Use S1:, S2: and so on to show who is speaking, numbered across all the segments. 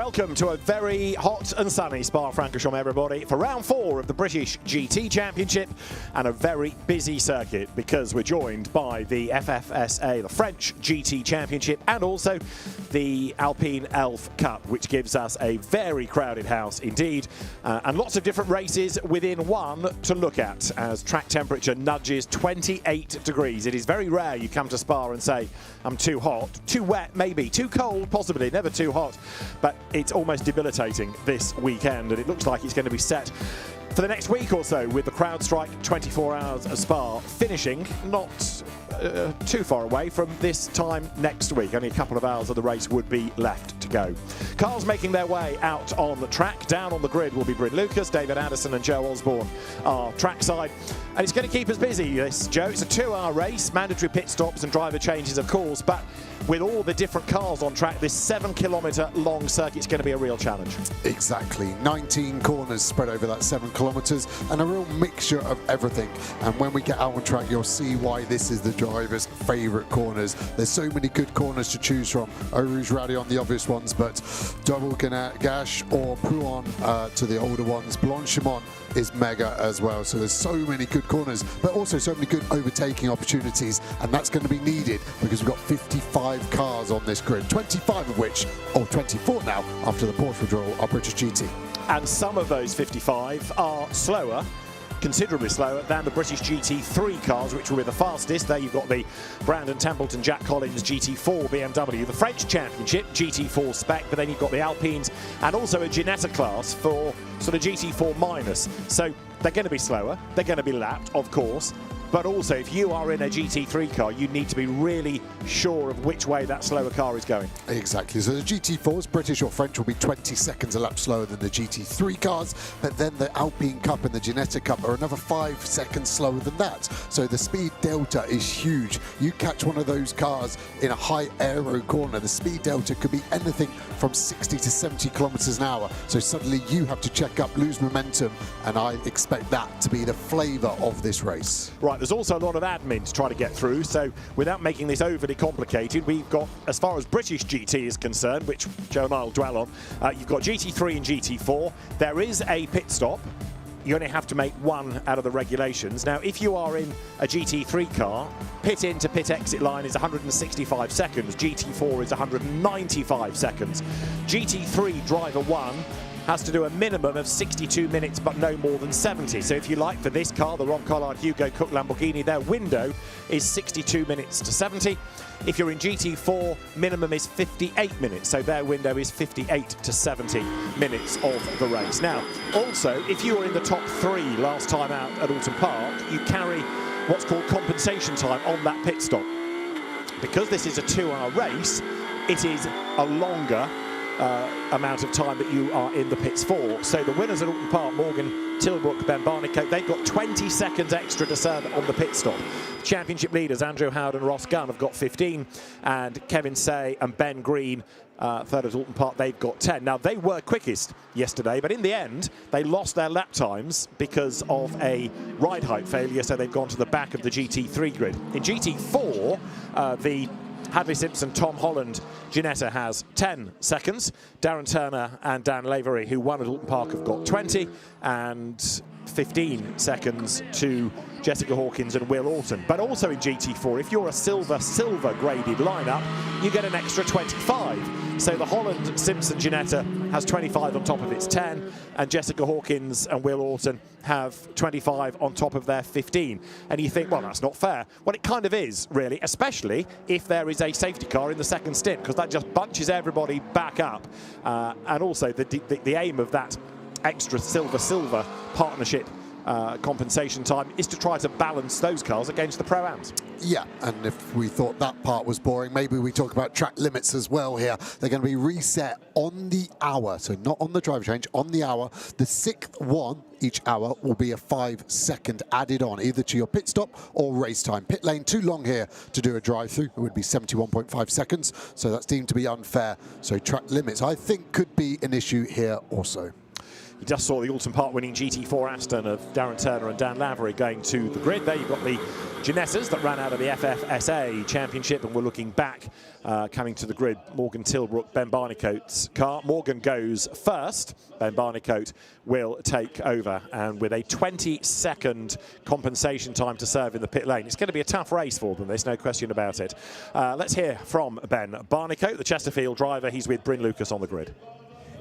S1: Welcome to a very hot and sunny Spa-Francorchamps, everybody, for round 4 of the British GT Championship, and a very busy circuit because we're joined by the FFSA, the French GT Championship, and also the Alpine ELF Cup, which gives us a very crowded house indeed, and lots of different races within one to look at as track temperature nudges 28 degrees. It is very rare you come to Spa and say, I'm too hot, too wet maybe, too cold possibly, never too hot, but it's almost debilitating this weekend, and it looks like it's going to be set for the next week or so, with the CrowdStrike 24 Hours of Spa finishing not too far away from this time next week. Only a couple of hours of the race would be left to go. Cars making their way out on the track. Down on the grid will be Bryn Lucas, David Addison and Joe Osborne are trackside. And it's going to keep us busy, this, Joe. It's a 2-hour race, mandatory pit stops and driver changes, of course, but with all the different cars on track, this 7-kilometre long circuit's going to be a real challenge.
S2: Exactly. 19 corners spread over that 7 kilometres and a real mixture of everything. And when we get out on track, you'll see why this is the driver's favourite corners. There's so many good corners to choose from. Eau Rouge Rally on the obvious ones, but Double Gash or Prouan to the older ones. Blanchimont is mega as well. So there's so many good corners, but also so many good overtaking opportunities, and that's going to be needed because we've got 55 cars on this grid, 25 of which, or 24 now, after the Porsche withdrawal, are British GT.
S1: And some of those 55 are slower, considerably slower than the British GT3 cars, which will be the fastest. There you've got the Brandon Templeton, Jack Collins GT4 BMW, the French Championship GT4 spec, but then you've got the Alpines and also a Ginetta class for sort of GT4 minus. So they're going to be slower, they're going to be lapped, of course, but also if you are in a GT3 car, you need to be really sure of which way that slower car is going.
S2: Exactly. So the GT4s, British or French, will be 20 seconds a lap slower than the GT3 cars, but then the Alpine Cup and the Ginetta Cup are another 5 seconds slower than that. So the speed delta is huge. You catch one of those cars in a high aero corner, the speed delta could be anything from 60 to 70 kilometers an hour. So suddenly you have to check up, lose momentum, and I expect that to be the flavour of this race.
S1: Right, there's also a lot of admin to try to get through, so without making this overly complicated, we've got, as far as British GT is concerned, which Joe and I will dwell on, you've got GT3 and GT4. There is a pit stop. You only have to make one out of the regulations. Now, if you are in a GT3 car, pit in to pit exit line is 165 seconds. GT4 is 195 seconds. GT3 driver 1 has to do a minimum of 62 minutes, but no more than 70. So if you like, for this car, the Ron Collard Hugo Cook Lamborghini, their window is 62 minutes to 70. If you're in GT4, minimum is 58 minutes, so their window is 58 to 70 minutes of the race. Now, also, if you were in the top 3 last time out at Alton Park, you carry what's called compensation time on that pit stop. Because this is a 2-hour race, it is a longer amount of time that you are in the pits for. So the winners at Alton Park, Morgan Tilbrook, Ben Barnicoat, they've got 20 seconds extra to serve on the pit stop. Championship leaders Andrew Howard and Ross Gunn have got 15, and Kevin Say and Ben Green, third at Alton Park, they've got 10. Now, they were quickest yesterday, but in the end, they lost their lap times because of a ride height failure, so they've gone to the back of the GT3 grid. In GT4, the Hadley Simpson, Tom Holland, Ginetta has 10 seconds. Darren Turner and Dan Lavery, who won at Alton Park, have got 20, and 15 seconds to Jessica Hawkins and Will Orton. But also in GT4, if you're a silver graded lineup, you get an extra 25. So the Holland Simpson Ginetta has 25 on top of its 10, and Jessica Hawkins and Will Orton have 25 on top of their 15. And you think, well, that's not fair. Well, it kind of is, really, especially if there is a safety car in the second stint, because that just bunches everybody back up. And also the aim of that extra silver partnership compensation time is to try to balance those cars against the Pro-Ams.
S2: Yeah, and if we thought that part was boring, maybe we talk about track limits as well here. They're going to be reset on the hour, so not on the driver change, on the hour. The 6th one each hour will be a 5-second added on, either to your pit stop or race time. Pit lane too long here to do a drive-through. It would be 71.5 seconds, so that's deemed to be unfair. So track limits, I think, could be an issue here also.
S1: You just saw the Alton Park winning GT4 Aston of Darren Turner and Dan Lavery going to the grid. There you've got the Ginettas that ran out of the FFSA Championship and were looking back, coming to the grid. Morgan Tilbrook, Ben Barnicoat's car. Morgan goes first. Ben Barnicoat will take over, and with a 20-second compensation time to serve in the pit lane. It's going to be a tough race for them, there's no question about it. Let's hear from Ben Barnicoat, the Chesterfield driver. He's with Bryn Lucas on the grid.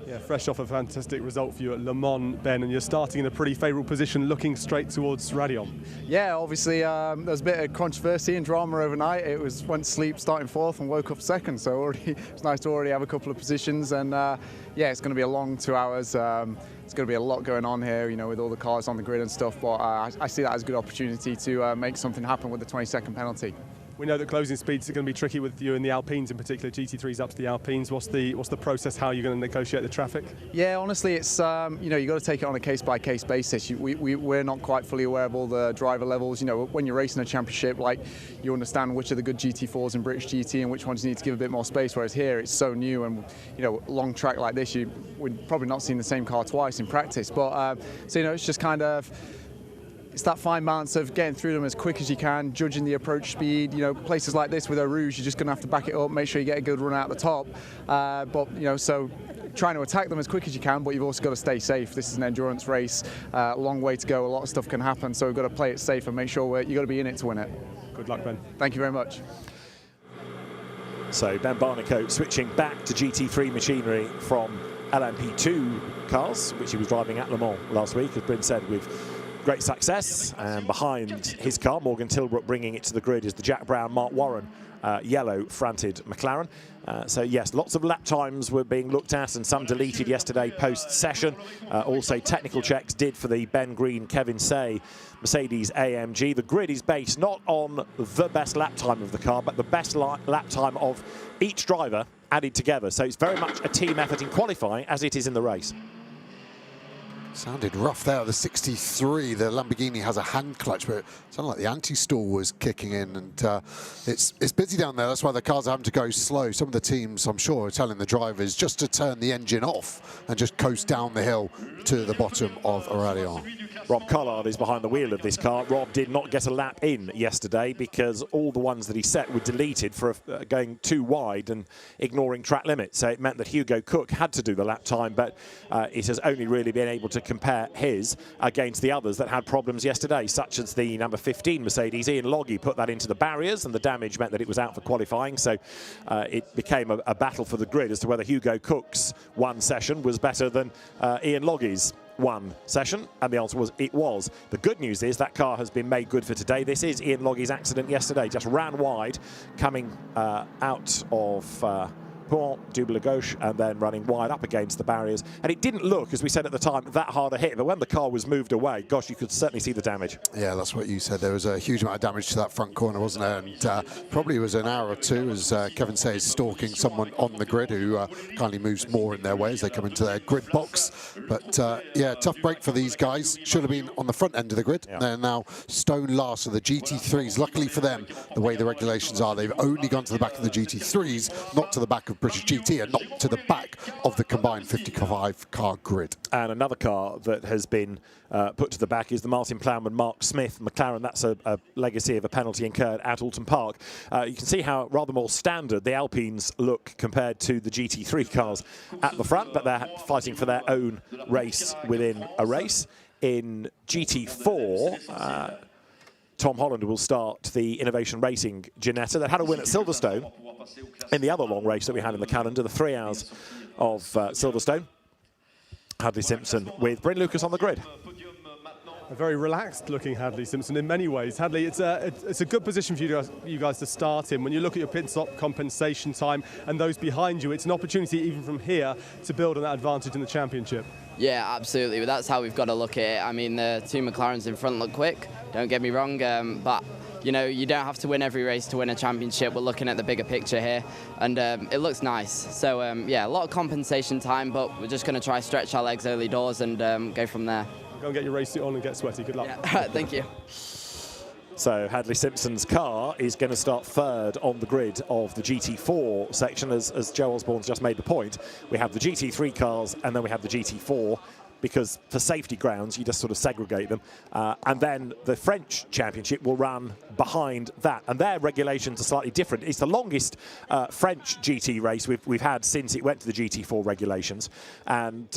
S3: Yeah, fresh off a fantastic result for you at Le Mans, Ben, and you're starting in a pretty favourable position, looking straight towards Radion.
S4: Yeah, obviously there was a bit of controversy and drama overnight. It went to sleep starting fourth and woke up second, so it's nice to already have a couple of positions. And yeah, it's going to be a long 2 hours. It's going to be a lot going on here, you know, with all the cars on the grid and stuff. But I see that as a good opportunity to make something happen with the 20-second penalty.
S3: We know that closing speeds are going to be tricky with you in the Alpines in particular, GT3s up to the Alpines. What's the process? How are you going to negotiate the traffic? Yeah,
S4: honestly, it's you know, you've got to take it on a case-by-case basis. We're not quite fully aware of all the driver levels. You know, when you're racing a championship, like, you understand which are the good GT4s in British GT and which ones you need to give a bit more space. Whereas here, it's so new, and you know, long track like this, we're probably not seeing the same car twice in practice. But so you know, it's just kind of. It's that fine balance of getting through them as quick as you can, judging the approach speed. You know, places like this with Eau Rouge, you're just going to have to back it up, make sure you get a good run out the top. But you know, so trying to attack them as quick as you can, but you've also got to stay safe. This is an endurance race, long way to go. A lot of stuff can happen, so we've got to play it safe and make sure you've got to be in it to win it.
S3: Good luck, Ben.
S4: Thank you very much.
S1: So Ben Barnicoat switching back to GT3 machinery from LMP2 cars, which he was driving at Le Mans last week, as Bryn said, with great success. And behind his car, Morgan Tilbrook, bringing it to the grid, is the Jack Brown, Mark Warren yellow fronted McLaren. So yes, lots of lap times were being looked at and some deleted yesterday post-session. Also technical checks did for the Ben Green, Kevin Say Mercedes AMG. The grid is based not on the best lap time of the car, but the best lap time of each driver added together. So it's very much a team effort in qualifying as it is in the race.
S2: Sounded rough there. The 63, the Lamborghini has a hand clutch, but it sounded like the anti-stall was kicking in, and it's busy down there. That's why the cars are having to go slow. Some of the teams, I'm sure, are telling the drivers just to turn the engine off and just coast down the hill to the bottom of Radion.
S1: Rob Collard is behind the wheel of this car. Rob did not get a lap in yesterday because all the ones that he set were deleted for going too wide and ignoring track limits. So it meant that Hugo Cook had to do the lap time, but it has only really been able to compare his against the others that had problems yesterday, such as the number 15 Mercedes. Ian Loggy put that into the barriers, and the damage meant that it was out for qualifying. So it became a battle for the grid as to whether Hugo Cook's one session was better than Ian Loggy's one session, and the answer was it was. The good news is that car has been made good for today. This is Ian Loggy's accident yesterday, just ran wide coming out of Pont du Gauche and then running wide up against the barriers, and it didn't look, as we said at the time, that hard a hit, but when the car was moved away, gosh, you could certainly see the damage. Yeah,
S2: that's what you said. There was a huge amount of damage to that front corner, wasn't there? And probably was an hour or two, as Kevin says, stalking someone on the grid who kindly moves more in their way as they come into their grid box. But yeah, tough break for these guys. Should have been on the front end of the grid. Yeah. They're now stone last of the GT3s. Luckily for them, the way the regulations are, they've only gone to the back of the GT3s, not to the back of British GT, and not to the back of the combined 55-car grid. And
S1: another car that has been put to the back is the Martin Plowman Mark Smith McLaren. That's a legacy of a penalty incurred at Alton Park. You can see how rather more standard the Alpines look compared to the GT3 cars at the front, but they're fighting for their own race within a race. In GT4, Tom Holland will start the Innovation Racing Ginetta that had a win at Silverstone in the other long race that we had in the calendar, the 3 hours of Silverstone. Hadley Simpson with Bryn Lucas on the grid.
S3: A very relaxed-looking Hadley Simpson in many ways. Hadley, it's a good position for you guys to start in. When you look at your pit stop compensation time and those behind you, it's an opportunity even from here to build on that advantage in the championship.
S5: Yeah, absolutely. But that's how we've got to look at it. I mean, the two McLarens in front look quick, don't get me wrong, but you know, you don't have to win every race to win a championship. We're looking at the bigger picture here, and it looks nice. So yeah, a lot of compensation time, but we're just going to try stretch our legs early doors and go from there.
S3: Go and get your race suit on and get sweaty. Good luck.
S5: Yeah. Thank you.
S1: So Hadley Simpson's car is going to start third on the grid of the GT4 section. As Joe Osborne's just made the point, we have the GT3 cars and then we have the GT4 because for safety grounds, you just sort of segregate them. And then the French Championship will run behind that. And their regulations are slightly different. It's the longest French GT race we've had since it went to the GT4 regulations. And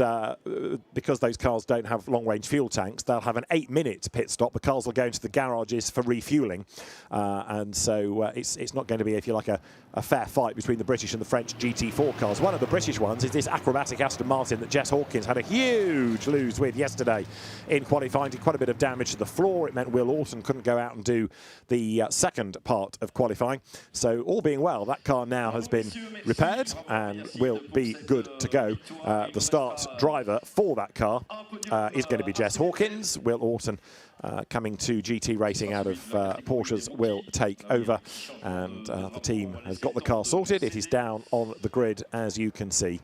S1: because those cars don't have long-range fuel tanks, they'll have an 8-minute pit stop. The cars will go into the garages for refueling. And so it's not going to be, if you like, a fair fight between the British and the French GT4 cars. One of the British ones is this acrobatic Aston Martin that Jess Hawkins had a huge lose with yesterday in qualifying. Did quite a bit of damage to the floor. It meant Will Orton couldn't go out and do the second part of qualifying. So all being well, that car now has been repaired and will be good to go. The start driver for that car is going to be Jess Hawkins. Will Orton coming to GT racing out of Porsche's will take over, and the team has got the car sorted. It is down on the grid, as you can see.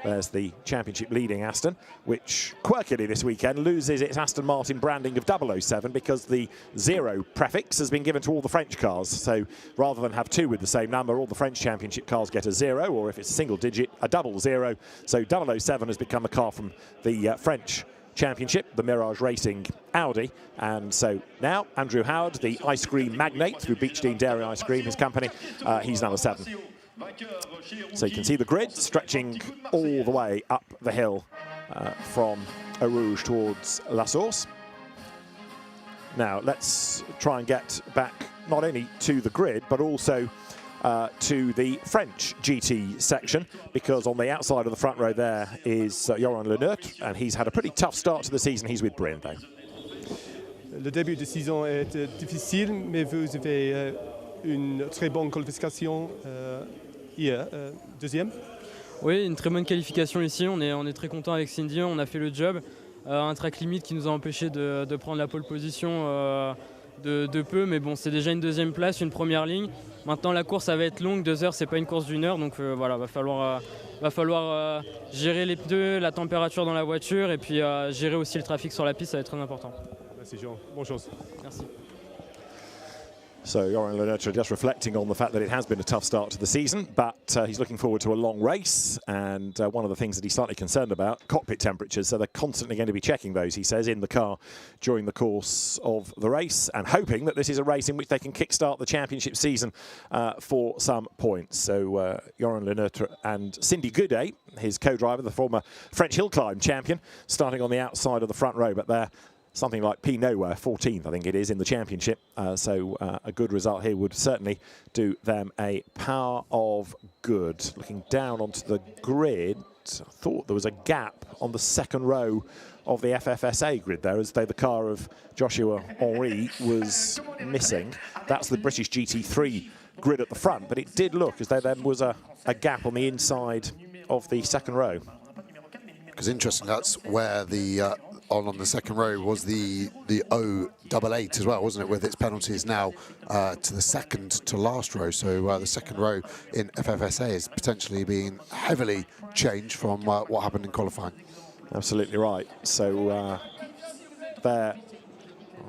S1: There's the championship leading Aston, which quirkily this weekend loses its Aston Martin branding of 007 because the 0 prefix has been given to all the French cars. So rather than have 2 with the same number, all the French championship cars get a 0, or if it's a single digit, a 00. So 007 has become a car from the French Championship, the Mirage Racing Audi. And so now Andrew Howard, the ice cream magnate through Beechdean Dairy Ice Cream, his company, he's number 7. So you can see the grid stretching all the way up the hill from Eau Rouge towards La Source. Now let's try and get back not only to the grid but also to the French GT section, because on the outside of the front row there is Joran Leneutre, and he's had a pretty tough start to the season. He's with Bryn though.
S3: Le début de saison est difficile, mais vous avez une très bonne qualification hier, deuxième.
S6: Oui, une très bonne qualification ici. On est très content avec Cindy. On a fait le job. Un track limite qui nous a empêché de prendre la pole position de peu, mais bon, c'est déjà une deuxième place, une première ligne. Maintenant, la course, ça va être longue. 2 heures, c'est pas une course d'1 heure, donc voilà, va falloir gérer les pneus, la température dans la voiture, et puis gérer aussi le trafic sur la piste. Ça va être très important.
S3: Merci Jean. Bonne chance.
S6: Merci.
S1: So Joran Leneutre just reflecting on the fact that it has been a tough start to the season, but he's looking forward to a long race. And one of the things that he's slightly concerned about, cockpit temperatures. So they're constantly going to be checking those, he says, in the car during the course of the race, and hoping that this is a race in which they can kickstart the championship season for some points. So Joran Leneutre and Cindy Goudet, his co-driver, the former French hill climb champion, starting on the outside of the front row, but they're something like P nowhere, 14th I think it is in the championship. So a good result here would certainly do them a power of good. Looking down onto the grid, I thought there was a gap on the second row of the FFSA grid there, as though the car of Joshua Henry was missing. That's the British GT3 grid at the front, but it did look as though there was a gap on the inside of the second row.
S2: Because interesting, that's where the on the second row was the 088 as well, wasn't it, with its penalties now to the second to last row. So the second row in FFSA is potentially being heavily changed from what happened in qualifying.
S1: Absolutely right. So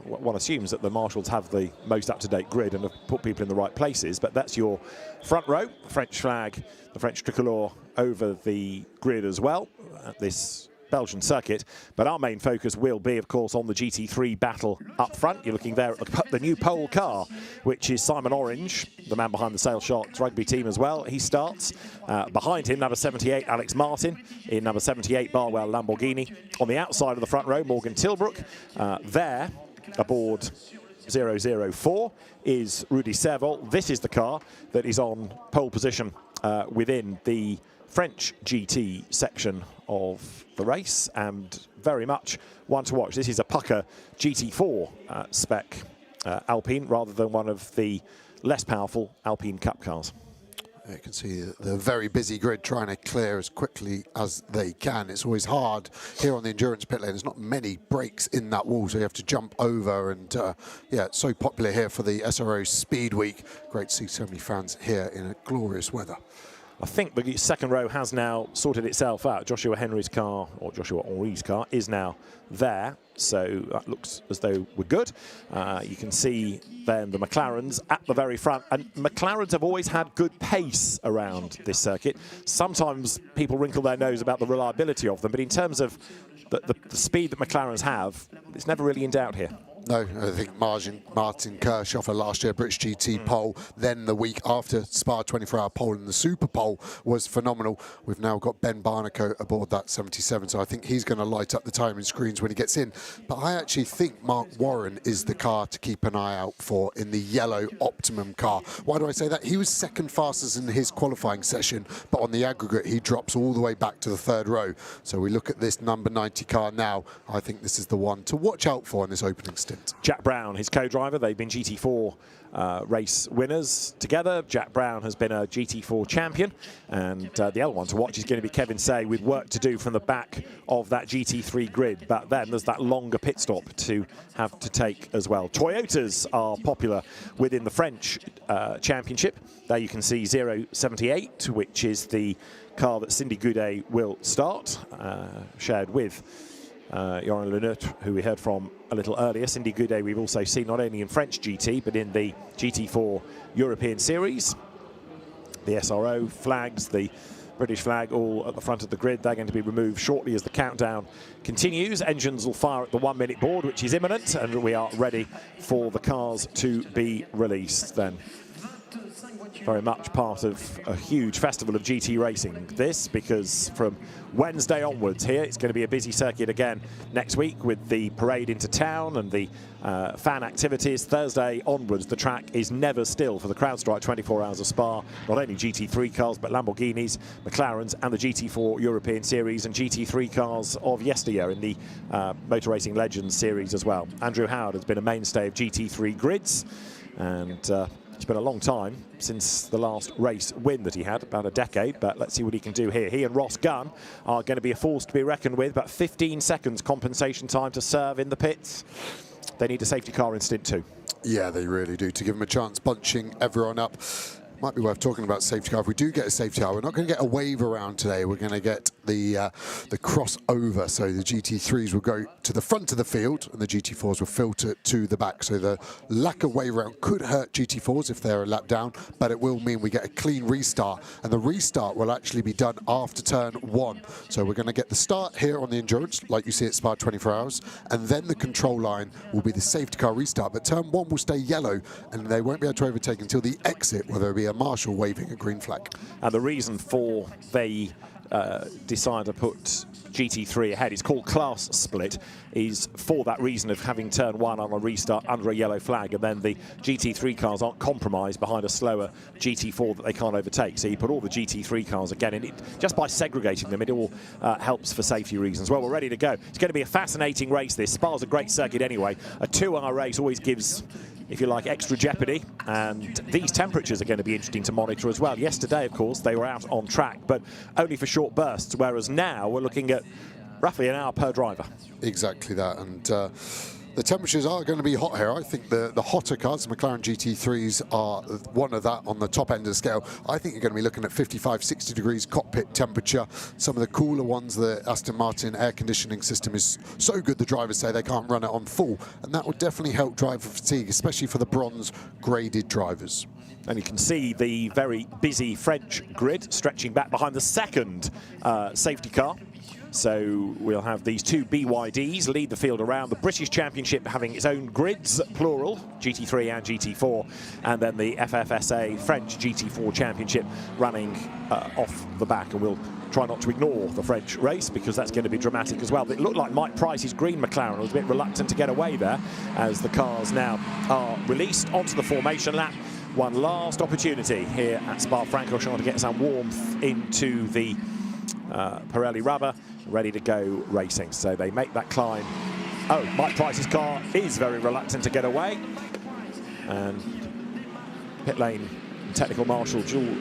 S1: one assumes that the marshals have the most up-to-date grid and have put people in the right places, but that's your front row, French flag, the French tricolour over the grid as well at this Belgian circuit. But our main focus will be, of course, on the GT3 battle up front. You're looking there at the new pole car, which is Simon Orange, the man behind the Sale Shots rugby team as well. He starts. Behind him, number 78, Alex Martin. In number 78, Barwell Lamborghini. On the outside of the front row, Morgan Tilbrook. There, aboard 004, is Rudy Serval. This is the car that is on pole position within the French GT section of the race, and very much one to watch. This is a pucker GT4 spec Alpine, rather than one of the less powerful Alpine Cup cars.
S2: You can see the very busy grid trying to clear as quickly as they can. It's always hard here on the endurance pit lane. There's not many breaks in that wall, so you have to jump over. And yeah, it's so popular here for the SRO Speed Week. Great to see so many fans here in a glorious weather.
S1: I think the second row has now sorted itself out. Joshua Henry's car, or Joshua Henry's car, is now there. So that looks as though we're good. You can see then the McLarens at the very front. And McLarens have always had good pace around this circuit. Sometimes people wrinkle their nose about the reliability of them, but in terms of the speed that McLarens have, it's never really in doubt here.
S2: No, I think Martin Kirchhofer last year, British GT pole, then the week after Spa 24-hour pole and the Super Pole was phenomenal. We've now got Ben Barnicoat aboard that 77, so I think he's going to light up the timing screens when he gets in. But I actually think Mark Warren is the car to keep an eye out for in the yellow Optimum car. Why do I say that? He was second fastest in his qualifying session, but on the aggregate he drops all the way back to the third row. So we look at this number 90 car now. I think this is the one to watch out for in this opening stint.
S1: Jack Brown, his co-driver, they've been GT4 race winners together. Jack Brown has been a GT4 champion, and the other one to watch is going to be Kevin Say, with work to do from the back of that GT3 grid. But then there's that longer pit stop to have to take as well. Toyotas are popular within the French championship. There you can see 078, which is the car that Cindy Goudet will start, shared with Joran Leneutre, who we heard from a little earlier. Cindy Goudet we've also seen not only in French GT, but in the GT4 European Series. The SRO flags, the British flag, all at the front of the grid. They're going to be removed shortly as the countdown continues. Engines will fire at the 1 minute board, which is imminent, and we are ready for the cars to be released then. Very much part of a huge festival of GT racing, this, because from Wednesday onwards here, it's going to be a busy circuit again next week with the parade into town and the fan activities. Thursday onwards, the track is never still for the CrowdStrike 24 Hours of Spa. Not only GT3 cars, but Lamborghinis, McLarens, and the GT4 European Series and GT3 cars of yesteryear in the Motor Racing Legends Series as well. Andrew Howard has been a mainstay of GT3 grids, and it's been a long time since the last race win that he had, about a decade, but let's see what he can do here. He and Ross Gunn are going to be a force to be reckoned with, but 15 seconds compensation time to serve in the pits. They need a safety car in stint 2.
S2: Yeah, they really do, to give them a chance bunching everyone up. Might be worth talking about safety car. If we do get a safety car, we're not going to get a wave around today. We're going to get the crossover. So the GT3s will go to the front of the field and the GT4s will filter to the back. So the lack of wave around could hurt GT4s if they're a lap down, but it will mean we get a clean restart. And the restart will actually be done after turn 1. So we're going to get the start here on the endurance, like you see at Spa 24 Hours, and then the control line will be the safety car restart. But turn 1 will stay yellow, and they won't be able to overtake until the exit, where there'll be a marshal waving a green flag.
S1: And the reason for they decide to put GT3 ahead, it's called class split, is for that reason of having turn 1 on a restart under a yellow flag, and then the GT3 cars aren't compromised behind a slower GT4 that they can't overtake. So you put all the GT3 cars again in it. Just by segregating them, it all helps for safety reasons. Well, we're ready to go. It's going to be a fascinating race, this. Spa's a great circuit anyway. A 2-hour race always gives, if you like, extra jeopardy, and these temperatures are going to be interesting to monitor as well. Yesterday, of course, they were out on track, but only for short bursts, whereas now we're looking at roughly an hour per driver.
S2: Exactly that, and the temperatures are going to be hot here. I think the hotter cars, the McLaren GT3s, are one of that on the top end of the scale. I think you're going to be looking at 55, 60 degrees cockpit temperature. Some of the cooler ones, the Aston Martin air conditioning system is so good the drivers say they can't run it on full, and that will definitely help driver fatigue, especially for the bronze graded drivers.
S1: And you can see the very busy French grid stretching back behind the second safety car. So we'll have these two BYDs lead the field around. The British Championship having its own grids, plural, GT3 and GT4. And then the FFSA French GT4 Championship running off the back. And we'll try not to ignore the French race because that's going to be dramatic as well. But it looked like Mike Price's green McLaren was a bit reluctant to get away there as the cars now are released onto the formation lap. One last opportunity here at Spa-Francorchamps to get some warmth into the Pirelli rubber, ready to go racing. So they make that climb. Oh, Mike Price's car is very reluctant to get away. And pit lane technical marshal Jewel,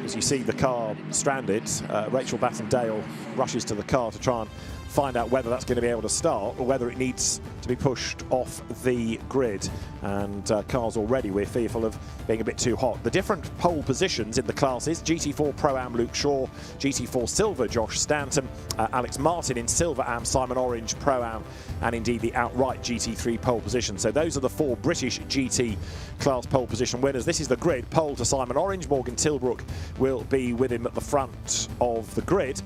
S1: as you see the car stranded, Rachel Batten-Dale rushes to the car to try and find out whether that's going to be able to start or whether it needs to be pushed off the grid. And cars already, we're fearful of being a bit too hot. The different pole positions in the classes: GT4 Pro-Am Luke Shaw, GT4 Silver Josh Stanton, Alex Martin in Silver Am, Simon Orange Pro-Am, and indeed the outright GT3 pole position. So those are the 4 British GT class pole position winners. This is the grid. Pole to Simon Orange. Morgan Tilbrook will be with him at the front of the grid.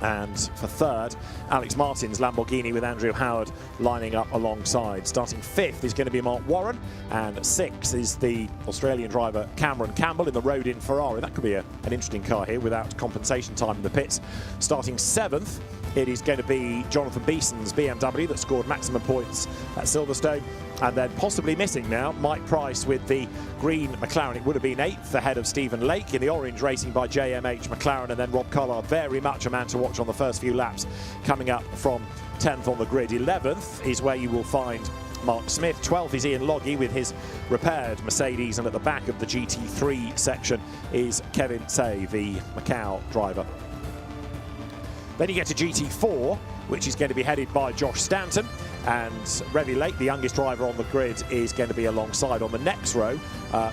S1: And for third, Alex Martin's Lamborghini with Andrew Howard lining up alongside. Starting 5th is going to be Mark Warren, and 6th is the Australian driver Cameron Campbell in the Rodin Ferrari. That could be an interesting car here without compensation time in the pits. Starting 7th, it is going to be Jonathan Beeson's BMW that scored maximum points at Silverstone. And then possibly missing now, Mike Price with the green McLaren. It would have been 8th ahead of Stephen Lake. In the orange, racing by JMH McLaren, and then Rob Collard, very much a man to watch on the first few laps, coming up from 10th on the grid. 11th is where you will find Mark Smith. 12th is Ian Loggy with his repaired Mercedes, and at the back of the GT3 section is Kevin Say, the Macau driver. Then you get to GT4, which is going to be headed by Josh Stanton, and Revy Lake, the youngest driver on the grid, is going to be alongside on the next row.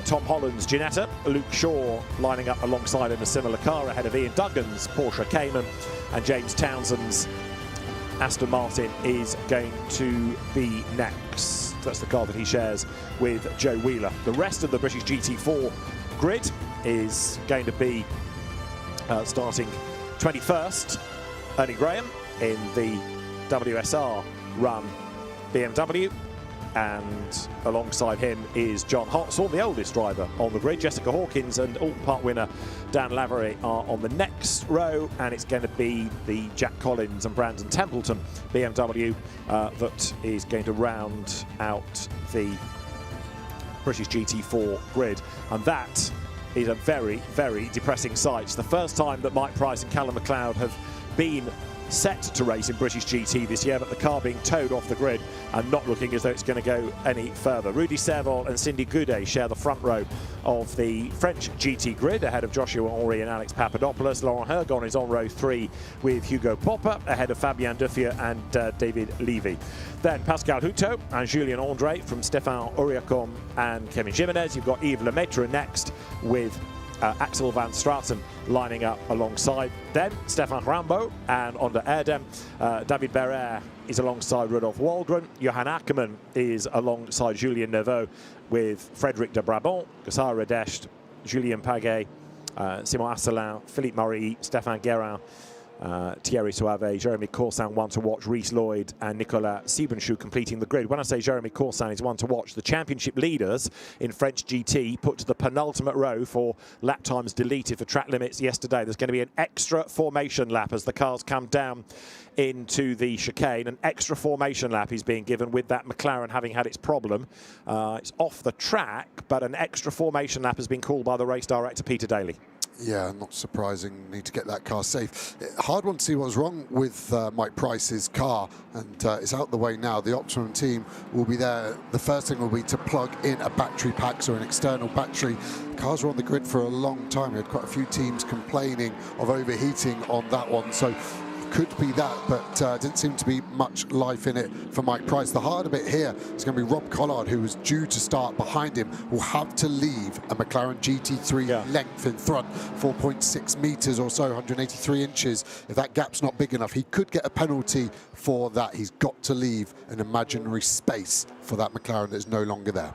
S1: Tom Holland's Ginetta, Luke Shaw lining up alongside in a similar car ahead of Ian Duggan's Porsche Cayman, and James Townsend's Aston Martin is going to be next. That's the car that he shares with Joe Wheeler. The rest of the British GT4 grid is going to be starting 21st, Ernie Graham in the WSR run BMW, and alongside him is John Hartzell, the oldest driver on the grid. Jessica Hawkins and Alton Park winner Dan Lavery are on the next row, and it's going to be the Jack Collins and Brandon Templeton BMW that is going to round out the British GT4 grid. And that is a very, very depressing sight. It's the first time that Mike Price and Callum McLeod have been set to race in British GT this year, but the car being towed off the grid and not looking as though it's going to go any further. Rudy Serval and Cindy Goudet share the front row of the French GT grid ahead of Joshua Henry and Alex Papadopoulos. Laurent Hergon is on row 3 with Hugo Popper ahead of Fabien Duffier and David Levy. Then Pascal Houteau and Julien André from Stéphane Auriacom and Kevin Jimenez. You've got Yves Lemaitre next with Axel van Straten lining up alongside. Then Stefan Rambo and Onder Erdem. David Berrer is alongside Rudolf Waldron. Johan Ackermann is alongside Julien Neveu with Frédéric de Brabant, Gassar Radesht, Julien Paguet, Simon Asselin, Philippe Marie, Stéphane Guérin, Thierry Soave, Jeremy Corsan, one to watch, Reece Lloyd and Nicolas Siebenschou completing the grid. When I say Jeremy Corsan is one to watch, the championship leaders in French GT put to the penultimate row for lap times deleted for track limits yesterday. There's going to be an extra formation lap as the cars come down into the chicane. An extra formation lap is being given with that McLaren having had its problem. It's off the track, but an extra formation lap has been called by the race director, Peter Daly.
S2: Yeah, not surprising. Need to get that car safe. Hard one to see what's wrong with Mike Price's car, and it's out the way now. The Optimum team will be there. The first thing will be to plug in a battery pack, so an external battery. Cars were on the grid for a long time. We had quite a few teams complaining of overheating on that one, so could be that, but didn't seem to be much life in it for Mike Price. The harder bit here is going to be Rob Collard, who was due to start behind him, will have to leave a McLaren GT3 length in front, 4.6 meters or so, 183 inches. If that gap's not big enough, he could get a penalty for that. He's got to leave an imaginary space for that McLaren that is no longer there.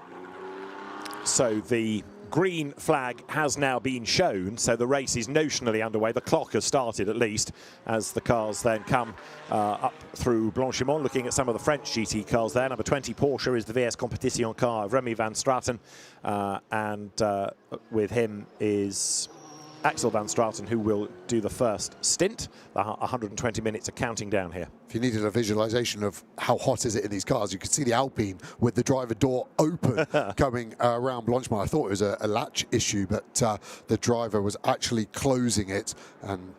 S1: So the green flag has now been shown, so the race is notionally underway. The clock has started, at least, as the cars then come up through Blanchimont. Looking at some of the French GT cars there, number 20 Porsche is the VS Competition car of Remy van Straten, and with him is Axel van Straten, who will do the first stint. 120 minutes of counting down here.
S2: If you needed a visualization of how hot is it in these cars, you could see the Alpine with the driver door open coming around Blanchimont. I thought it was a latch issue, but the driver was actually closing it and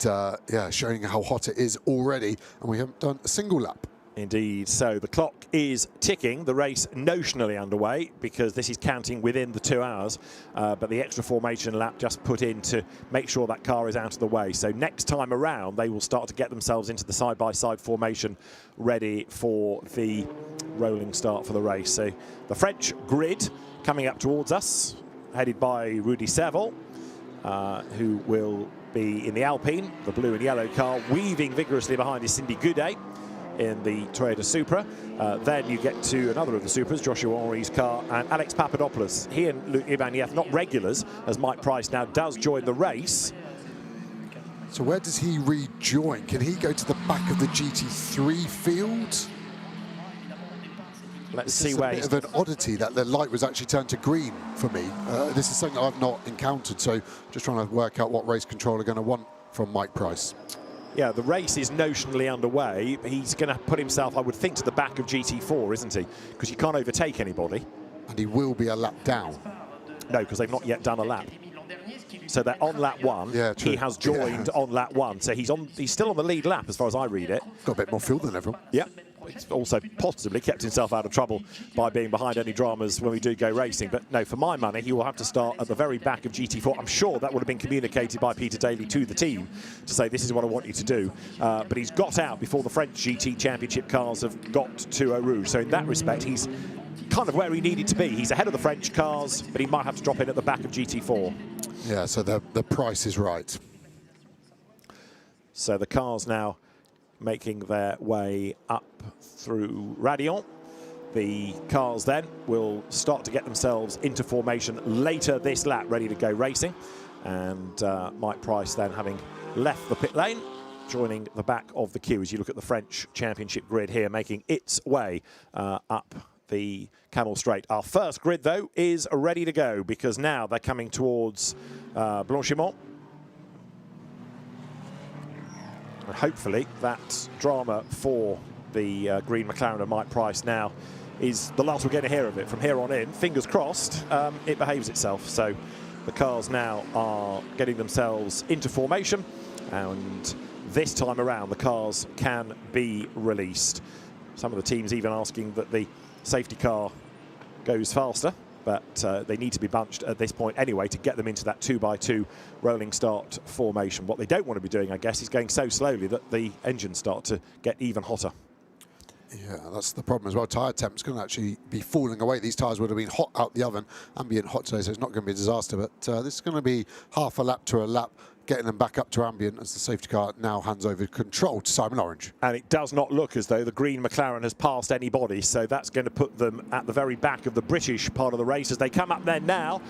S2: yeah, showing how hot it is already. And we haven't done a single lap.
S1: Indeed, so the clock is ticking, the race notionally underway because this is counting within the 2 hours, but the extra formation lap just put in to make sure that car is out of the way. So next time around they will start to get themselves into the side-by-side formation ready for the rolling start for the race. So the French grid coming up towards us, headed by Rudy Serval, who will be in the Alpine, the blue and yellow car, weaving vigorously behind is Cindy Goudet in the Toyota Supra. Then you get to another of the Supras, Joshua Henry's car, and Alex Papadopoulos. He and Luc Ibanieff, not regulars, as Mike Price now does join the race.
S2: So where does he rejoin? Can he go to the back of the GT3 field?
S1: Let's see where
S2: he's... a bit of an oddity that the light was actually turned to green for me. This is something I've not encountered, so just trying to work out what race control are going to want from Mike Price.
S1: Yeah, the race is notionally underway. He's going to put himself, I would think, to the back of GT4, isn't he? Because you can't overtake anybody.
S2: And he will be a lap down.
S1: No, because they've not yet done a lap. So they're on lap 1.
S2: Yeah, true.
S1: He has joined on lap 1. So he's still on the lead lap, as far as I read it.
S2: Got a bit more fuel than everyone.
S1: Yeah. He's also possibly kept himself out of trouble by being behind any dramas when we do go racing. But no, for my money, he will have to start at the very back of GT4. I'm sure that would have been communicated by Peter Daly to the team to say, this is what I want you to do. But he's got out before the French GT Championship cars have got to Eau Rouge. So in that respect, he's kind of where he needed to be. He's ahead of the French cars, but he might have to drop in at the back of GT4.
S2: Yeah, so the price is right.
S1: So the cars now making their way up through Radion. The cars then will start to get themselves into formation later this lap, ready to go racing. And Mike Price then, having left the pit lane, joining the back of the queue as you look at the French Championship grid here, making its way up the Camel Straight. Our first grid, though, is ready to go because now they're coming towards Blanchimont. And hopefully that drama for the green McLaren and Mike Price now is the last we're going to hear of it. From here on in, fingers crossed, it behaves itself. So the cars now are getting themselves into formation, and this time around the cars can be released. Some of the teams even asking that the safety car goes faster, but they need to be bunched at this point anyway to get them into that 2x2 rolling start formation. What they don't want to be doing, I guess, is going so slowly that the engines start to get even hotter.
S2: Yeah, that's the problem as well. Tyre temps going to actually be falling away. These tyres would have been hot out the oven, ambient hot today, so it's not going to be a disaster. But this is going to be half a lap to a lap, getting them back up to ambient as the safety car now hands over control to Simon Orange.
S1: And it does not look as though the green McLaren has passed anybody, so that's going to put them at the very back of the British part of the race as they come up there now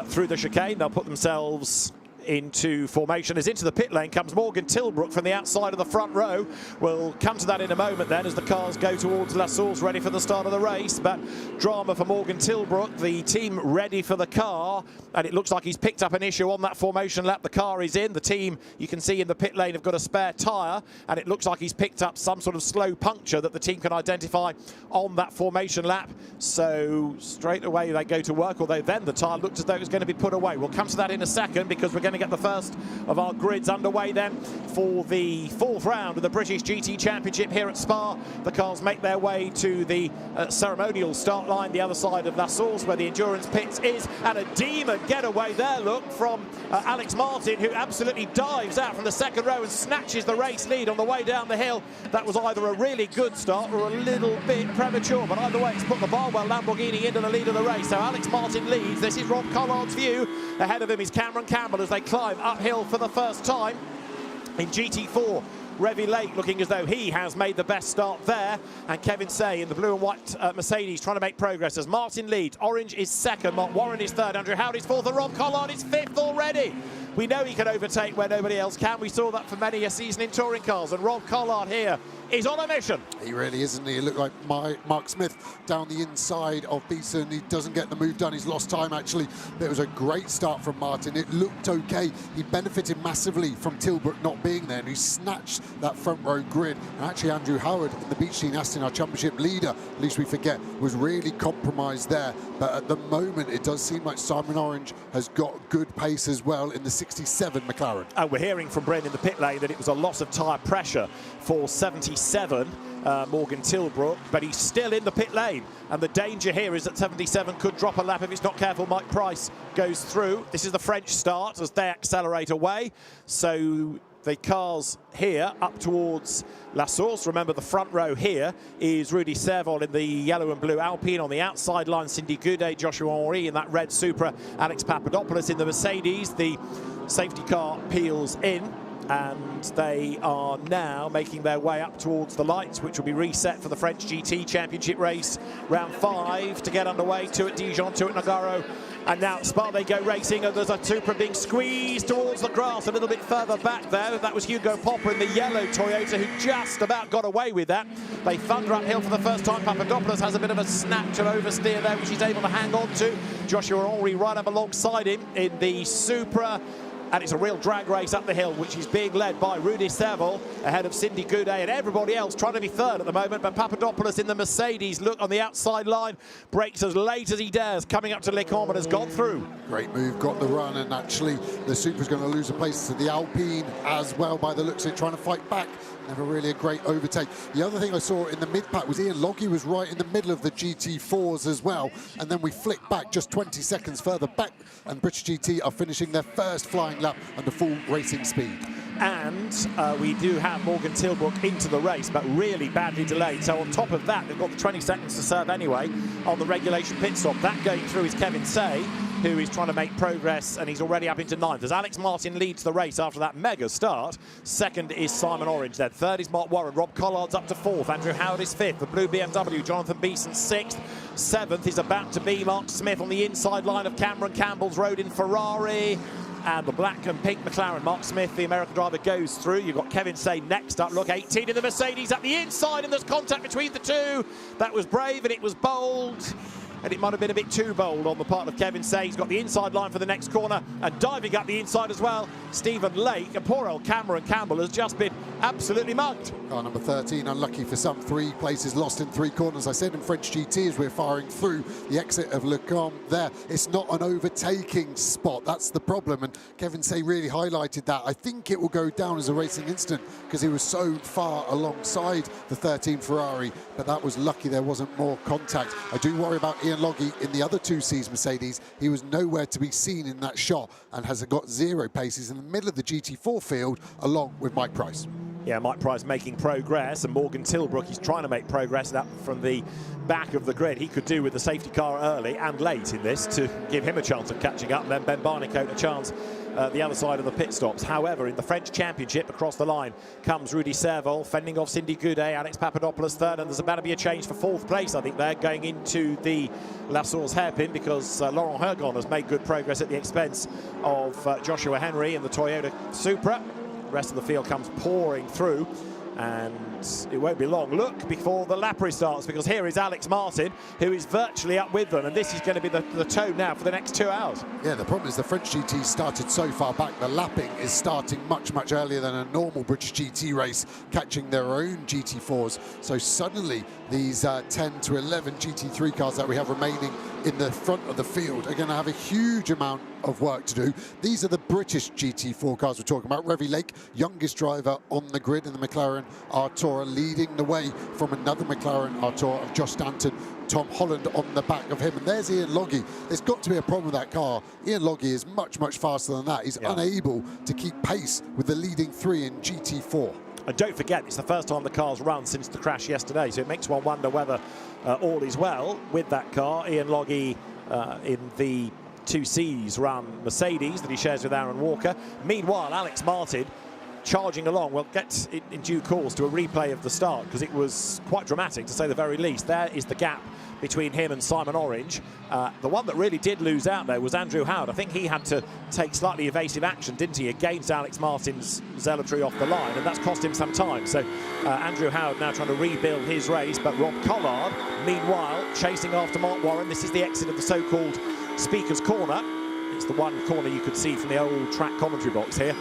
S1: through the chicane. They'll put themselves into formation. As into the pit lane comes Morgan Tilbrook from the outside of the front row. We'll come to that in a moment then as the cars go towards La Source, ready for the start of the race. But drama for Morgan Tilbrook, the team ready for the car, and it looks like he's picked up an issue on that formation lap. The car is in. The team, you can see in the pit lane, have got a spare tyre, and it looks like he's picked up some sort of slow puncture that the team can identify on that formation lap. So straight away they go to work, although then the tyre looked as though it was going to be put away. We'll come to that in a second because we're going to get the first of our grids underway then for the fourth round of the British GT Championship here at Spa. The cars make their way to the ceremonial start line, the other side of La Source where the endurance pits is, and a demon getaway there, look, from Alex Martin, who absolutely dives out from the second row and snatches the race lead on the way down the hill. That was either a really good start or a little bit premature, but either way it's put the Barwell Lamborghini into the lead of the race. So Alex Martin leads. This is Rob Collard's view. Ahead of him is Cameron Campbell as they climb uphill for the first time in GT4. Revy Lake looking as though he has made the best start there, and Kevin Say in the blue and white Mercedes trying to make progress as Martin leads. Orange is second, Mark Warren is third, Andrew Howdy's fourth, and Rob Collard is fifth already. We know he can overtake where nobody else can. We saw that for many a season in touring cars, and Rob Collard here is on a mission.
S2: He really isn't. He looked like Mark Smith down the inside of Beeson. He doesn't get the move done. He's lost time, actually. It was a great start from Martin. It looked okay. He benefited massively from Tilbrook not being there, and he snatched that front row grid. And actually, Andrew Howard, in the Beach Team Aston, our championship leader, at least we forget, was really compromised there. But at the moment, it does seem like Simon Orange has got good pace as well in the 67 McLaren.
S1: And we're hearing from Bren in the pit lane that it was a loss of tyre pressure for 77. Morgan Tilbrook, but he's still in the pit lane. And the danger here is that 77 could drop a lap if it's not careful. Mike Price goes through. This is the French start as they accelerate away. So the cars here up towards La Source. Remember, the front row here is Rudy Servol in the yellow and blue Alpine. On the outside line, Cindy Goudet, Joshua Henry in that red Supra, Alex Papadopoulos in the Mercedes. The safety car peels in, and they are now making their way up towards the lights, which will be reset for the French GT Championship race. Round 5 to get underway. 2 at Dijon, 2 at Nogaro. And now at Spa they go racing, and there's a Supra being squeezed towards the grass a little bit further back there. That was Hugo Popper in the yellow Toyota, who just about got away with that. They thunder uphill for the first time. Papadopoulos has a bit of a snatch of oversteer there, which he's able to hang on to. Joshua Henry right up alongside him in the Supra. And it's a real drag race up the hill, which is being led by Rudy Servol ahead of Cindy Goudet and everybody else trying to be third at the moment. But Papadopoulos in the Mercedes, look on the outside line, breaks as late as he dares, coming up to Le Combe and has gone through.
S2: Great move, got the run, and actually the Supra's going to lose a place to the Alpine as well by the looks of it, trying to fight back. Never really a great overtake. The other thing I saw in the mid-pack was Ian Logie was right in the middle of the GT4s as well, and then we flicked back just 20 seconds further back, and British GT are finishing their first flying lap under full racing speed.
S1: And we do have Morgan Tilbrook into the race, but really badly delayed. So on top of that, they've got the 20 seconds to serve anyway on the regulation pit stop. That going through is Kevin Say, who is trying to make progress, and he's already up into 9th. As Alex Martin leads the race after that mega start. 2nd is Simon Orange. Then 3rd is Mark Warren. Rob Collard's up to 4th. Andrew Howard is 5th. The blue BMW, Jonathan Beeson 6th. 7th is about to be Mark Smith on the inside line of Cameron Campbell's Rodin Ferrari. And the black and pink McLaren, Mark Smith, the American driver, goes through. You've got Kevin Say next up. Look, 18 in the Mercedes at the inside, and there's contact between the two. That was brave, and it was bold. And it might have been a bit too bold on the part of Kevin Say. He's got the inside line for the next corner, and diving up the inside as well, Stephen Lake. And poor old Cameron Campbell has just been absolutely mugged.
S2: Car number 13, unlucky for some, 3 places lost in 3 corners. I said in French GT as we're firing through the exit of Le Combe there, it's not an overtaking spot. That's the problem, and Kevin Say really highlighted that. I think it will go down as a racing incident because he was so far alongside the 13 Ferrari, but that was lucky there wasn't more contact. I do worry about Ian Logie in the other 2Cs Mercedes. He was nowhere to be seen in that shot and has got 0 paces in the middle of the GT4 field along with Mike Price.
S1: Yeah, Mike Price making progress, and Morgan Tilbrook is trying to make progress up from the back of the grid. He could do with the safety car early and late in this to give him a chance of catching up, and then Ben Barnicoat a chance the other side of the pit stops. However, in the French Championship, across the line comes Rudy Servol, fending off Cindy Goudet, Alex Papadopoulos 3rd, and there's about to be a change for 4th place, I think, they're going into the La Source hairpin, because Laurent Hergon has made good progress at the expense of Joshua Henry in the Toyota Supra. The rest of the field comes pouring through, and it won't be long, look, before the lap restarts, because here is Alex Martin, who is virtually up with them, and this is going to be the tone now for the next 2 hours.
S2: Yeah, the problem is the French GT started so far back. The lapping is starting much, much earlier than a normal British GT race, catching their own GT4s. So suddenly, these 10 to 11 GT3 cars that we have remaining in the front of the field are going to have a huge amount of work to do. These are the British GT4 cars we're talking about. Revy Lake, youngest driver on the grid in the McLaren Artura, leading the way from another McLaren Artura of Josh Stanton, Tom Holland on the back of him. And there's Ian Logie. There's got to be a problem with that car. Ian Logie is much, much faster than that. He's unable to keep pace with the leading 3 in GT4.
S1: And don't forget, it's the first time the car's run since the crash yesterday, so it makes one wonder whether all is well with that car. Ian Logie in the 2Cs run Mercedes that he shares with Aaron Walker. Meanwhile, Alex Martin charging along. We'll get in due course to a replay of the start, because it was quite dramatic, to say the very least. There is the gap between him and Simon Orange. The one that really did lose out there was Andrew Howard. I think he had to take slightly evasive action, didn't he, against Alex Martin's zealotry off the line, and that's cost him some time. So Andrew Howard now trying to rebuild his race, but Rob Collard, meanwhile, chasing after Mark Warren. This is the exit of the so-called Speaker's Corner. It's the one corner you could see from the old track commentary box here.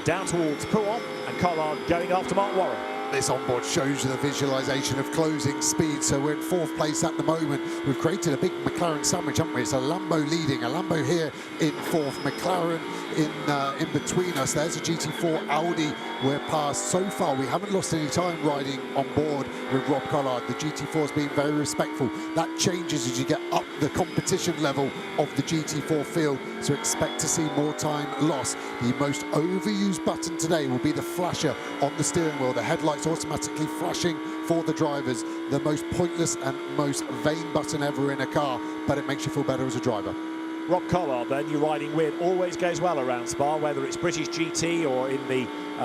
S1: Down towards Pouan, and Collard going after Mark Warren.
S2: this onboard shows you the visualization of closing speed. So we're in 4th place at the moment. We've created a big McLaren sandwich, haven't we? It's a Lambo leading, a Lambo here in 4th, McLaren in between us. There's a GT4 Audi we're past. So far, we haven't lost any time riding on board with Rob Collard. The GT4's been very respectful. That changes as you get up the competition level of the GT4 field, so expect to see more time lost. The most overused button today will be the flasher on the steering wheel. The headlights automatically flashing for the drivers. The most pointless and most vain button ever in a car, but it makes you feel better as a driver.
S1: Rob Collard, then, you're riding with, always goes well around Spa, whether it's British GT or in the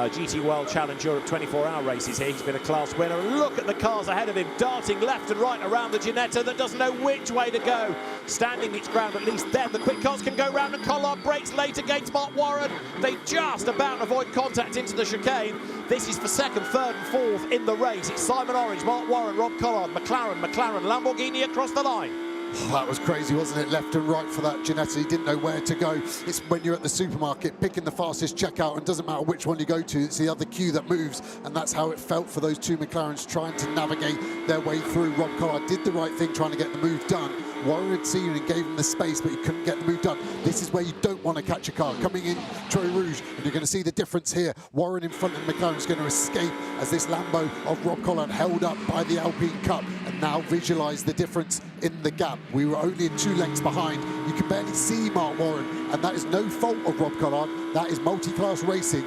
S1: GT World Challenge Europe 24-hour races here. He's been a class winner. And look at the cars ahead of him, darting left and right around the Ginetta that doesn't know which way to go. Standing its ground, at least then. The quick cars can go round, and Collard breaks late against Mark Warren. They just about avoid contact into the chicane. This is for 2nd, 3rd and 4th in the race. It's Simon Orange, Mark Warren, Rob Collard, McLaren, Lamborghini across the line.
S2: Oh, that was crazy, wasn't it? Left and right for that Ginetta. He didn't know where to go. It's when you're at the supermarket picking the fastest checkout, and doesn't matter which one you go to, it's the other queue that moves, and that's how it felt for those 2 McLarens trying to navigate their way through. Rob Collard did the right thing trying to get the move done. Warren had seen and gave him the space, but he couldn't get the move done. This is where you don't want to catch a car. Coming in Troy Rouge, and you're going to see the difference here. Warren in front of McLaren is going to escape as this Lambo of Rob Collard held up by the Alpine Cup, and now visualise the difference in the gap. We were only 2 lengths behind. You can barely see Mark Warren, and that is no fault of Rob Collard. That is multi-class racing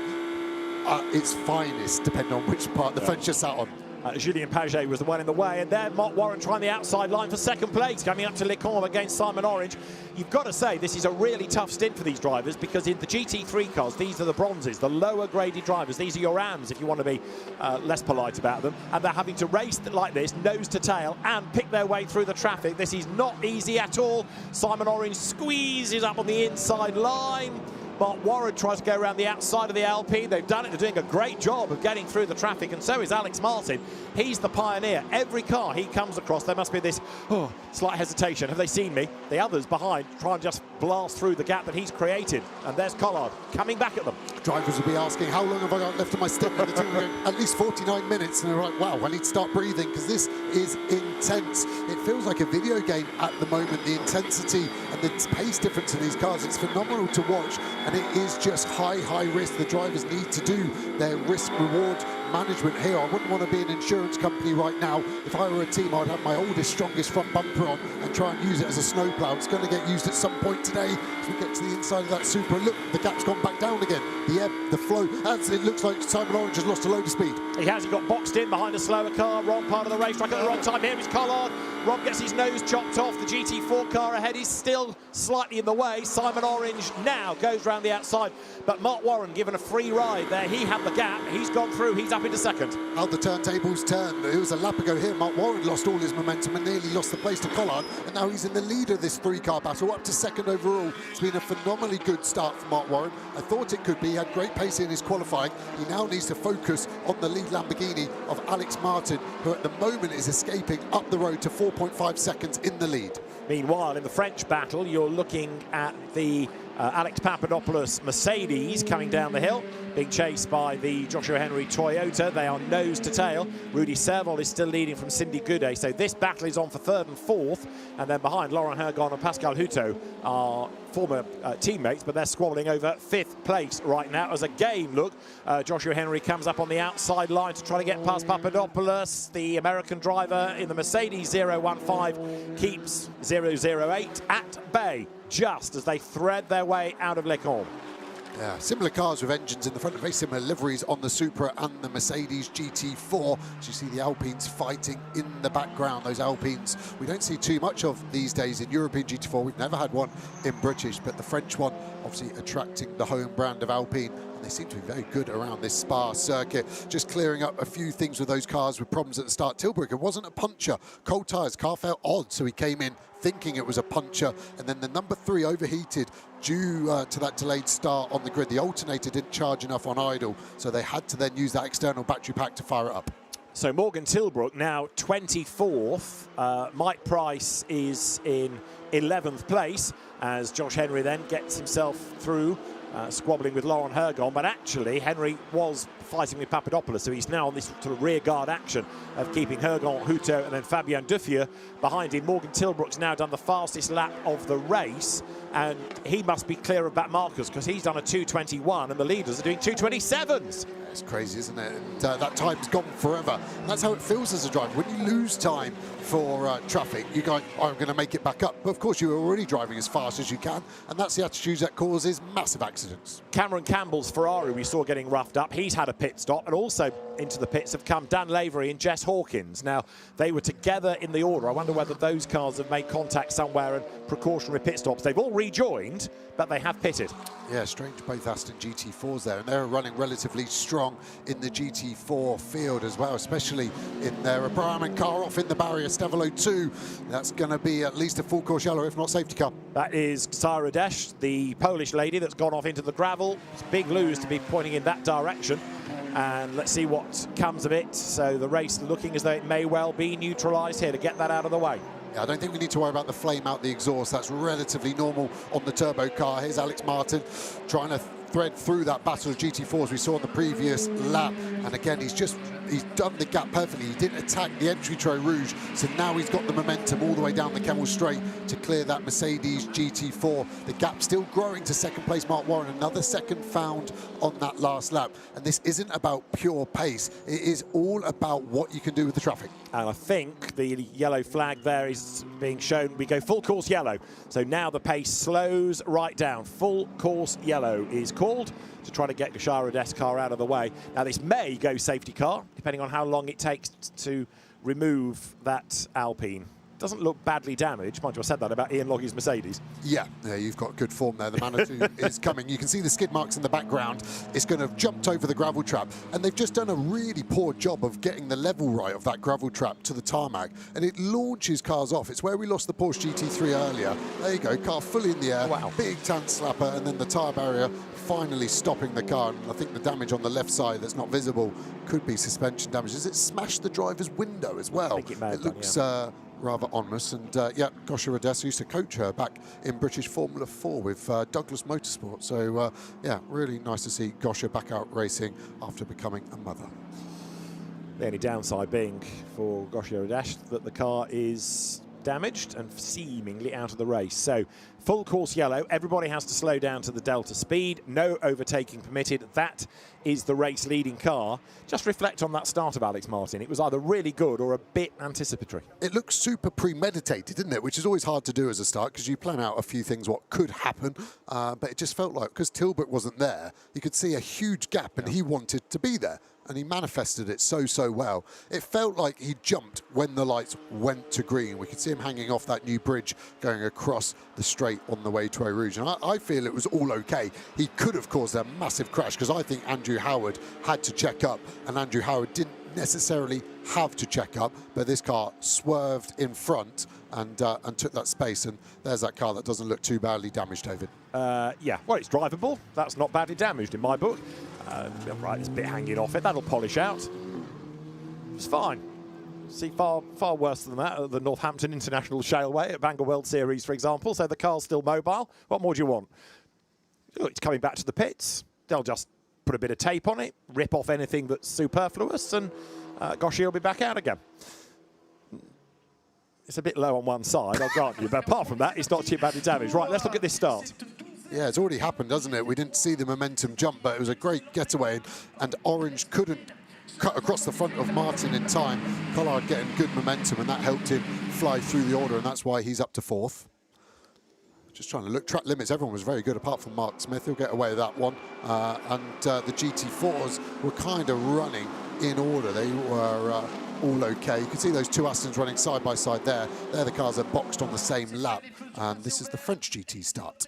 S2: at its finest, depending on which part the French are sat on.
S1: Julien Paget was the one in the way, and there Mark Warren trying the outside line for 2nd place, coming up to Le Combe against Simon Orange. You've got to say this is a really tough stint for these drivers, because in the GT3 cars, these are the bronzes, the lower graded drivers. These are your AMs, if you want to be less polite about them, and they're having to race like this, nose to tail, and pick their way through the traffic. This is not easy at all. Simon Orange squeezes up on the inside line. Mark Warren tries to go around the outside of the Alpine. They've done it. They're doing a great job of getting through the traffic, and so is Alex Martin. He's the pioneer. Every car he comes across, there must be this slight hesitation. Have they seen me? The others behind try and just blast through the gap that he's created. And there's Collard coming back at them.
S2: Drivers will be asking, how long have I got left on my stint? And they're doing at least 49 minutes. And they're like, wow, I need to start breathing, because this is intense. It feels like a video game at the moment, the intensity and the pace difference in these cars. It's phenomenal to watch. And it is just high risk. The drivers need to do their risk-reward management here. I wouldn't want to be an insurance company right now. If I were a team, I'd have my oldest, strongest front bumper on and try and use it as a snowplow. It's going to get used at some point today as we get to the inside of that Supra. Look, the gap's gone back down again. The ebb, the flow, as it looks like Simon Orange has lost a load of speed.
S1: He has. He got boxed in behind a slower car. Wrong part of the racetrack at the wrong time. Here is Collard. Rob gets his nose chopped off. The GT4 car ahead is still slightly in the way. Simon Orange now goes round the outside, but Mark Warren given a free ride there. He had the gap. He's gone through. He's up into 2nd.
S2: How the turntables turned. It was a lap ago here. Mark Warren lost all his momentum and nearly lost the place to Collard, and now he's in the lead of this 3-car battle, up to 2nd overall. It's been a phenomenally good start for Mark Warren. I thought it could be. He had great pace in his qualifying. He now needs to focus on the lead Lamborghini of Alex Martin, who at the moment is escaping up the road to 4.5 seconds in the lead.
S1: Meanwhile, in the French battle, you're looking at the Alex Papadopoulos Mercedes coming down the hill, being chased by the Joshua Henry Toyota. They are nose to tail. Rudy Serval is still leading from Cindy Goudet. So this battle is on for 3rd and 4th. And then behind, Laurent Hergon and Pascal Houteau are former teammates, but they're squabbling over 5th place right now. As again, look, Joshua Henry comes up on the outside line to try to get past Papadopoulos. The American driver in the Mercedes 015 keeps 008 at bay, just as they thread their way out of Le Combe.
S2: Yeah, similar cars with engines in the front, very similar liveries on the Supra and the Mercedes GT4. As you see the Alpines fighting in the background. Those Alpines we don't see too much of these days in European GT4. We've never had one in British, but the French one obviously attracting the home brand of Alpine. And they seem to be very good around this Spa circuit. Just clearing up a few things with those cars with problems at the start. Tilburg, it wasn't a puncher. Cold tyres, car felt odd, so he came in thinking it was a puncher, and then the number 3 overheated due to that delayed start on the grid. The alternator didn't charge enough on idle, so they had to then use that external battery pack to fire it up.
S1: So Morgan Tilbrook now 24th. Mike Price is in 11th place as Josh Henry then gets himself through, squabbling with Laurent Hergon. But actually, Henry was fighting with Papadopoulos, so he's now on this sort of rear guard action of keeping Hergon, Hutto and then Fabien Duffieux behind him. Morgan Tilbrook's now done the fastest lap of the race, and he must be clear of back markers because he's done a 2:21 and the leaders are doing 2:27s.
S2: It's crazy, isn't it? And that time's gone forever. And that's how it feels as a driver. When you lose time for traffic, you go, oh, I'm going to make it back up. But of course, you're already driving as fast as you can. And that's the attitude that causes massive accidents.
S1: Cameron Campbell's Ferrari we saw getting roughed up. He's had a pit stop, and also into the pits have come Dan Lavery and Jess Hawkins. Now, they were together in the order. I wonder whether those cars have made contact somewhere and precautionary pit stops. They've all rejoined, but they have pitted.
S2: Yeah, strange, both Aston GT4s there, and they're running relatively strong in the GT4 field as well, especially in their Brabham car off in the barrier, Stevelo 2. That's going to be at least a full course yellow, if not safety car.
S1: That is Sara Desh, the Polish lady that's gone off into the gravel. It's a big lose to be pointing in that direction. And let's see what comes of it. So the race looking as though it may well be neutralised here to get that out of the way.
S2: Yeah, I don't think we need to worry about the flame out the exhaust. That's relatively normal on the turbo car. Here's Alex Martin trying to thread through that battle of GT4s we saw on the previous lap. And again, he's done the gap perfectly. He didn't attack the entry Trois Rouge, so now he's got the momentum all the way down the Kemmel Straight to clear that Mercedes GT4. The gap still growing to second place Mark Warren, another second found on that last lap. And this isn't about pure pace. It is all about what you can do with the traffic.
S1: And I think the yellow flag there is being shown. We go full course yellow. So now the pace slows right down. Full course yellow is called to try to get Gashara Dess car out of the way. Now this may go safety car, depending on how long it takes to remove that Alpine. Doesn't look badly damaged. Mind you, I said that about Ian Loggie's Mercedes.
S2: Yeah, you've got good form there. The Manitou is coming. You can see the skid marks in the background. It's going to have jumped over the gravel trap. And they've just done a really poor job of getting the level right of that gravel trap to the tarmac. And it launches cars off. It's where we lost the Porsche GT3 earlier. There you go, car fully in the air.
S1: Wow.
S2: Big tan slapper, and then the tyre barrier finally stopping the car. And I think the damage on the left side that's not visible could be suspension damage. As it smashed the driver's window as well.
S1: I think it may have done,
S2: looks
S1: yeah.
S2: Rather ominous. And yeah, Gosha Odessa used to coach her back in British Formula 4 with Douglas Motorsport. So yeah, really nice to see Gosha back out racing after becoming a mother.
S1: The only downside being for Gosha Odessa that the car is damaged and seemingly out of the race. So full course yellow, everybody has to slow down to the delta speed, no overtaking permitted. That is the race leading car. Just reflect on that start of Alex Martin. It was either really good or a bit anticipatory.
S2: It looks super premeditated, didn't it? Which is always hard to do as a start because you plan out a few things what could happen, but it just felt like because Tilbrook wasn't there, you could see a huge gap and he wanted to be there. And he manifested it so well. It felt like he jumped when the lights went to green. We could see him hanging off that new bridge going across the straight on the way to Trois Rouge. And I feel it was all okay. He could have caused a massive crash because I think Andrew Howard had to check up, and Andrew Howard didn't necessarily have to check up, but this car swerved in front and took that space. And there's that car that doesn't look too badly damaged, David.
S1: Yeah, well, it's drivable. That's not badly damaged in my book. Right, there's a bit hanging off it. That'll polish out. It's fine. See, far worse than that at the Northampton International Shaleway at Bangor World Series, for example. So the car's still mobile. What more do you want? Look, it's coming back to the pits. They'll just put a bit of tape on it, rip off anything that's superfluous, and Gosha will be back out again. It's a bit low on one side, I'll grant you, but apart from that, it's not too badly damaged. Right, let's look at this start.
S2: Yeah, it's already happened, hasn't it? We didn't see the momentum jump, but it was a great getaway, and Orange couldn't cut across the front of Martin in time. Collard getting good momentum, and that helped him fly through the order, and that's why he's up to 4th. Just trying to look, track limits, everyone was very good apart from Mark Smith. He'll get away with that one. And the GT4s were kind of running in order. They were all okay. You can see those two Astons running side by side there. They're the cars that boxed on the same lap. And this is the French GT start.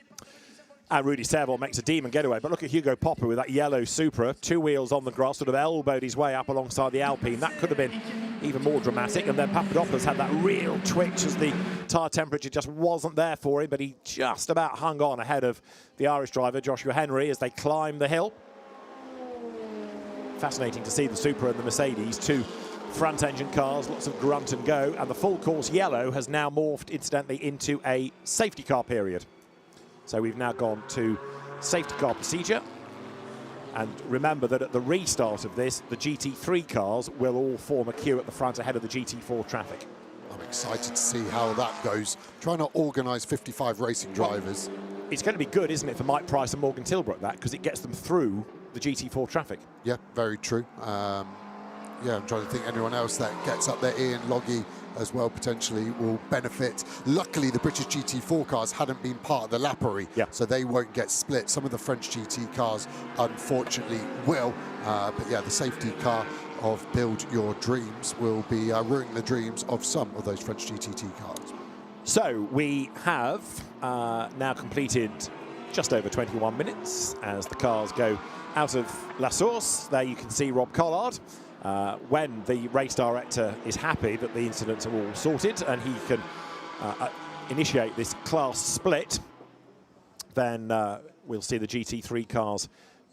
S1: And Rudy Serval makes a demon getaway. But look at Hugo Popper with that yellow Supra, 2 wheels on the grass, sort of elbowed his way up alongside the Alpine. That could have been even more dramatic. And then Papadopoulos had that real twitch as the tyre temperature just wasn't there for him, but he just about hung on ahead of the Irish driver, Joshua Henry, as they climbed the hill. Fascinating to see the Supra and the Mercedes, 2 front-engine cars, lots of grunt and go. And the full course yellow has now morphed, incidentally, into a safety car period. So we've now gone to safety car procedure. And remember that at the restart of this, the GT3 cars will all form a queue at the front ahead of the GT4 traffic.
S2: I'm excited to see how that goes. Trying to organise 55 racing drivers.
S1: It's going to be good, isn't it, for Mike Price and Morgan Tilbrook, that, because it gets them through the GT4 traffic.
S2: Yeah, very true. Yeah, I'm trying to think anyone else that gets up there. Ian Loggy as well potentially will benefit. Luckily, the British GT4 cars hadn't been part of the lappery, so they won't get split. Some of the French GT cars, unfortunately, will. But yeah, the safety car of Build Your Dreams will be ruining the dreams of some of those French GTT cars.
S1: So we have now completed just over 21 minutes as the cars go out of La Source. There you can see Rob Collard. When the race director is happy that the incidents are all sorted and he can initiate this class split, then we'll see the GT3 cars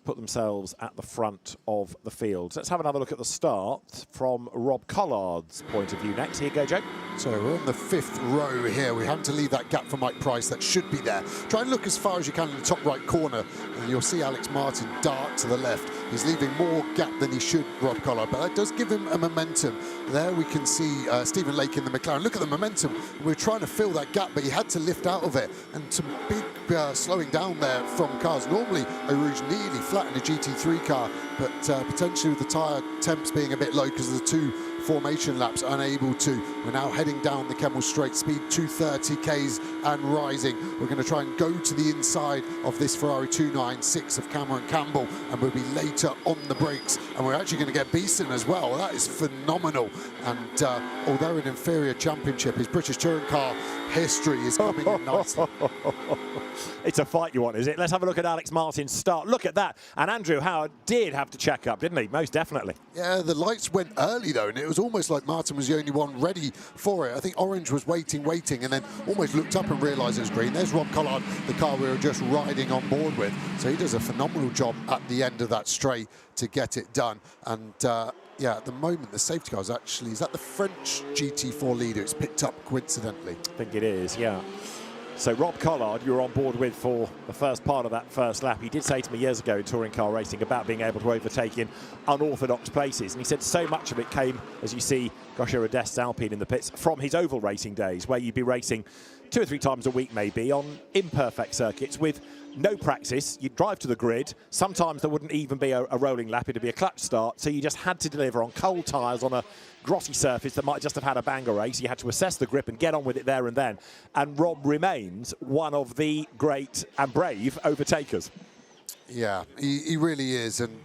S1: put themselves at the front of the field. Let's have another look at the start from Rob Collard's point of view next. Here you go, Joe.
S2: So we're on the 5th row here. We're having to leave that gap for Mike Price that should be there. Try and look as far as you can in the top right corner, and you'll see Alex Martin dart to the left. He's leaving more gap than he should, Rob Collard, but that does give him a momentum. There we can see Stephen Lake in the McLaren. Look at the momentum. We're trying to fill that gap, but he had to lift out of it. And some big slowing down there from cars. Normally, Eau Rouge nearly flat in a GT3 car, but potentially with the tyre temps being a bit low because of the 2 formation laps, unable to. We're now heading down the Kemmel Straight, speed 230 Ks and rising. We're going to try and go to the inside of this Ferrari 296 of Cameron Campbell, and we'll be later on the brakes. And we're actually going to get Beeson as well. That is phenomenal. And although an inferior championship, his British touring car history is coming in nicely.
S1: It's a fight you want, is it? Let's have a look at Alex Martin's start. Look at that. And Andrew Howard did have to check up, didn't he? Most definitely.
S2: Yeah, the lights went early, though, and it was almost like Martin was the only one ready for it. I think Orange was waiting, and then almost looked up and realised it was green. There's Rob Collard, the car we were just riding on board with. So he does a phenomenal job at the end of that straight to get it done. And yeah, at the moment, the safety car is actually, is that the French GT4 leader? It's picked up coincidentally.
S1: I think it is, yeah. So Rob Collard, you were on board with for the first part of that first lap. He did say to me years ago in touring car racing about being able to overtake in unorthodox places. And he said so much of it came, as you see Gaucher Odeste's Alpine in the pits, from his oval racing days, where you'd be racing 2 or 3 times a week maybe on imperfect circuits with no practice. You'd drive to the grid. Sometimes there wouldn't even be a rolling lap. It'd be a clutch start. So you just had to deliver on cold tyres on a grotty surface that might just have had a banger race. You had to assess the grip and get on with it there and then. And Rob remains one of the great and brave overtakers.
S2: Yeah, he really is. And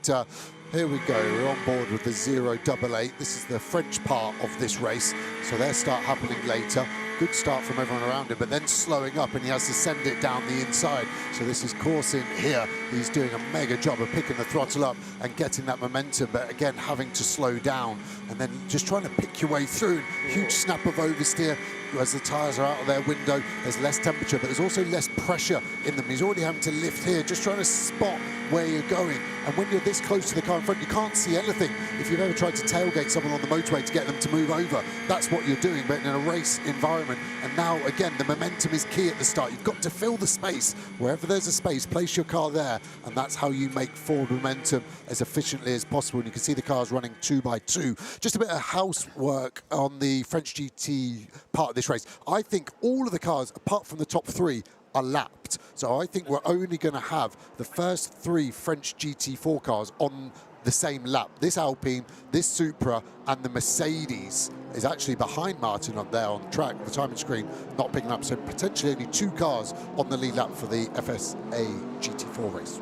S2: here we go. We're on board with the 088. This is the French part of this race. So they'll start happening later. Good start from everyone around him, but then slowing up, and he has to send it down the inside. So this is Corsin here. He's doing a mega job of picking the throttle up and getting that momentum, but again, having to slow down and then just trying to pick your way through. Huge snap of oversteer. As the tyres are out of their window, there's less temperature, but there's also less pressure in them. He's already having to lift here, just trying to spot where you're going. And when you're this close to the car in front, you can't see anything. If you've ever tried to tailgate someone on the motorway to get them to move over, that's what you're doing, but in a race environment. And now, again, the momentum is key at the start. You've got to fill the space. Wherever there's a space, place your car there, and that's how you make forward momentum as efficiently as possible. And you can see the cars running 2 by 2. Just a bit of housework on the French GT part of this race. I think all of the cars, apart from the top 3, are lapped. So I think we're only going to have the first 3 French GT4 cars on the same lap. This Alpine, this Supra, and the Mercedes is actually behind Martin up there on track. The timing screen not picking up, so potentially only 2 cars on the lead lap for the FSA GT4 race.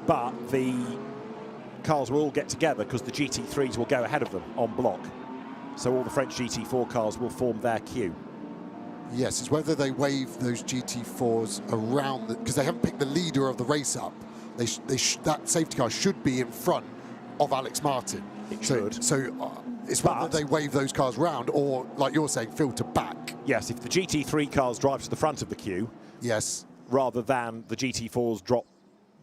S1: But the cars will all get together because the GT3s will go ahead of them on block. So all the French GT4 cars will form their queue.
S2: Yes, it's whether they wave those GT4s around, because they haven't picked the leader of the race up. That safety car should be in front of Alex Martin.
S1: It should.
S2: So it's whether they wave those cars round or, like you're saying, filter back.
S1: Yes, if the GT3 cars drive to the front of the queue.
S2: Yes.
S1: Rather than the GT4s drop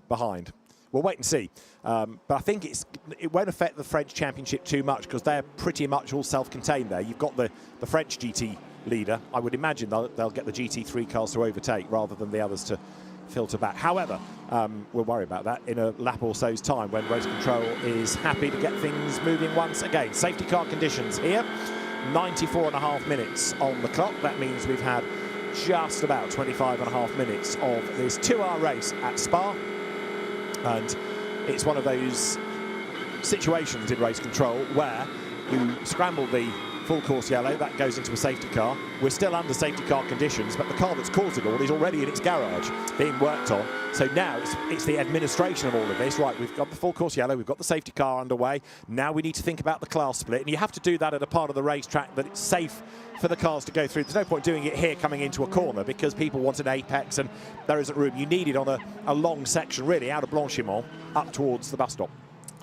S1: behind. We'll wait and see. But I think it won't affect the French Championship too much because they're pretty much all self-contained there. You've got the French GT leader. I would imagine they'll get the GT3 cars to overtake rather than the others to filter back. However, we'll worry about that in a lap or so's time when race control is happy to get things moving once again. Safety car conditions here, 94.5 minutes on the clock. That means we've had just about 25.5 minutes of this 2-hour race at Spa, and it's one of those situations in race control where you scramble the full course yellow, that goes into a safety car. We're still under safety car conditions, but the car that's caused it all is already in its garage being worked on. So now it's the administration of all of this. Right, we've got the full course yellow, we've got the safety car underway. Now we need to think about the class split, and you have to do that at a part of the racetrack that it's safe for the cars to go through. There's no point doing it here coming into a corner because people want an apex and there isn't room. You need it on a long section, really, out of Blanchimont up towards the bus stop.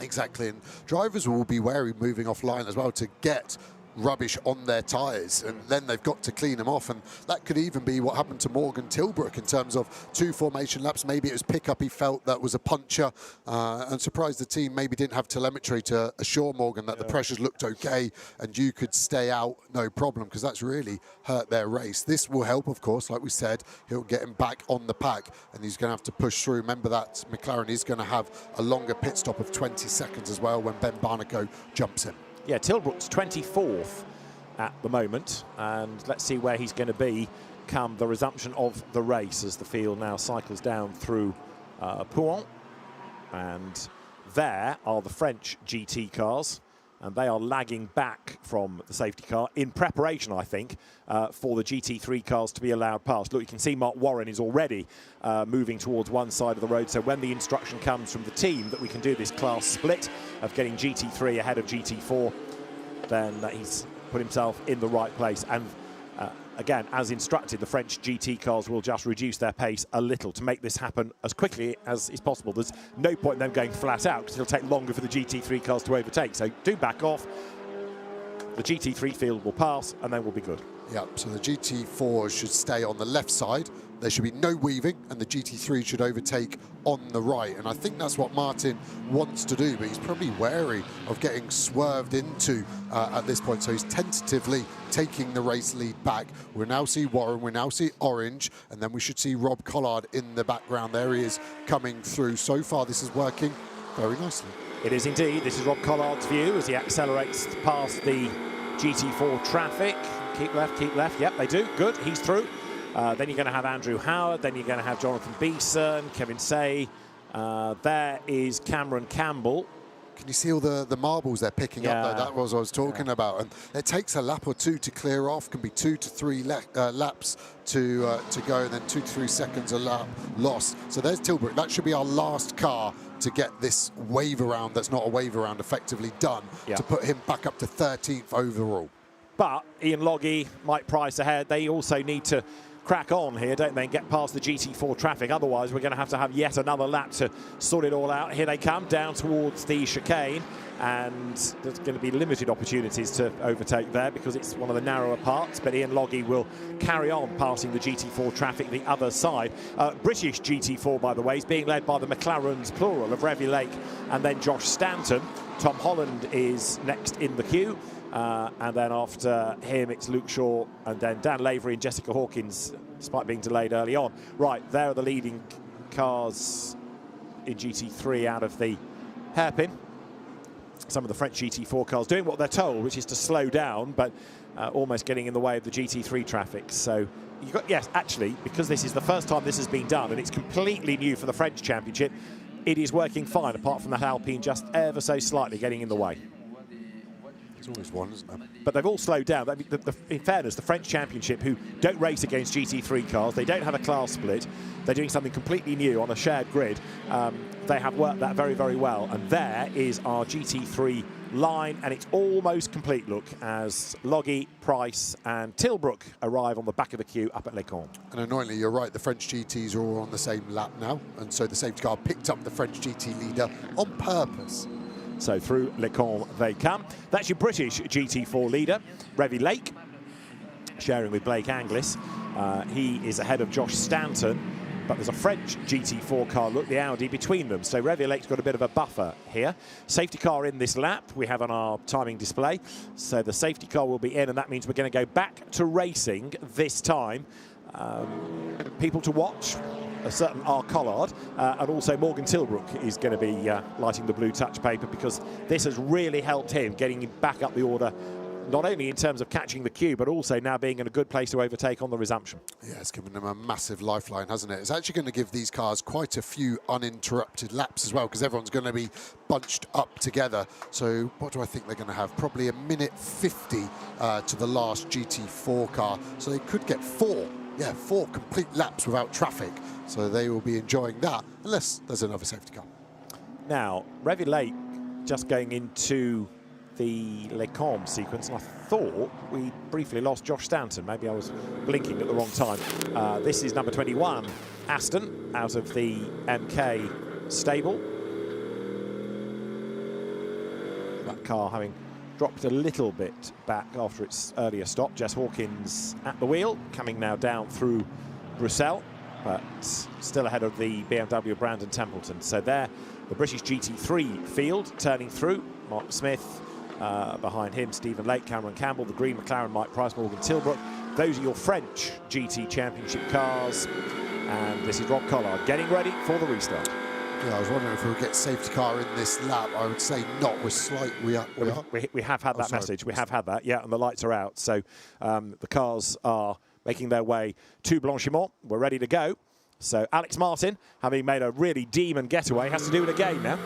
S2: Exactly, and drivers will be wary moving offline as well to get rubbish on their tyres, and then they've got to clean them off, and that could even be what happened to Morgan Tilbrook in terms of 2 formation laps. Maybe it was pickup he felt that was a puncher, and surprised the team maybe didn't have telemetry to assure Morgan that the pressures looked okay and you could stay out no problem, because that's really hurt their race. This will help, of course, like we said, he'll get him back on the pack and he's going to have to push through. Remember that McLaren is going to have a longer pit stop of 20 seconds as well when Ben Barnacle jumps in.
S1: Yeah, Tilbrook's 24th at the moment, and let's see where he's going to be come the resumption of the race as the field now cycles down through Pouhon. And there are the French GT cars, and they are lagging back from the safety car in preparation, I think, for the GT3 cars to be allowed past. Look, you can see Mark Warren is already moving towards one side of the road, so when the instruction comes from the team that we can do this class split of getting GT3 ahead of GT4, then he's put himself in the right place. And again, as instructed, the French GT cars will just reduce their pace a little to make this happen as quickly as is possible. There's no point in them going flat out because it'll take longer for the GT3 cars to overtake. So do back off. The GT3 field will pass and then we'll be good.
S2: Yeah, so the GT4 should stay on the left side. There should be no weaving, and the GT3 should overtake on the right. And I think that's what Martin wants to do, but he's probably wary of getting swerved into at this point. So he's tentatively taking the race lead back. We'll now see Warren, we'll now see Orange, and then we should see Rob Collard in the background. There he is coming through. So far, this is working very nicely.
S1: It is indeed. This is Rob Collard's view as he accelerates past the GT4 traffic. Keep left. Yep, they do. Good, he's through. Then you're going to have Andrew Howard, then you're going to have Jonathan Beeson, Kevin Say. There is Cameron Campbell.
S2: Can you see all the marbles they're picking up, though? That was what I was talking about. And it takes a lap or two to clear off, can be 2 to 3 laps to go, and then 2 to 3 seconds a lap lost. So there's Tilbrook. That should be our last car to get this wave around that's not a wave around effectively done, to put him back up to 13th overall.
S1: But Ian Loggy, Mike Price ahead. They also need to crack on here, don't they, and get past the GT4 traffic. Otherwise, we're going to have yet another lap to sort it all out. Here they come down towards the chicane, and there's going to be limited opportunities to overtake there because it's one of the narrower parts. But Ian Loggy will carry on passing the GT4 traffic the other side. British GT4, by the way, is being led by the McLarens, plural, of Revy Lake and then Josh Stanton. Tom Holland is next in the queue. And then after him, it's Luke Shaw and then Dan Lavery and Jessica Hawkins, despite being delayed early on. Right, there are the leading cars in GT3 out of the hairpin. Some of the French GT4 cars doing what they're told, which is to slow down, but almost getting in the way of the GT3 traffic. So you've got, yes, actually, because this is the first time this has been done and it's completely new for the French Championship, it is working fine, apart from that Alpine just ever so slightly getting in the way.
S2: There's always one, isn't there?
S1: But they've all slowed down. In fairness, the French Championship, who don't race against GT3 cars, they don't have a class split, they're doing something completely new on a shared grid. They have worked that very, very well. And there is our GT3 line, and it's almost complete, look, as Loggy, Price and Tilbrook arrive on the back of the queue up at Les Combes.
S2: And annoyingly, you're right, the French GTs are all on the same lap now, and so the safety car picked up the French GT leader on purpose.
S1: So through Les Combes they come. That's your British GT4 leader, Revy Lake, sharing with Blake Anglis. He is ahead of Josh Stanton, but there's a French GT4 car, look, the Audi, between them. So Revy Lake's got a bit of a buffer here. Safety car in this lap we have on our timing display. So the safety car will be in, and that means we're going to go back to racing this time. People to watch, a certain R. Collard, and also Morgan Tilbrook is going to be lighting the blue touch paper, because this has really helped him getting him back up the order, not only in terms of catching the queue, but also now being in a good place to overtake on the resumption.
S2: Yeah, it's given them a massive lifeline, hasn't it? It's actually going to give these cars quite a few uninterrupted laps as well, because everyone's going to be bunched up together. So what do I think they're going to have? Probably a minute 50 to the last GT4 car. So they could get four complete laps without traffic. So they will be enjoying that, unless there's another safety car.
S1: Now, Revy Lake just going into the Les Combes sequence, and I thought we briefly lost Josh Stanton. Maybe I was blinking at the wrong time. This is number 21, Aston, out of the MK stable. That car having dropped a little bit back after its earlier stop. Jess Hawkins at the wheel, coming now down through Bruxelles, but still ahead of the BMW Brandon Templeton. So there, the British GT3 field turning through. Mark Smith, behind him, Stephen Lake, Cameron Campbell, the green McLaren, Mike Price, Morgan Tilbrook. Those are your French GT Championship cars. And this is Rob Collard getting ready for the restart.
S2: Yeah, I was wondering if we would get safety car in this lap. I would say not. We're slight. We
S1: have had that message. We have had that. Yeah, and the lights are out. So the cars are making their way to Blanchimont. We're ready to go. So Alex Martin, having made a really demon getaway, has to do it again now.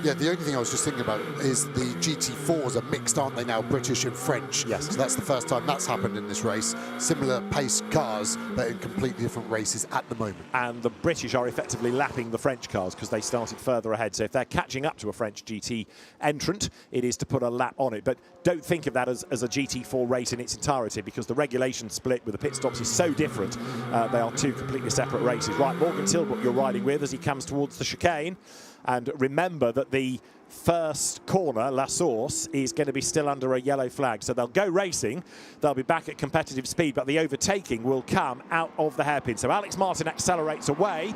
S2: Yeah, the only thing I was just thinking about is the GT4s are mixed, aren't they now, British and French?
S1: Yes.
S2: So that's the first time that's happened in this race. Similar pace cars, but in completely different races at the moment.
S1: And the British are effectively lapping the French cars because they started further ahead. So if they're catching up to a French GT entrant, it is to put a lap on it. But don't think of that as a GT4 race in its entirety, because the regulation split with the pit stops is so different. They are two completely separate races. Right, Morgan Tilbrook you're riding with as he comes towards the chicane. And remember that the first corner, La Source, is going to be still under a yellow flag. So they'll go racing, they'll be back at competitive speed, but the overtaking will come out of the hairpin. So Alex Martin accelerates away,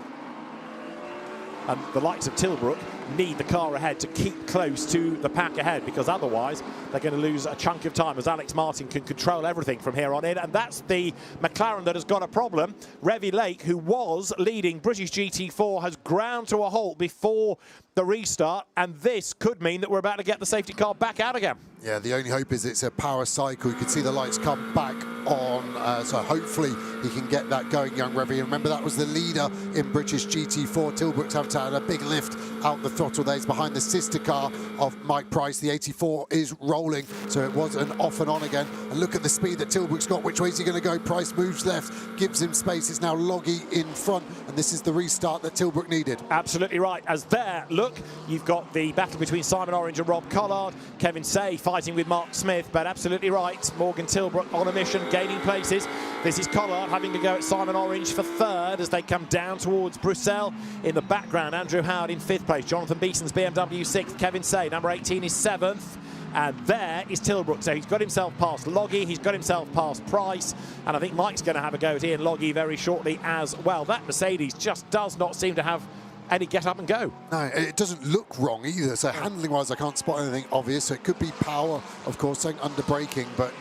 S1: and the likes of Tilbrook need the car ahead to keep close to the pack ahead, because otherwise they're going to lose a chunk of time, as Alex Martin can control everything from here on in. And that's the McLaren that has got a problem. Revy Lake, who was leading British GT4, has ground to a halt before the restart, and this could mean that we're about to get the safety car back out again.
S2: Yeah, the only hope is it's a power cycle. You can see the lights come back on, so hopefully he can get that going, young Revy. Remember, that was the leader in British GT4. Tilbrook's having to have a big lift out the throttle there. He's behind the sister car of Mike Price. The 84 is rolling, so it was an off and on again. And look at the speed that Tilbrook's got. Which way is he going to go? Price moves left, gives him space. It's now Loggy in front, and this is the restart that Tilbrook needed.
S1: Absolutely right. As there, look, you've got the battle between Simon Orange and Rob Collard. Kevin Say fighting with Mark Smith, but absolutely right. Morgan Tilbrook on a mission, gaining places. This is Collard having to go at Simon Orange for third as they come down towards Bruxelles. In the background, Andrew Howard in fifth place. Jonathan Beeson's BMW sixth. Kevin Say, number 18, is seventh. And there is Tilbrook. So he's got himself past Loggy, he's got himself past Price, and I think Mike's going to have a go at Ian Loggy very shortly as well. That Mercedes just does not seem to have any get up and go.
S2: No, it doesn't look wrong either. So handling wise, I can't spot anything obvious. So it could be power, of course, saying under braking, but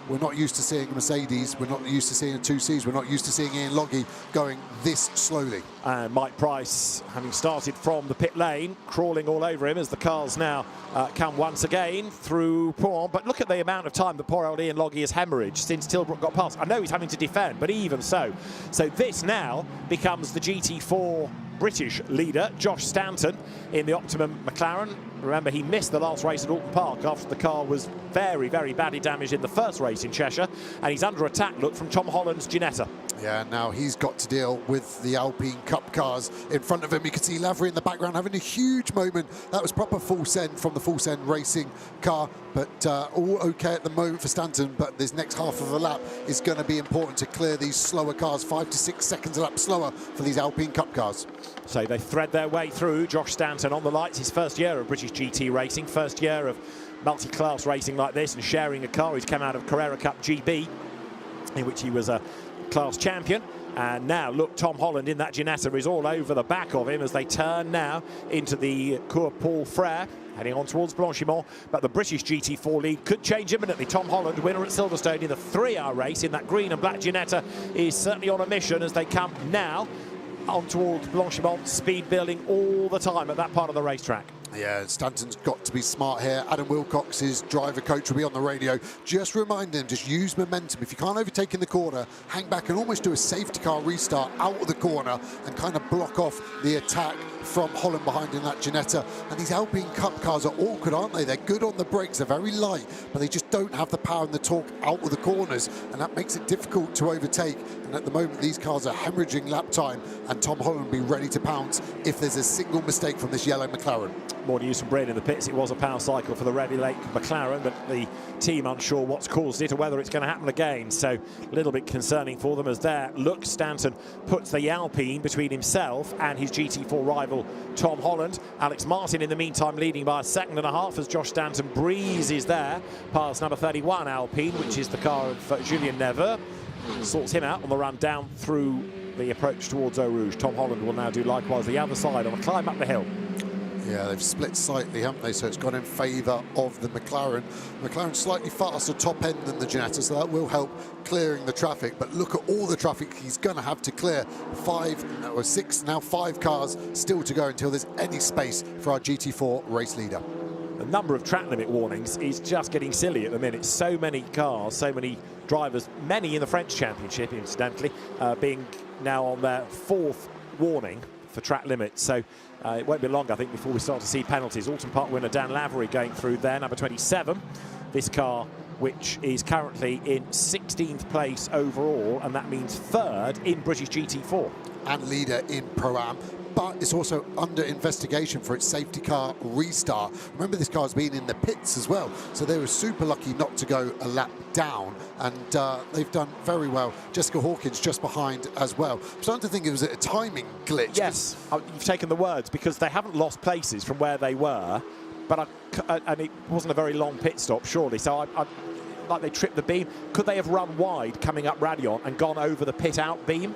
S2: we're not used to seeing a Mercedes. We're not used to seeing a 2Cs. We're not used to seeing Ian Loggy going this slowly.
S1: And Mike Price, having started from the pit lane, crawling all over him as the cars now come once again through Pont. But look at the amount of time that poor old Ian Loggy has hemorrhaged since Tilbrook got past. I know he's having to defend, but even so. So this now becomes the GT4 British leader, Josh Stanton, in the Optimum McLaren. Remember, he missed the last race at Alton Park after the car was very, very badly damaged in the first race in Cheshire, and he's under attack, look, from Tom Holland's Ginetta.
S2: Yeah, now he's got to deal with the Alpine Cup cars in front of him. You can see Lavery in the background having a huge moment. That was proper full send from the full send racing car, but all okay at the moment for Stanton. But this next half of the lap is going to be important to clear these slower cars, 5 to 6 seconds a lap slower for these Alpine Cup cars.
S1: So they thread their way through. Josh Stanton on the lights, his first year of British GT racing, first year of multi-class racing like this and sharing a car. He's come out of Carrera Cup GB, in which he was a class champion. And now, look, Tom Holland in that Ginetta is all over the back of him as they turn now into the Cours Paul Frère, heading on towards Blanchimont. But the British GT4 lead could change imminently. Tom Holland, winner at Silverstone in the 3-hour race in that green and black Ginetta, is certainly on a mission as they come now on towards Blanchimont, speed building all the time at that part of the racetrack.
S2: Yeah, Stanton's got to be smart here. Adam Wilcox's driver coach will be on the radio. Just remind him, just use momentum. If you can't overtake in the corner, hang back and almost do a safety car restart out of the corner and kind of block off the attack from Holland behind in that Ginetta. And these Alpine Cup cars are awkward, aren't they? They're good on the brakes, they're very light, but they just don't have the power and the torque out of the corners, and that makes it difficult to overtake. And at the moment, these cars are hemorrhaging lap time, and Tom Holland will be ready to pounce if there's a single mistake from this yellow McLaren.
S1: More news from Brian in the pits. It was a power cycle for the Revy Lake McLaren, but the team unsure what's caused it or whether it's going to happen again. So a little bit concerning for them as there. Look, Stanton puts the Alpine between himself and his GT4 rival Tom Holland. Alex Martin in the meantime leading by a second and a half as Josh Stanton breezes there past number 31 Alpine, which is the car of Julien Neveu. Sorts him out on the run down through the approach towards Eau Rouge. Tom Holland will now do likewise the other side on a climb up the hill.
S2: Yeah, they've split slightly, haven't they? So it's gone in favour of the McLaren. McLaren's slightly faster top end than the Ginetta, so that will help clearing the traffic. But look at all the traffic he's going to have to clear. 5 or 6, now 5 cars still to go until there's any space for our GT4 race leader.
S1: The number of track limit warnings is just getting silly at the minute. So many cars, so many drivers, many in the French Championship, incidentally, being now on their 4th warning for track limits. So it won't be long, I think, before we start to see penalties. Alton Park winner Dan Lavery going through there, number 27. This car, which is currently in 16th place overall, and that means 3rd in British GT4.
S2: And leader in Pro-Am. But it's also under investigation for its safety car restart. Remember, this car's been in the pits as well, so they were super lucky not to go a lap down, and they've done very well. Jessica Hawkins just behind as well. I'm starting to think it was a timing glitch.
S1: Yes, you've taken the words, because they haven't lost places from where they were, but and it wasn't a very long pit stop, surely, so I like they tripped the beam. Could they have run wide coming up Radion and gone over the pit out beam?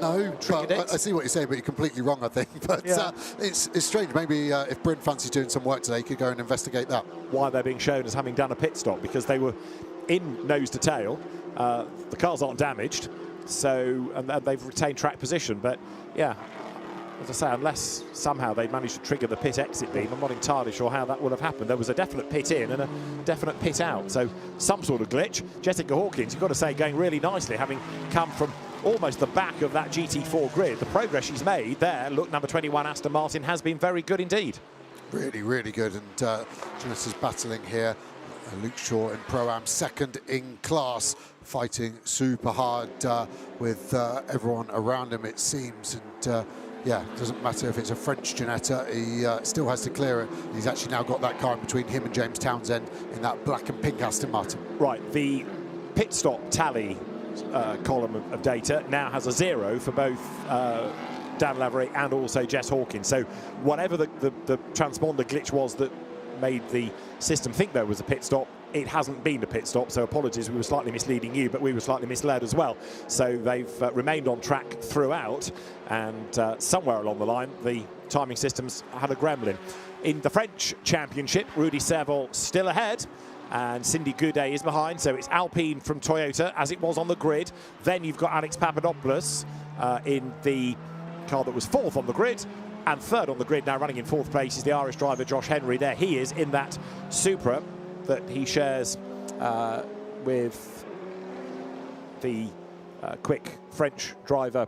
S2: No, but I see what you're saying, but you're completely wrong, I think. But yeah. It's strange. Maybe if Bryn fancies doing some work today, he could go and investigate that.
S1: Why they're being shown as having done a pit stop, because they were in nose to tail. The cars aren't damaged, so and they've retained track position. But yeah, as I say, unless somehow they managed to trigger the pit exit beam, I'm not entirely sure how that would have happened. There was a definite pit in and a definite pit out, so some sort of glitch. Jessica Hawkins, you've got to say, going really nicely, having come from almost the back of that GT4 grid. The progress she's made there, look, number 21 Aston Martin has been very good indeed.
S2: Really, really good. And Janice is battling here. Luke Shaw in Pro-Am, 2nd in class, fighting super hard with everyone around him, it seems. And yeah, it doesn't matter if it's a French Ginetta, he still has to clear it. He's actually now got that car in between him and James Townsend in that black and pink Aston Martin.
S1: Right, the pit stop tally column of data now has a 0 for both Dan Lavery and also Jess Hawkins. So whatever the transponder glitch was that made the system think there was a pit stop, it hasn't been a pit stop, so apologies, we were slightly misleading you, but we were slightly misled as well. So they've remained on track throughout, and somewhere along the line the timing systems had a gremlin. In the French Championship, Rudy Serval still ahead, and Cindy Goudet is behind, so it's Alpine from Toyota as it was on the grid. Then you've got Alex Papadopoulos in the car that was 4th on the grid, and 3rd on the grid now running in 4th place is the Irish driver Josh Henry. There he is in that Supra that he shares with the quick French driver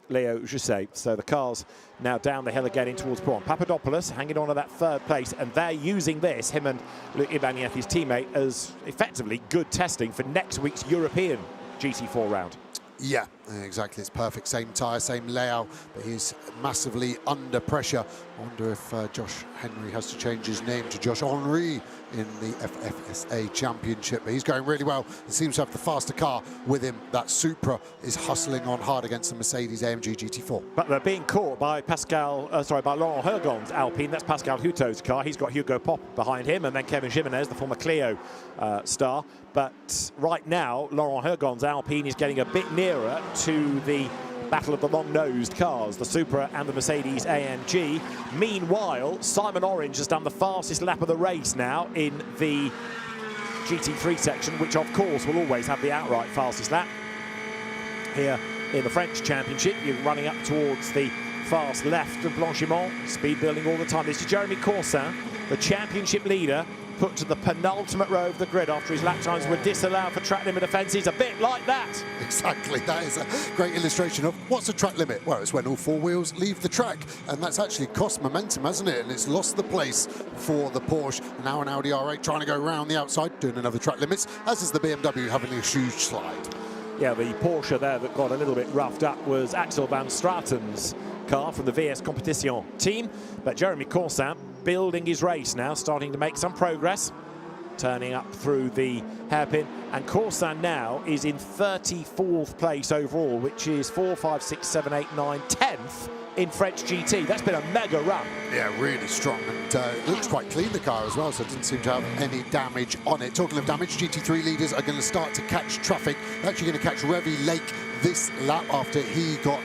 S1: Leo Jusset. So the car's now down the hill again in towards Braun. Papadopoulos hanging on to that 3rd place, and they're using this, him and Luc Ibanez, his teammate, as effectively good testing for next week's European GT4 round.
S2: Yeah, exactly. It's perfect. Same tyre, same layout, but he's massively under pressure. I wonder if Josh Henry has to change his name to Josh Henry in the FFSA Championship. But he's going really well. He seems to have the faster car with him. That Supra is hustling on hard against the Mercedes AMG GT4.
S1: But they're being caught by by Laurent Hergon's Alpine. That's Pascal Houteau's car. He's got Hugo Pop behind him, and then Kevin Jimenez, the former Clio star. But right now, Laurent Hergon's Alpine is getting a bit nearer to the battle of the long-nosed cars, the Supra and the Mercedes AMG. Meanwhile, Simon Orange has done the fastest lap of the race now in the GT3 section, which of course will always have the outright fastest lap. Here in the French Championship. You're running up towards the fast left of Blanchimont, speed building all the time. This is Jeremy Coursin, the championship leader, put to the penultimate row of the grid after his lap times were disallowed for track limit offences. A bit like that.
S2: Exactly, that is a great illustration of what's a track limit. Well, it's when all four wheels leave the track, and that's actually cost momentum, hasn't it? And it's lost the place for the Porsche. Now an Audi R8 trying to go around the outside, doing another track limits, as is the BMW having a huge slide.
S1: Yeah, the Porsche there that got a little bit roughed up was Axel van Straten's car from the VS Competition team. But Jeremy Coursin building his race now, starting to make some progress, turning up through the hairpin. And Coursin now is in 34th place overall, which is 4, 5, 6, 7, 8, 9, 10th in French GT. That's been a mega run.
S2: Yeah, really strong, and it looks quite clean, the car as well, so it didn't seem to have any damage on it. Talking of damage, GT3 leaders are going to start to catch traffic. They're actually going to catch Revy Lake this lap after he got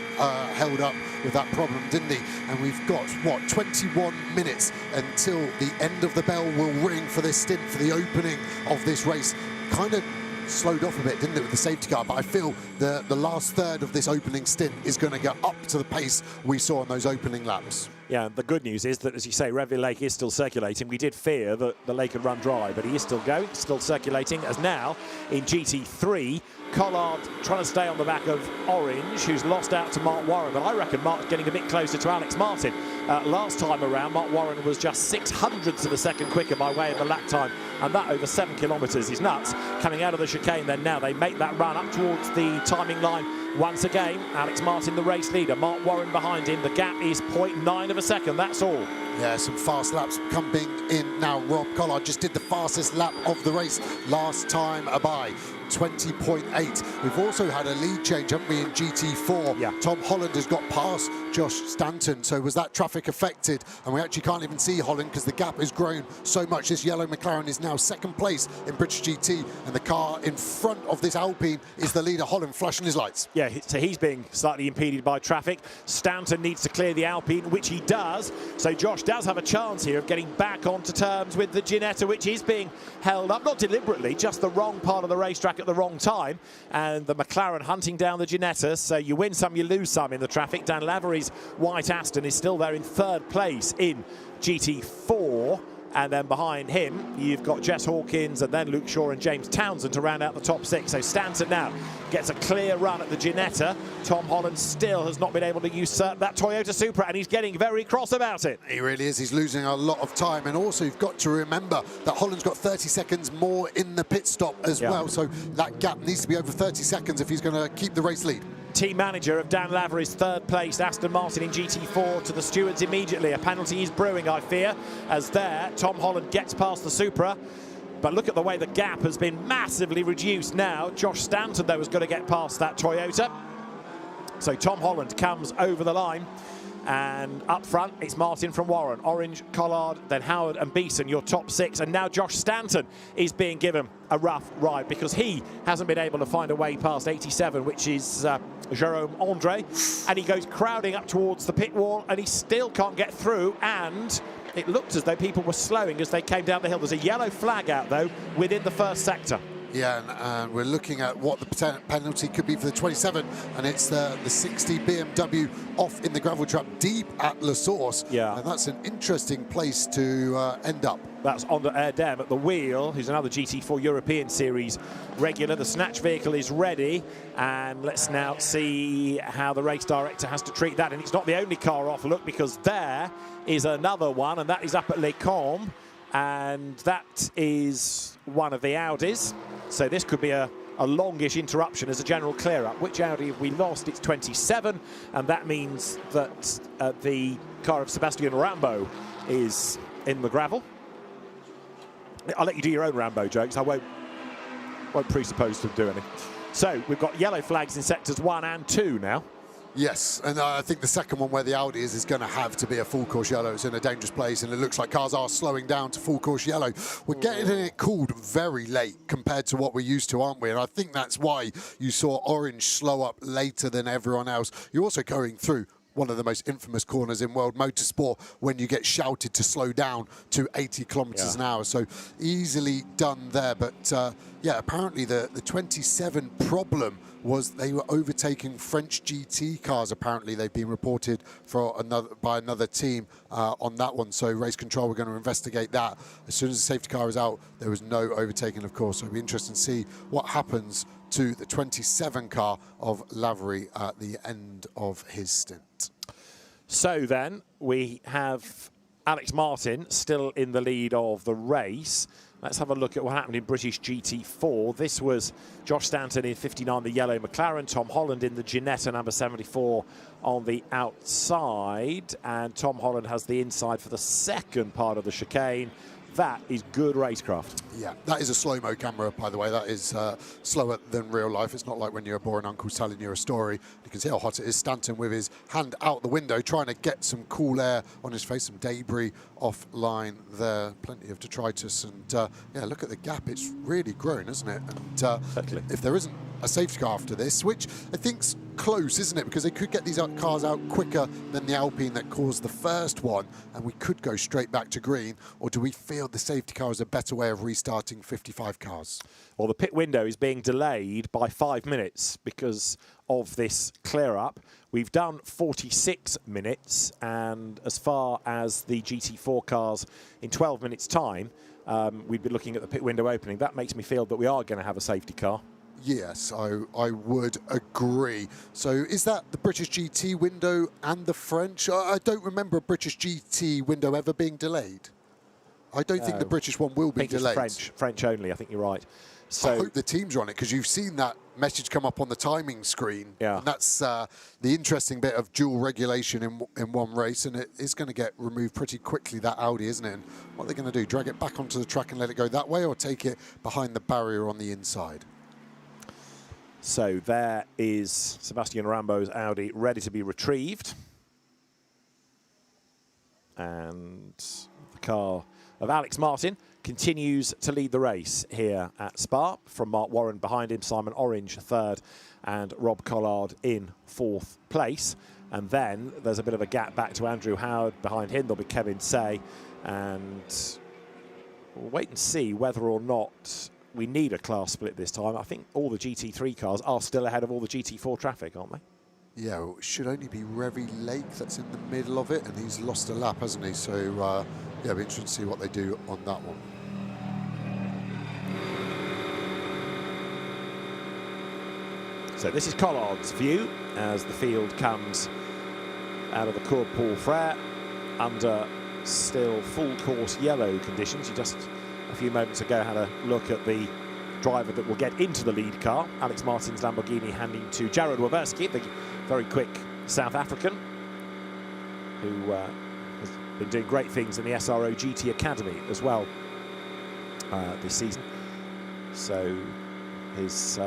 S2: held up with that problem, didn't he? And we've got, what, 21 minutes until the end of the bell will ring for this stint, for the opening of this race. Kind of slowed off a bit, didn't it, with the safety car, but I feel the last third of this opening stint is going to get up to the pace we saw in those opening laps.
S1: Yeah, the good news is that, as you say, Revy Lake is still circulating. We did fear that the lake had run dry, but he is still going, still circulating, as now in GT3, Collard trying to stay on the back of Orange, who's lost out to Mark Warren, but I reckon Mark's getting a bit closer to Alex Martin. Last time around, Mark Warren was just 0.06 of a second quicker by way of the lap time, and that over 7 kilometres is nuts. Coming out of the chicane then now, they make that run up towards the timing line once again. Alex Martin, the race leader, Mark Warren behind him. The gap is 0.9 of a second, that's all.
S2: Yeah, some fast laps coming in now. Rob Collard just did the fastest lap of the race last time by 20.8. We've also had a lead change, haven't we, in GT4?
S1: Yeah.
S2: Tom Holland has got past Josh Stanton, so was that traffic affected? And we actually can't even see Holland because the gap has grown so much. This yellow McLaren is now second place in British GT, and the car in front of this Alpine is the leader, Holland, flashing his lights.
S1: Yeah, so he's being slightly impeded by traffic. Stanton needs to clear the Alpine, which he does. So Josh does have a chance here of getting back onto terms with the Ginetta, which is being held up, not deliberately, just the wrong part of the racetrack at the wrong time. And the McLaren hunting down the Ginetta, so you win some, you lose some in the traffic. Dan Lavery's white Aston is still there in third place in GT4. And then behind him, you've got Jess Hawkins and then Luke Shaw and James Townsend to round out the top 6. So Stanton now gets a clear run at the Ginetta. Tom Holland still has not been able to usurp that Toyota Supra, and he's getting very cross about it.
S2: He really is. He's losing a lot of time. And also, you've got to remember that Holland's got 30 seconds more in the pit stop as well. So that gap needs to be over 30 seconds if he's going to keep the race lead.
S1: Team manager of Dan Lavery's third place, Aston Martin in GT4, to the stewards immediately. A penalty is brewing, I fear, as there Tom Holland gets past the Supra. But look at the way the gap has been massively reduced now. Josh Stanton, though, is going to get past that Toyota. So Tom Holland comes over the line. And up front, it's Martin from Warren, Orange, Collard, then Howard and Beeson, your top 6. And now Josh Stanton is being given a rough ride because he hasn't been able to find a way past 87, which is Jerome Andre. And he goes crowding up towards the pit wall, and he still can't get through. And it looked as though people were slowing as they came down the hill. There's a yellow flag out, though, within the first sector.
S2: Yeah, and we're looking at what the penalty could be for the 27, and it's the 60 BMW off in the gravel trap deep at La Source.
S1: Yeah.
S2: And that's an interesting place to end up.
S1: That's on the Erdem at the wheel, who's another GT4 European Series regular. The snatch vehicle is ready, and let's now see how the race director has to treat that. And it's not the only car off, look, because there is another one, and that is up at Les Combes, and that is one of the Audis. So this could be a longish interruption as a general clear-up. Which Audi have we lost? It's 27, and that means that the car of Sebastian Rambo is in the gravel. I'll let you do your own Rambo jokes. I won't presuppose to do any. So we've got yellow flags in sectors 1 and 2 now.
S2: Yes, and I think the second one where the Audi is going to have to be a full course yellow. It's in a dangerous place, and it looks like cars are slowing down to full course yellow. We're getting it cooled very late compared to what we're used to, aren't we? And I think that's why you saw Orange slow up later than everyone else. You're also going through one of the most infamous corners in world motorsport when you get shouted to slow down to 80 kilometres an hour. So easily done there, but Yeah, apparently the 27 problem was they were overtaking French GT cars. Apparently they've been reported by another team on that one. So race control, we're going to investigate that. As soon as the safety car is out, there was no overtaking, of course. So it'll be interesting to see what happens to the 27 car of Lavery at the end of his stint.
S1: So then we have Alex Martin still in the lead of the race. Let's have a look at what happened in British GT4. This was Josh Stanton in 59, the yellow McLaren. Tom Holland in the Ginetta number 74 on the outside. And Tom Holland has the inside for the second part of the chicane. That is good racecraft.
S2: Yeah, that is a slow-mo camera, by the way. That is slower than real life. It's not like when your boring uncle's telling you a story. You can see how hot it is. Stanton with his hand out the window, trying to get some cool air on his face, some debris offline there. Plenty of detritus. And yeah, look at the gap. It's really grown, isn't it? And if there isn't a safety car after this, which I think's close, isn't it? Because they could get these cars out quicker than the Alpine that caused the first one, and we could go straight back to green. Or do we feel the safety car is a better way of restarting 55 cars?
S1: Well, the pit window is being delayed by 5 minutes because of this clear-up. We've done 46 minutes, and as far as the GT4 cars in 12 minutes' time, we'd be looking at the pit window opening. That makes me feel that we are going to have a safety car.
S2: Yes, I would agree. So is that the British GT window and the French? I don't remember a British GT window ever being delayed. I don't think the British one will be delayed.
S1: French only, I think you're right. So
S2: I hope the teams are on it, because you've seen that message come up on the timing screen.
S1: Yeah.
S2: And that's the interesting bit of dual regulation in one race, and it is going to get removed pretty quickly, that Audi, isn't it? And what are they going to do? Drag it back onto the track and let it go that way, or take it behind the barrier on the inside?
S1: So there is Sebastian Rambo's Audi ready to be retrieved. And the car of Alex Martin continues to lead the race here at Spa, from Mark Warren behind him, Simon Orange third, and Rob Collard in fourth place. And then there's a bit of a gap back to Andrew Howard. Behind him there'll be Kevin Say, and we'll wait and see whether or not we need a class split this time. I think all the GT3 cars are still ahead of all the GT4 traffic, aren't they? Yeah,
S2: well, it should only be Revy Lake that's in the middle of it, and he's lost a lap, hasn't he? So, yeah, it'll be interesting to see what they do on that one.
S1: So this is Collard's view as the field comes out of the Cours Paul Frere under still full course yellow conditions. You just a few moments ago had a look at the driver that will get into the lead car. Alex Martin's Lamborghini handing to Jared Waberski, the very quick South African, who has been doing great things in the SRO GT Academy as well this season. So his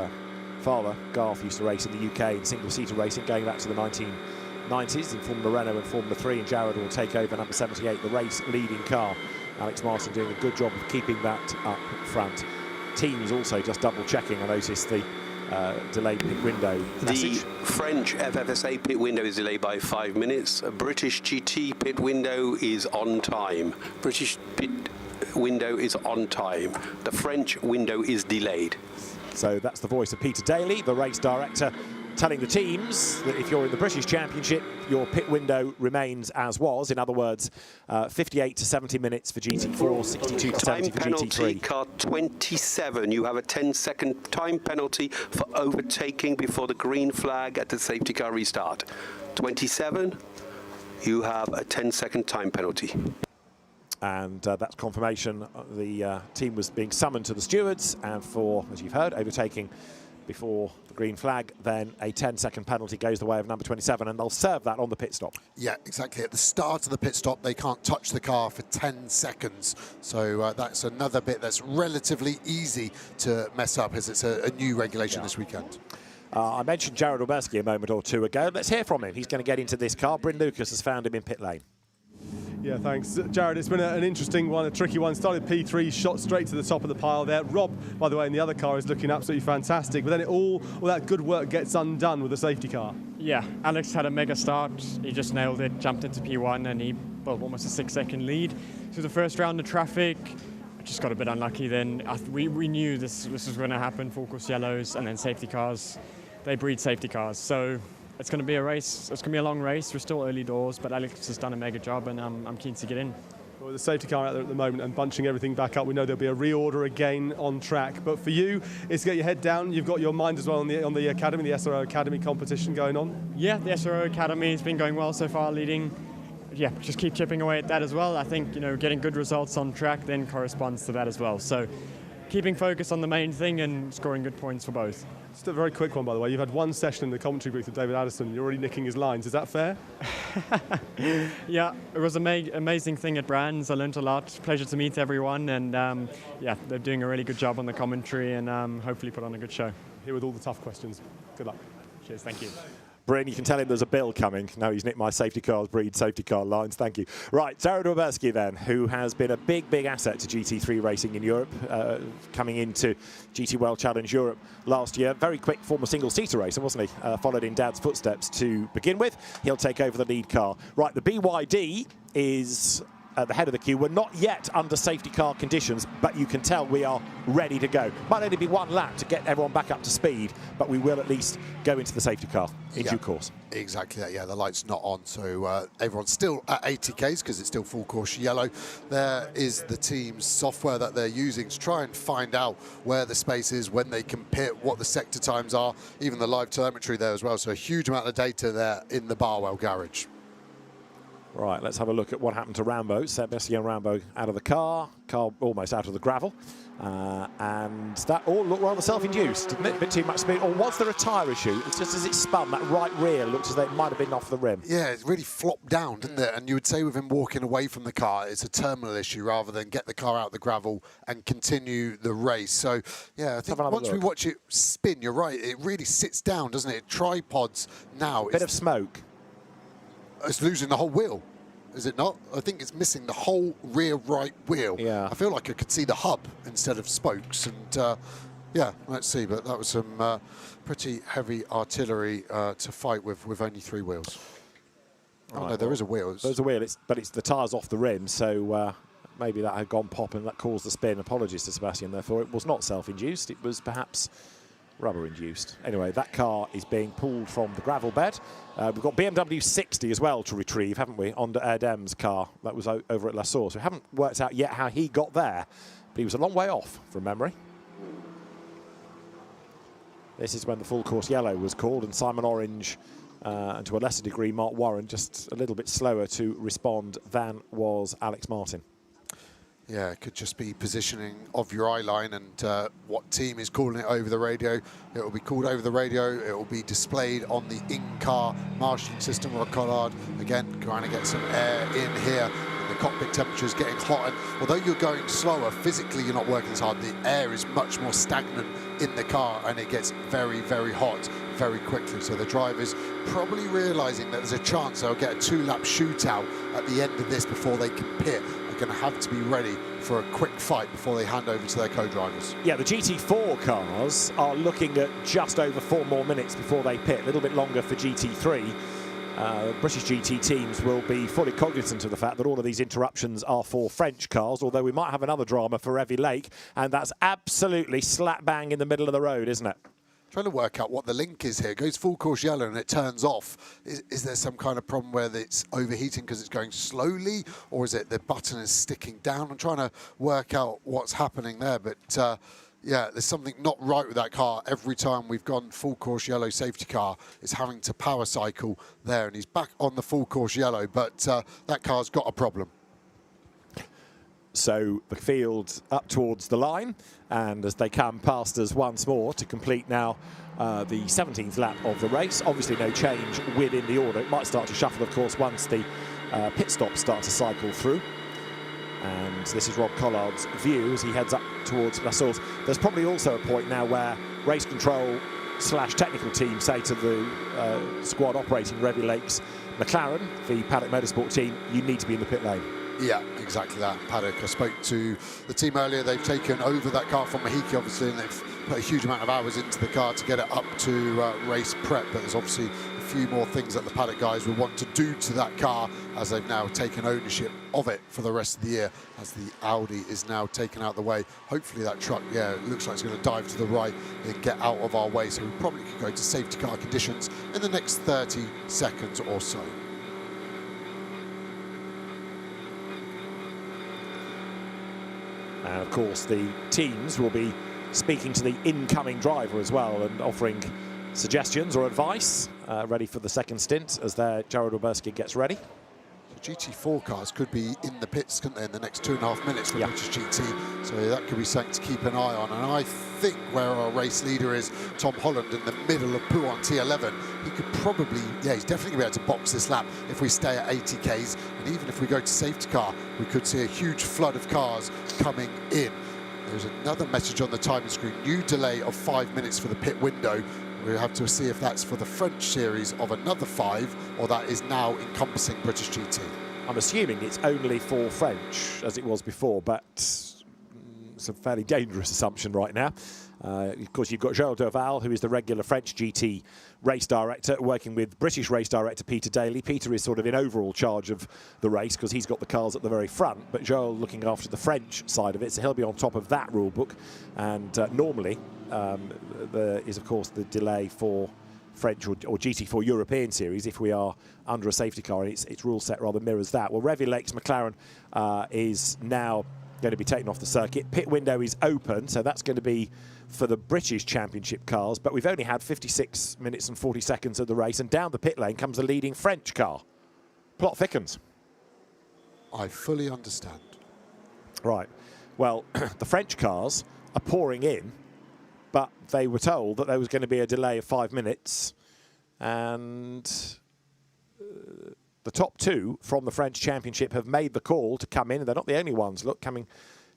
S1: father, Garth, used to race in the UK in single-seater racing going back to the 1990s in Formula Renault and Formula 3, and Jared will take over number 78, the race leading car. Alex Martin doing a good job of keeping that up front. Teams also just double-checking. I noticed the delayed pit window message.
S7: The French FFSA pit window is delayed by 5 minutes. A British GT pit window is on time. British pit window is on time. The French window is delayed.
S1: So that's the voice of Peter Daly, the race director, telling the teams that if you're in the British Championship, your pit window remains as was. In other words, 58 to 70 minutes for GT4, 62 to 70 for
S7: penalty,
S1: GT3.
S7: Car 27, you have a 10-second time penalty for overtaking before the green flag at the safety car restart. 27, you have a 10-second time penalty.
S1: And that's confirmation. The team was being summoned to the stewards, and for, as you've heard, overtaking before the green flag, then a 10-second penalty goes the way of number 27, and they'll serve that on the pit stop.
S2: Yeah, exactly. At the start of the pit stop, they can't touch the car for 10 seconds. So that's another bit that's relatively easy to mess up, as it's a new regulation this weekend.
S1: I mentioned Jared Waberski a moment or two ago. Let's hear from him. He's going to get into this car. Bryn Lucas has found him in pit lane.
S3: Yeah, thanks, Jared. It's been an interesting one, a tricky one. Started P3, shot straight to the top of the pile there. Rob, by the way, in the other car is looking absolutely fantastic, but then all that good work gets undone with the safety car.
S8: Yeah, Alex had a mega start. He just nailed it, jumped into P1, and he built almost a 6-second lead. So the first round of traffic, just got a bit unlucky then. We knew this was going to happen, full course yellows and then safety cars. They breed safety cars. So it's going to be a race. It's going to be a long race. We're still early doors, but Alex has done a mega job and I'm keen to get in.
S3: Well, the safety car out there at the moment and bunching everything back up, we know there'll be a reorder again on track. But for you, it's to get your head down. You've got your mind as well on the academy, the SRO Academy competition going on.
S8: Yeah, the SRO Academy has been going well so far, leading. Yeah, just keep chipping away at that as well. I think, you know, getting good results on track then corresponds to that as well. So keeping focus on the main thing and scoring good points for both.
S3: Just a very quick one, by the way. You've had one session in the commentary booth with David Addison. You're already nicking his lines. Is that fair?
S8: Yeah, it was an amazing thing at Brands. I learned a lot. Pleasure to meet everyone. And yeah, they're doing a really good job on the commentary and hopefully put on a good show.
S3: Here with all the tough questions. Good luck.
S8: Cheers, thank you.
S1: Bryn, you can tell him there's a bill coming. No, he's nicked my safety cars, breed safety car lines. Thank you. Right, Sarah Dworberski then, who has been a big, big asset to GT3 racing in Europe, coming into GT World Challenge Europe last year. Very quick former single-seater racer, wasn't he? Followed in Dad's footsteps to begin with. He'll take over the lead car. Right, the BYD is at the head of the queue. We're not yet under safety car conditions, but you can tell we are ready to go. Might only be one lap to get everyone back up to speed, but we will at least go into the safety car in due course.
S2: Exactly that, yeah, the light's not on, so everyone's still at 80 Ks because it's still full course yellow. There is the team's software that they're using to try and find out where the space is, when they can pit, what the sector times are, even the live telemetry there as well, so a huge amount of data there in the Barwell garage.
S1: Right, let's have a look at what happened to Rambo. Sébastien Rambo out of the car almost out of the gravel. And that all looked rather self-induced, didn't it? A bit too much speed. Or was there a tyre issue? It's just as it spun, that right rear looked as though it might have been off the rim.
S2: Yeah, it really flopped down, didn't it? And you would say with him walking away from the car, it's a terminal issue rather than get the car out of the gravel and continue the race. So, yeah, I think once we watch it spin, you're right, it really sits down, doesn't it? It tripods now.
S1: A bit of smoke.
S2: It's losing the whole wheel, is it not? I think it's missing the whole rear right wheel.
S1: Yeah.
S2: I feel like I could see the hub instead of spokes. And yeah, let's see. But that was some pretty heavy artillery to fight with only 3 wheels. Oh, right, no, there is a wheel.
S1: There's a wheel, but it's the tyres off the rim, so maybe that had gone pop and that caused the spin. Apologies to Sébastien, therefore. It was not self-induced. It was perhaps rubber-induced. Anyway, that car is being pulled from the gravel bed. We've got BMW 60 as well to retrieve, haven't we, on Erdem's car. That was over at La Source. We haven't worked out yet how he got there, but he was a long way off from memory. This is when the full course yellow was called, and Simon Orange, and to a lesser degree Mark Warren, just a little bit slower to respond than was Alex Martin.
S2: Yeah, it could just be positioning of your eye line and what team is calling it over the radio. It will be called over the radio. It will be displayed on the in-car marshalling system. Rod Collard, again, trying to get some air in here. And the cockpit temperature is getting hot. And although you're going slower, physically you're not working as hard. The air is much more stagnant in the car and it gets very, very hot very quickly. So the drivers probably realising that there's a chance they'll get a 2-lap shootout at the end of this before they can pit. Going to have to be ready for a quick fight before they hand over to their co-drivers.
S1: Yeah, the GT4 cars are looking at just over 4 more minutes before they pit, a little bit longer for GT3. British GT teams will be fully cognizant of the fact that all of these interruptions are for French cars, although we might have another drama for Evie Lake, and that's absolutely slap bang in the middle of the road, isn't it?
S2: Trying to work out what the link is here. It goes full course yellow and it turns off. Is there some kind of problem where it's overheating because it's going slowly, or is it the button is sticking down? I'm trying to work out what's happening there, but yeah, there's something not right with that car. Every time we've gone full course yellow safety car, it's having to power cycle there, and he's back on the full course yellow, but that car's got a problem.
S1: So the field up towards the line, and as they come past us once more to complete now the 17th lap of the race. Obviously no change within the order. It might start to shuffle, of course, once the pit stops start to cycle through. And this is Rob Collard's view as he heads up towards La Source. There's probably also a point now where race control / technical team say to the squad operating Revy Lake's McLaren, the Paddock Motorsport team, you need to be in the pit lane.
S2: Yeah, exactly that. Paddock, I spoke to the team earlier. They've taken over that car from Mahiki, obviously, and they've put a huge amount of hours into the car to get it up to race prep. But there's obviously a few more things that the paddock guys will want to do to that car, as they've now taken ownership of it for the rest of the year, as the Audi is now taken out of the way. Hopefully that truck, yeah, it looks like it's going to dive to the right and get out of our way, so we probably could go to safety car conditions in the next 30 seconds or so.
S1: And of course the teams will be speaking to the incoming driver as well and offering suggestions or advice, ready for the second stint as Jared Oberski gets ready.
S2: The GT4 cars could be in the pits, couldn't they, in the next 2.5 minutes for British GT, so that could be something to keep an eye on. And I think where our race leader is, Tom Holland, in the middle of Pouhon T11, he could probably, yeah, he's definitely going to be able to box this lap if we stay at 80 Ks, and even if we go to safety car, we could see a huge flood of cars coming in. There's another message on the timing screen, new delay of 5 minutes for the pit window. We'll have to see if that's for the French series of another 5, or that is now encompassing British GT.
S1: I'm assuming it's only for French, as it was before, but it's a fairly dangerous assumption right now. Of course, you've got Joël Durval, who is the regular French GT race director, working with British race director Peter Daly. Peter is sort of in overall charge of the race because he's got the cars at the very front, but Joël looking after the French side of it, so he'll be on top of that rule book. And normally, there is, of course, the delay for French or GT4 European Series if we are under a safety car, and its rule set rather mirrors that. Well, Revy Lake's McLaren is now going to be taken off the circuit. Pit window is open, so that's going to be for the British Championship cars, but we've only had 56 minutes and 40 seconds of the race, and down the pit lane comes the leading French car. Plot thickens.
S2: I fully understand.
S1: Right. Well, the French cars are pouring in, but they were told that there was going to be a delay of 5 minutes, and the top 2 from the French Championship have made the call to come in, and they're not the only ones, look, coming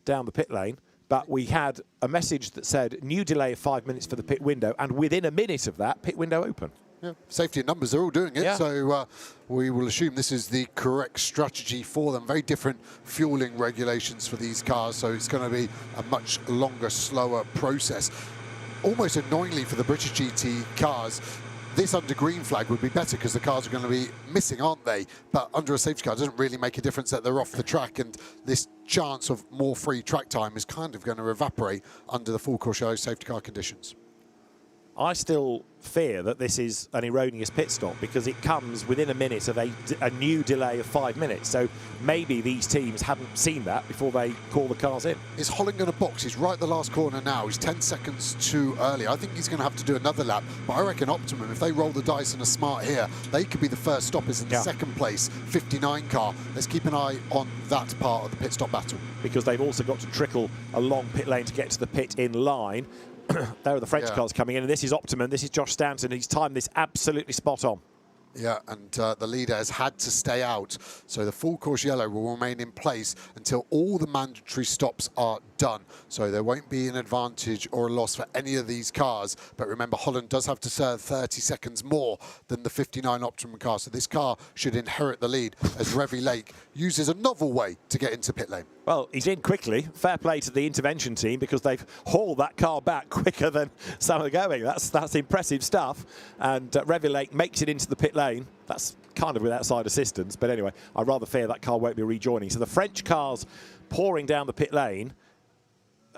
S1: down the pit lane. But we had a message that said new delay of 5 minutes for the pit window, and within a minute of that, pit window open.
S2: Yeah, safety in numbers, they're all doing it, so we will assume this is the correct strategy for them. Very different fueling regulations for these cars, so it's going to be a much longer, slower process. Almost annoyingly for the British GT cars, this under green flag would be better because the cars are going to be missing, aren't they? But under a safety car, it doesn't really make a difference that they're off the track, and this chance of more free track time is kind of going to evaporate under the full course safety car conditions.
S1: I still fear that this is an erroneous pit stop because it comes within a minute of a new delay of 5 minutes. So maybe these teams hadn't seen that before they call the cars in.
S2: Is Holland going to box? He's right at the last corner now. He's 10 seconds too early. I think he's going to have to do another lap. But I reckon Optimum, if they roll the dice and are smart here, they could be the first stoppers in the second place 59 car. Let's keep an eye on that part of the pit stop battle.
S1: Because they've also got to trickle along pit lane to get to the pit in line. There are the French cars coming in, and this is Optimum. This is Josh Stanton. He's timed this absolutely spot on.
S2: Yeah, and the leader has had to stay out. So the full course yellow will remain in place until all the mandatory stops are done. So there won't be an advantage or a loss for any of these cars. But remember, Holland does have to serve 30 seconds more than the 59 Optimum car. So this car should inherit the lead as Revy Lake uses a novel way to get into pit lane.
S1: Well, he's in quickly. Fair play to the intervention team because they've hauled that car back quicker than some are going. That's impressive stuff. And Revy Lake makes it into the pit lane. That's kind of with outside assistance. But anyway, I rather fear that car won't be rejoining. So the French cars pouring down the pit lane.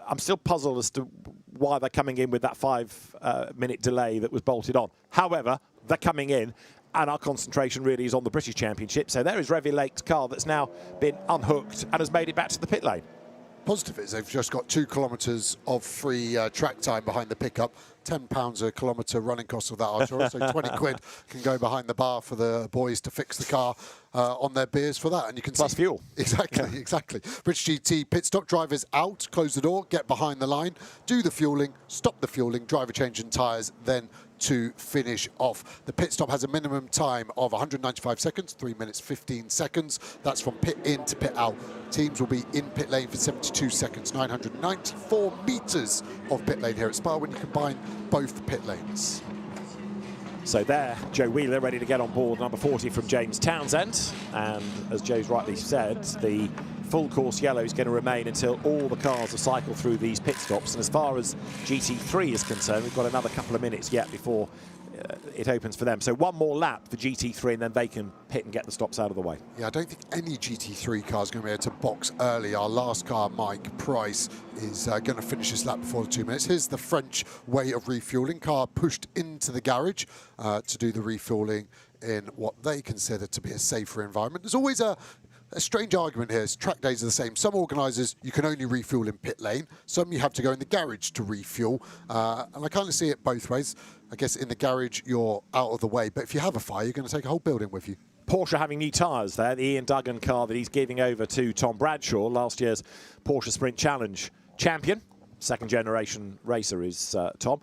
S1: I'm still puzzled as to why they're coming in with that 5 minute delay that was bolted on. However, they're coming in, and our concentration really is on the British Championship. So there is Revy Lake's car that's now been unhooked and has made it back to the pit lane.
S2: Positive is they've just got 2 kilometres of free track time behind the pickup. £10 a kilometre running cost of that, I'm sure. So 20 quid can go behind the bar for the boys to fix the car on their beers for that. And you can
S1: plus fuel.
S2: Exactly, exactly. British GT pit stop drivers out, close the door, get behind the line, do the fueling, stop the fueling, driver change and tyres, then to finish off. The pit stop has a minimum time of 195 seconds, 3 minutes 15 seconds. That's from pit in to pit out. Teams will be in pit lane for 72 seconds, 994 metres of pit lane here at Spa when you combine both pit lanes.
S1: So there, Joe Wheeler ready to get on board number 40 from James Townsend. And as Joe's rightly said, the full course yellow is going to remain until all the cars have cycled through these pit stops. And as far as GT3 is concerned, we've got another couple of minutes yet before it opens for them. So one more lap for GT3 and then they can pit and get the stops out of the way.
S2: Yeah, I don't think any GT3 car is going to be able to box early. Our last car, Mike Price, is going to finish this lap before the 2 minutes. Here's the French way of refueling. Car pushed into the garage to do the refueling in what they consider to be a safer environment. There's always a strange argument here. Track days are the same. Some organisers, you can only refuel in pit lane. Some you have to go in the garage to refuel. And I kind of see it both ways. I guess in the garage, you're out of the way. But if you have a fire, you're going to take a whole building with you.
S1: Porsche having new tyres there. The Ian Duggan car that he's giving over to Tom Bradshaw, last year's Porsche Sprint Challenge champion. Second generation racer is Tom.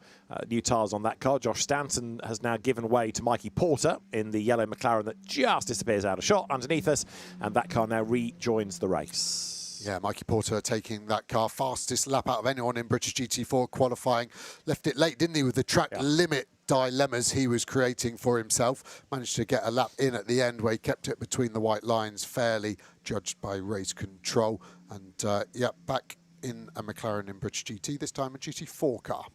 S1: New tyres on that car. Josh Stanton has now given way to Mikey Porter in the yellow McLaren that just disappears out of shot underneath us, and that car now rejoins the race.
S2: Yeah, Mikey Porter taking that car. Fastest lap out of anyone in British GT4 qualifying. Left it late, didn't he, with the track limit dilemmas he was creating for himself. Managed to get a lap in at the end where he kept it between the white lines fairly, judged by race control. And yeah, back in a McLaren in British GT, this time a GT4 car.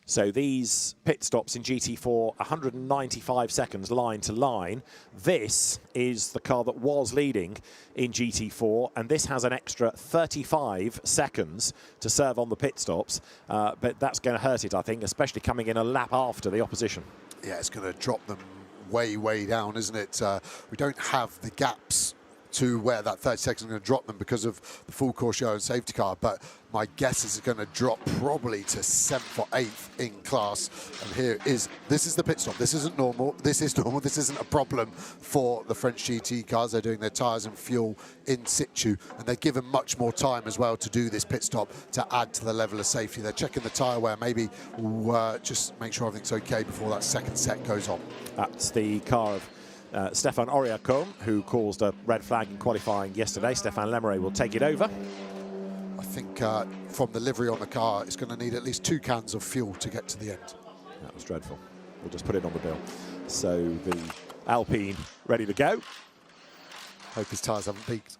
S1: So these pit stops in GT4, 195 seconds line to line. This is the car that was leading in GT4, and this has an extra 35 seconds to serve on the pit stops. But that's going to hurt it, I think, especially coming in a lap after the opposition.
S2: Yeah, it's going to drop them way, way down, isn't it? We don't have the gaps to where that 30 seconds is going to drop them because of the full course show and safety car, but my guess is it's going to drop probably to 7th or 8th in class. And this is the pit stop. This isn't normal. This is normal. This isn't a problem for the French GT cars. They're doing their tyres and fuel in situ, and they're given much more time as well to do this pit stop to add to the level of safety. They're checking the tyre wear, maybe just make sure everything's okay before that second set goes on.
S1: That's the car of Stefan Oriacom, who caused a red flag in qualifying yesterday. Stefan Lemeray will take it over.
S2: I think from the livery on the car, it's going to need at least 2 cans of fuel to get to the end.
S1: That was dreadful. We'll just put it on the bill. So the Alpine ready to go.
S2: Hope his tyres haven't peaked.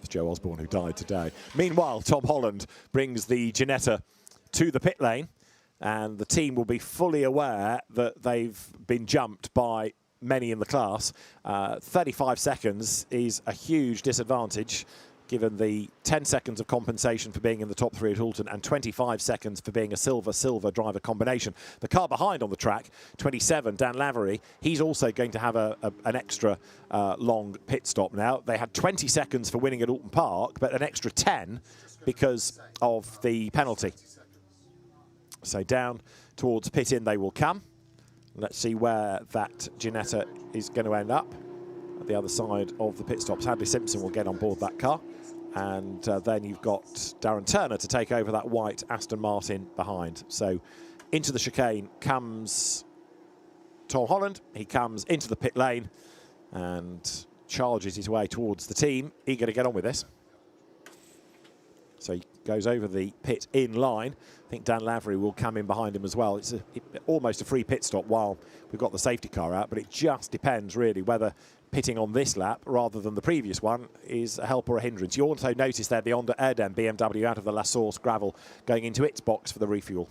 S1: It's Joe Osborne who died today. Meanwhile, Tom Holland brings the Ginetta to the pit lane, and the team will be fully aware that they've been jumped by many in the class. 35 seconds is a huge disadvantage given the 10 seconds of compensation for being in the top 3 at Hulton and 25 seconds for being a silver-silver driver combination. The car behind on the track, 27, Dan Lavery, he's also going to have an extra long pit stop now. They had 20 seconds for winning at Alton Park, but an extra 10 because of the penalty. So down towards pit-in they will come. Let's see where that Ginetta is going to end up. At the other side of the pit stops, Hadley Simpson will get on board that car. And then you've got Darren Turner to take over that white Aston Martin behind. So into the chicane comes Tom Holland. He comes into the pit lane and charges his way towards the team, eager to get on with this. So he goes over the pit in line. I think Dan Lavery will come in behind him as well. It's almost a free pit stop while we've got the safety car out, but it just depends really whether pitting on this lap rather than the previous one is a help or a hindrance. You also notice there the Honda Erdem BMW out of the La Source gravel going into its box for the refuel.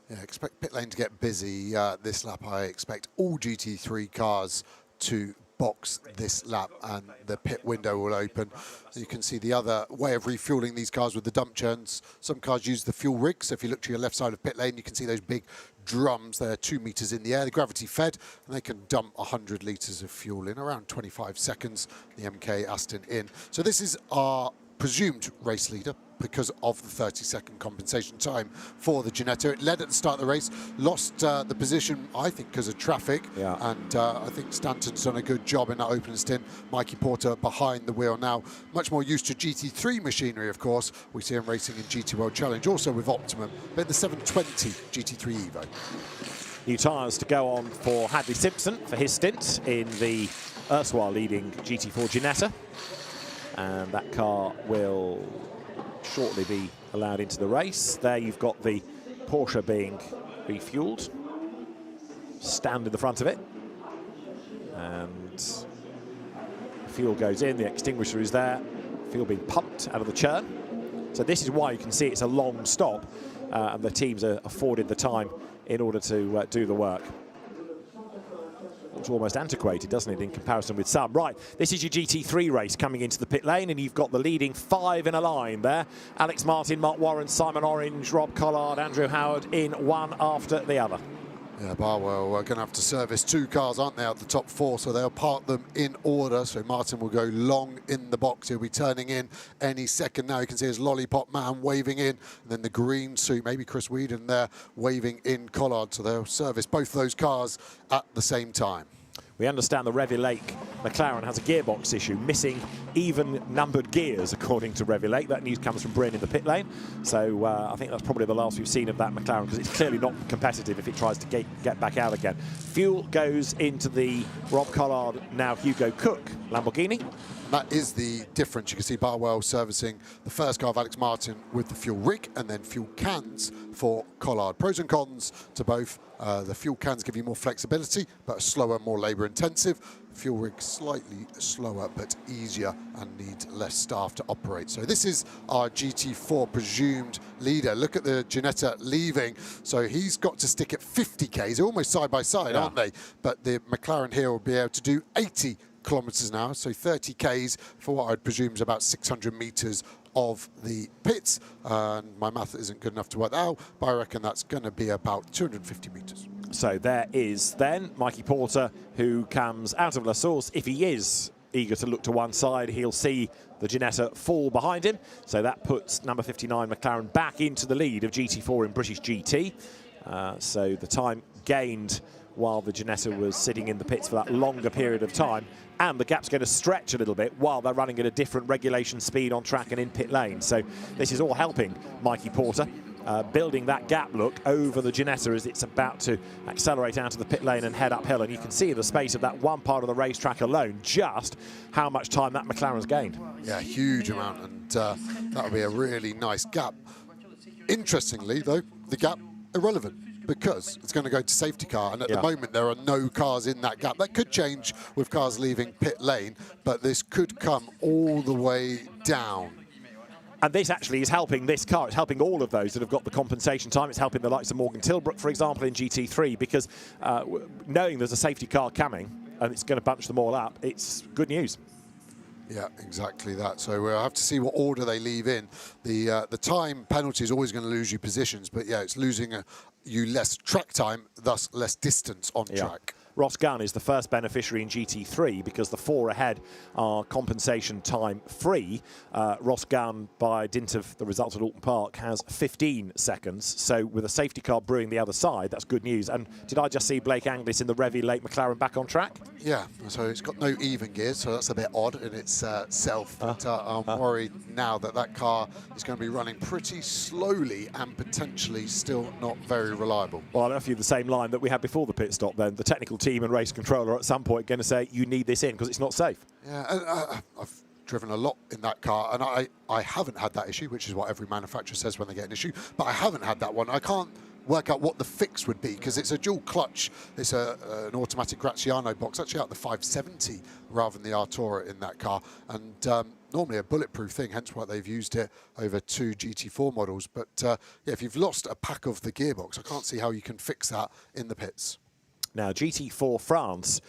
S2: Yeah, expect pit lane to get busy this lap. I expect all GT3 cars to box this lap and the pit window will open. You can see the other way of refueling these cars with the dump churns. Some cars use the fuel rig, so if you look to your left side of pit lane, you can see those big drums. They're 2 meters in the air, they're gravity fed, and they can dump 100 litres of fuel in around 25 seconds. The MK Aston in. So this is our presumed race leader because of the 30-second compensation time for the Ginetta. It led at the start of the race, lost the position, I think, because of traffic.
S1: Yeah.
S2: And I think Stanton's done a good job in that opening stint. Mikey Porter behind the wheel now, much more used to GT3 machinery, of course. We see him racing in GT World Challenge, also with Optimum, but in the 720 GT3 Evo.
S1: New tyres to go on for Hadley Simpson for his stint in the erstwhile leading GT4 Ginetta. And that car will shortly be allowed into the race. There you've got the Porsche being refueled. Stand in the front of it. And fuel goes in, the extinguisher is there. Fuel being pumped out of the churn. So this is why you can see it's a long stop and the teams are afforded the time in order to do the work. looks almost antiquated, doesn't it, in comparison with some. Right, this is your GT3 race coming into the pit lane, and you've got the leading 5 in a line there. Alex Martin, Mark Warren, Simon Orange, Rob Collard, Andrew Howard in one after the other.
S2: Yeah, Barwell are going to have to service 2 cars, aren't they, out the top 4, so they'll park them in order. So Martin will go long in the box. He'll be turning in any second now. You can see his Lollipop Man waving in, and then the green suit, maybe Chris Whedon there, waving in Collard. So they'll service both those cars at the same time.
S1: We understand the Revuelake McLaren has a gearbox issue, missing even-numbered gears, according to Revuelake. That news comes from Bryn in the pit lane. So I think that's probably the last we've seen of that McLaren, because it's clearly not competitive if it tries to get back out again. Fuel goes into the Rob Collard, now Hugo Cook Lamborghini.
S2: That is the difference. You can see Barwell servicing the first car of Alex Martin with the fuel rig and then fuel cans for Collard. Pros and cons to both. The fuel cans give you more flexibility, but are slower, more labour intensive. Fuel rig slightly slower, but easier and need less staff to operate. So this is our GT4 presumed leader. Look at the Ginetta leaving. So he's got to stick at 50 Ks. They're almost side by side, aren't they? But the McLaren here will be able to do 80 kilometres now, so 30 Ks for what I'd presume is about 600 metres of the pits. And my math isn't good enough to work that out, but I reckon that's going to be about 250 metres.
S1: So there is then Mikey Porter, who comes out of La Source. If he is eager to look to one side, he'll see the Ginetta fall behind him. So that puts number 59 McLaren back into the lead of GT4 in British GT. So the time gained while the Ginetta was sitting in the pits for that longer period of time, and the gap's going to stretch a little bit while they're running at a different regulation speed on track and in pit lane. So this is all helping Mikey Porter, building that gap look over the Ginetta as it's about to accelerate out of the pit lane and head uphill. And you can see in the space of that one part of the racetrack alone just how much time that McLaren's gained.
S2: Yeah, huge amount, and that'll be a really nice gap. Interestingly, though, the gap irrelevant, because it's going to go to safety car, and at the moment there are no cars in that gap. That could change with cars leaving pit lane, but this could come all the way down.
S1: And this actually is helping this car. It's helping all of those that have got the compensation time. It's helping the likes of Morgan Tilbrook, for example, in GT3, because knowing there's a safety car coming and it's going to bunch them all up, it's good news.
S2: Yeah, exactly that. So we'll have to see what order they leave in. The time penalty is always going to lose you positions, but yeah, it's losing you less track time, thus less distance on track.
S1: Ross Gunn is the first beneficiary in GT3 because the 4 ahead are compensation time free. Ross Gunn, by dint of the results at Alton Park, has 15 seconds. So with a safety car brewing the other side, that's good news. And did I just see Blake Anglis in the Revuelake McLaren back on track?
S2: Yeah, so it's got no even gears, so that's a bit odd in itself. But I'm worried now that that car is going to be running pretty slowly and potentially still not very reliable.
S1: Well, I'll offer you the same line that we had before the pit stop then. The technical team and race controller at some point going to say, you need this in because it's not safe.
S2: Yeah, and, I've driven a lot in that car, and I haven't had that issue, which is what every manufacturer says when they get an issue, but I haven't had that one. I can't work out what the fix would be because it's a dual clutch. It's an automatic Graziano box, actually out the 570 rather than the Artura in that car, and normally a bulletproof thing, hence why they've used it over 2 GT4 models. But yeah, if you've lost a pack of the gearbox, I can't see how you can fix that in the pits.
S1: Now, GT4 France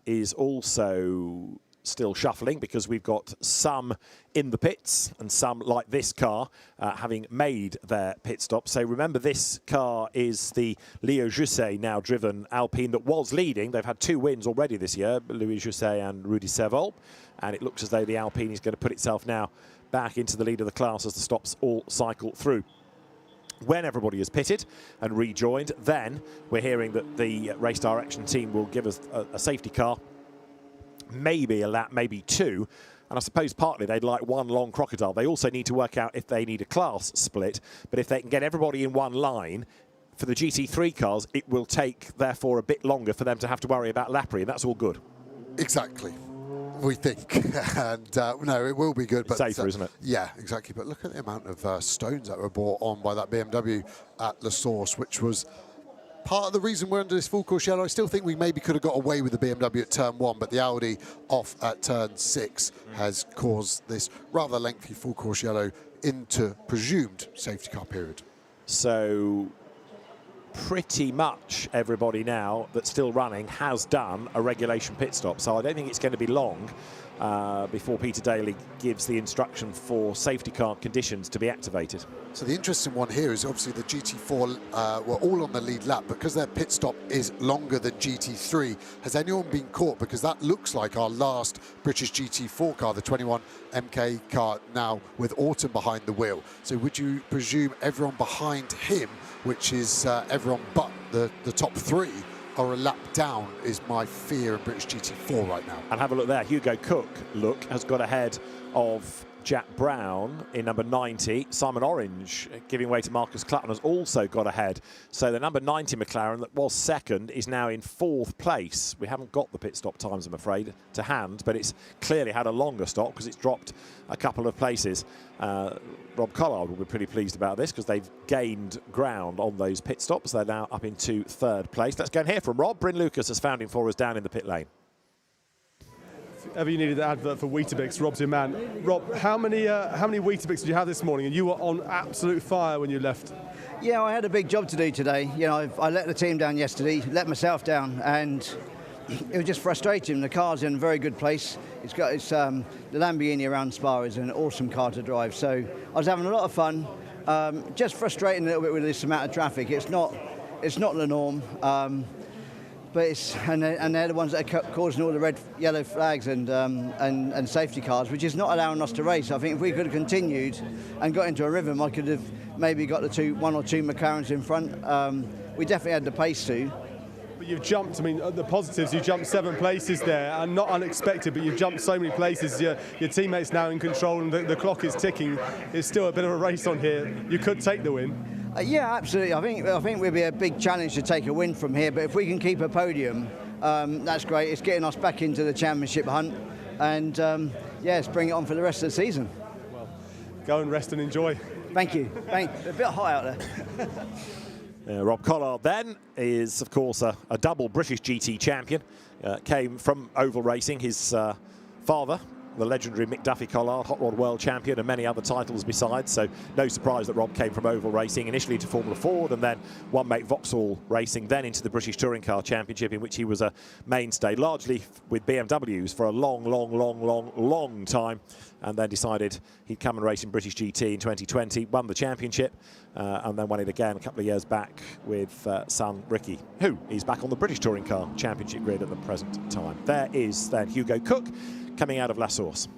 S1: is also still shuffling because we've got some in the pits and some, like this car, having made their pit stop. So remember, this car is the Leo Jusset now driven Alpine that was leading. They've had 2 wins already this year, Louis Jusset and Rudy Servolt. And it looks as though the Alpine is going to put itself now back into the lead of the class as the stops all cycle through. When everybody is pitted and rejoined, then we're hearing that the race direction team will give us a safety car, maybe a lap, maybe 2. And I suppose partly they'd like one long crocodile. They also need to work out if they need a class split. But if they can get everybody in one line, for the GT3 cars, it will take, therefore, a bit longer for them to have to worry about Lapri, and that's all good.
S2: Exactly. We think, and no, it will be good. But
S1: safer, isn't it?
S2: Yeah, exactly. But look at the amount of stones that were brought on by that BMW at La Source, which was part of the reason we're under this full course yellow. I still think we maybe could have got away with the BMW at turn 1, but the Audi off at turn 6 has caused this rather lengthy full course yellow into presumed safety car period.
S1: So pretty much everybody now that's still running has done a regulation pit stop. So I don't think it's going to be long before Peter Daly gives the instruction for safety car conditions to be activated.
S2: So the interesting one here is obviously the GT4 were all on the lead lap because their pit stop is longer than GT3. Has anyone been caught? Because that looks like our last British GT4 car, the 21 MK car, now with Autumn behind the wheel. So would you presume everyone behind him, which is everyone but the top three, are a lap down, is my fear in British GT4 right now.
S1: And have a look there. Hugo Cook, look, has got ahead of Jack Brown in number 90. Simon Orange, giving way to Marcus Clutton, has also got ahead. So the number 90 McLaren that was second is now in 4th place. We haven't got the pit stop times, I'm afraid, to hand, but it's clearly had a longer stop because it's dropped a couple of places. Rob Collard will be pretty pleased about this because they've gained ground on those pit stops. They're now up into 3rd place. Let's go and hear from Rob. Bryn Lucas has found him for us down in the pit lane.
S3: If ever you needed an advert for Weetabix, Rob's your man. Rob, how many Weetabix did you have this morning? And you were on absolute fire when you left.
S9: Yeah, I had a big job to do today. You know, I let the team down yesterday, let myself down, and it was just frustrating. The car's in a very good place. It's got the Lamborghini around Spa is an awesome car to drive. So I was having a lot of fun. Just frustrating a little bit with this amount of traffic. It's not the norm. But and they're the ones that are causing all the red, yellow flags and safety cars, which is not allowing us to race. I think if we could have continued and got into a rhythm, I could have maybe got one or two McLarens in front. We definitely had the pace to.
S3: But you've jumped, I mean, the positives, you jumped 7 places there, and not unexpected, but you've jumped so many places. Your teammates now in control, and the clock is ticking. It's still a bit of a race on here. You could take the win.
S9: Yeah, absolutely. I think we'll be a big challenge to take a win from here. But if we can keep a podium, that's great. It's getting us back into the championship hunt, and yeah, let's bring it on for the rest of the season.
S3: Well, go and rest and enjoy.
S9: Thank you. A bit hot out there.
S1: Rob Collard then is, of course, a double British GT champion. Came from oval racing. His father, the legendary Mick Duffy Collard, Hot Rod World Champion, and many other titles besides. So no surprise that Rob came from oval racing, initially to Formula Ford and then one mate Vauxhall Racing, then into the British Touring Car Championship, in which he was a mainstay, largely with BMWs for a long time, and then decided he'd come and race in British GT in 2020, won the championship, and then won it again a couple of years back with son Ricky, who is back on the British Touring Car Championship grid at the present time. There is then Hugo Cook coming out of La Source.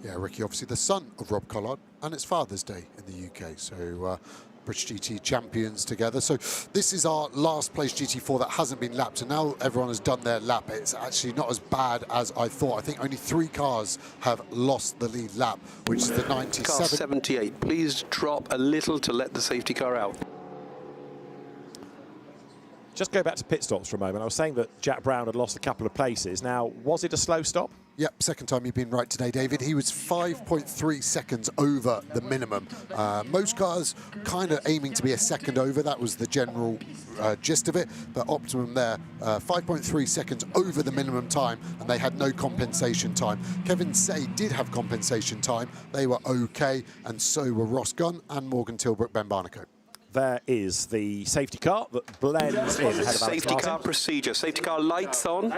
S2: Yeah, Ricky, obviously the son of Rob Collard, and it's Father's Day in the UK, so British GT champions together. So this is our last place GT4 that hasn't been lapped, and now everyone has done their lap. It's actually not as bad as I thought. I think only 3 cars have lost the lead lap, which is the 97.
S7: Car 78, please drop a little to let the safety car out.
S1: Just go back to pit stops for a moment. I was saying that Jack Brown had lost a couple of places. Now, was it a slow stop?
S2: Yep, second time you've been right today, David. He was 5.3 seconds over the minimum. Most cars kind of aiming to be a second over. That was the general gist of it. But Optimum there, 5.3 seconds over the minimum time, and they had no compensation time. Kevin Say did have compensation time. They were okay, and so were Ross Gunn and Morgan Tilbrook Ben Barnacle.
S1: There is the safety car that blends in ahead of Alex
S7: Safety
S1: Martin.
S7: car procedure. Safety car lights on.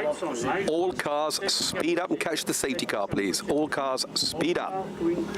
S7: All cars speed up and catch the safety car, please. All cars speed up.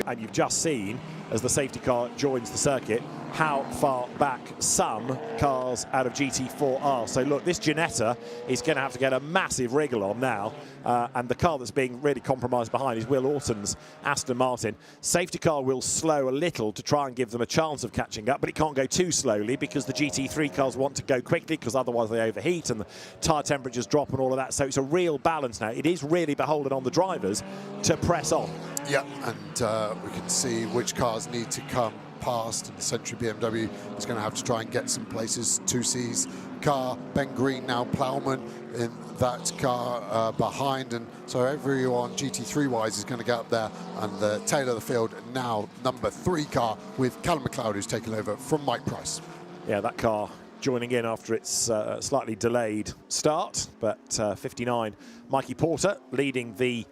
S1: And you've just seen, as the safety car joins the circuit, how far back some cars out of GT4 are. So look, this Ginetta is going to have to get a massive wriggle on now. And the car that's being really compromised behind is Will Orton's Aston Martin. Safety car will slow a little to try and give them a chance of catching up, but it can't go too slowly because the GT3 cars want to go quickly because otherwise they overheat and the tyre temperatures drop and all of that. So it's a real balance now. It is really beholden on the drivers to press on.
S2: Yeah, and we can see which cars need to come past, and the Century BMW is going to have to try and get some places. 2C's car, Ben Green now Plowman in that car behind, and so everyone GT3 wise is going to get up there, and the tail of the field now number 3 car with Callum McLeod, who's taken over from Mike Price.
S1: Yeah, that car joining in after its slightly delayed start, but 59 Mikey Porter leading the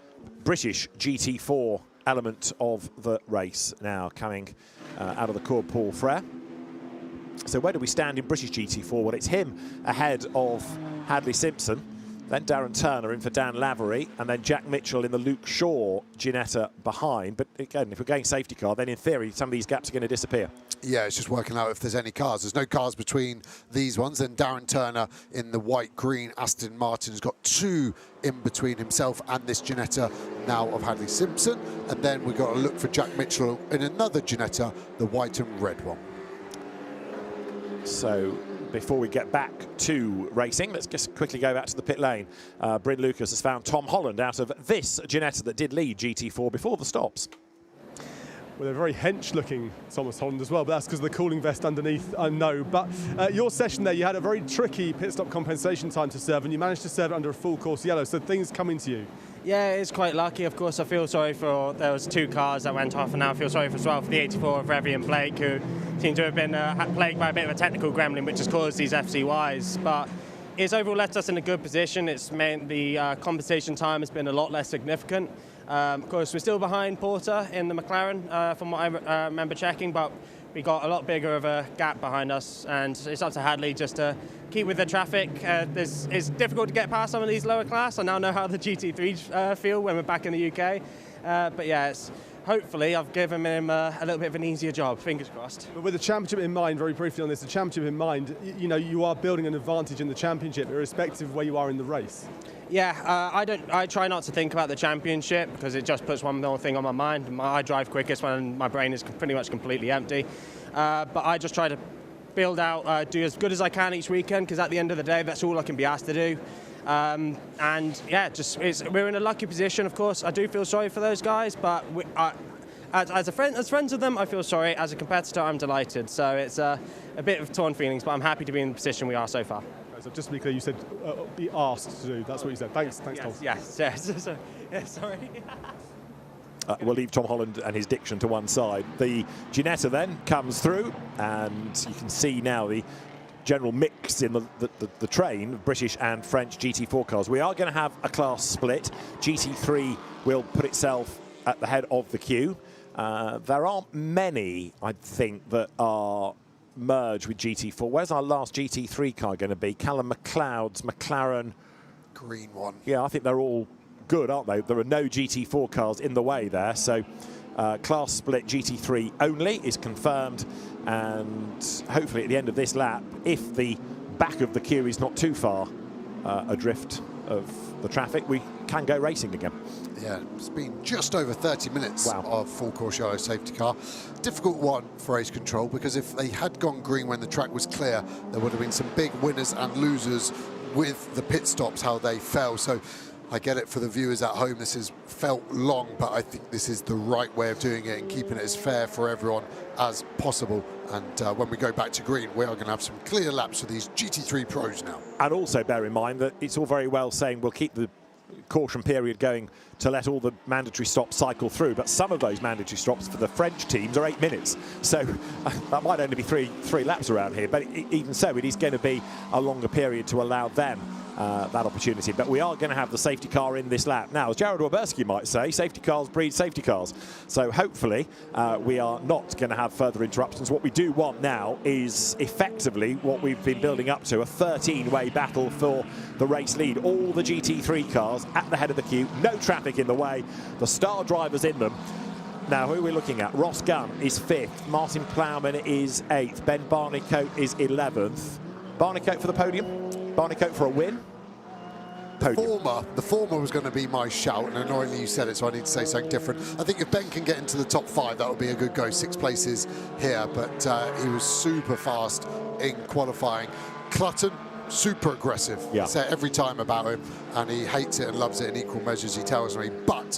S1: British GT4 element of the race now, coming out of the Cours Paul Frere. So where do we stand in British GT4? Well, it's him ahead of Hadley Simpson, then Darren Turner in for Dan Lavery, and then Jack Mitchell in the Luke Shaw Ginetta behind. But again, if we're going safety car, then in theory, some of these gaps are going to disappear.
S2: Yeah, it's just working out if there's any cars. There's no cars between these ones. Then Darren Turner in the white-green Aston Martin has got 2 in between himself and this Ginetta now of Hadley Simpson. And then we've got to look for Jack Mitchell in another Ginetta, the white and red one.
S1: So before we get back to racing, let's just quickly go back to the pit lane. Bryn Lucas has found Tom Holland out of this Ginetta that did lead GT4 before the stops.
S3: Well, they're very hench-looking, Thomas Holland, as well, but that's because of the cooling vest underneath, I know. But your session there, you had a very tricky pit stop compensation time to serve, and you managed to serve it under a full course yellow, so things coming to you.
S10: Yeah, it's quite lucky. Of course, I feel sorry for, there was 2 cars that went off, and now I feel sorry as well for the 84 of Revy and Blake, who seem to have been plagued by a bit of a technical gremlin, which has caused these FCYs. But it's overall left us in a good position. It's meant the compensation time has been a lot less significant. Of course, we're still behind Porter in the McLaren, from what I remember checking, but we got a lot bigger of a gap behind us, and it's up to Hadley just to keep with the traffic. It's difficult to get past some of these lower class. I now know how the GT3 feel when we're back in the UK. But yeah, hopefully I've given him a little bit of an easier job, fingers crossed.
S3: But with the championship in mind, very briefly on this, the championship in mind, you know, you are building an advantage in the championship, irrespective of where you are in the race.
S10: Yeah, I try not to think about the championship because it just puts one more thing on my mind. I drive quickest when my brain is pretty much completely empty. But I just try to build out, do as good as I can each weekend, because at the end of the day, that's all I can be asked to do. And yeah, we're in a lucky position, of course. I do feel sorry for those guys, but as friends of them, I feel sorry. As a competitor, I'm delighted. So it's a bit of torn feelings, but I'm happy to be in the position we are so far.
S3: So just to be clear, you said be asked to do. That's what you said. Thanks, Tom.
S10: Yes. Yeah, sorry.
S1: We'll leave Tom Holland and his diction to one side. The Ginetta then comes through, and you can see now the general mix in the train of British and French GT4 cars. We are going to have a class split. GT3 will put itself at the head of the queue. There aren't many, I think, that are merged with GT4. Where's our last GT3 car going to be? Callum McLeod's McLaren.
S2: Green one.
S1: Yeah, I think they're all good, aren't they? There are no GT4 cars in the way there, so class split GT3 only is confirmed, and hopefully at the end of this lap, if the back of the queue is not too far adrift of the traffic, we can go racing again.
S2: Yeah, it's been just over 30 minutes of full course yellow safety car. Difficult one for race control, because if they had gone green when the track was clear, there would have been some big winners and losers with the pit stops, how they fell. So I get it for the viewers at home, this has felt long, but I think this is the right way of doing it and keeping it as fair for everyone as possible. And when we go back to green, we are going to have some clear laps for these GT3 pros now.
S1: And also bear in mind that it's all very well saying we'll keep the caution period going to let all the mandatory stops cycle through, but some of those mandatory stops for the French teams are 8 minutes, so that might only be three laps around here, but even so, it is going to be a longer period to allow them that opportunity. But we are going to have the safety car in this lap. Now, as Jared Waberski might say, safety cars breed safety cars. So hopefully we are not going to have further interruptions. What we do want now is effectively what we've been building up to, a 13-way battle for the race lead. All the GT3 cars at the head of the queue, no traffic in the way, the star drivers in them. Now, who are we looking at? Ross Gunn is 5th, Martin Plowman is 8th, Ben Barnicoat is 11th. Barnicoat for the podium? Barnicoat for a win?
S2: The former was going to be my shout, and annoyingly you said it, so I need to say something different. I think if Ben can get into the top 5, that would be a good go. 6 places here, but he was super fast in qualifying. Clutton, super aggressive.
S1: Yeah.
S2: Say every time about him, and he hates it and loves it in equal measures, he tells me. But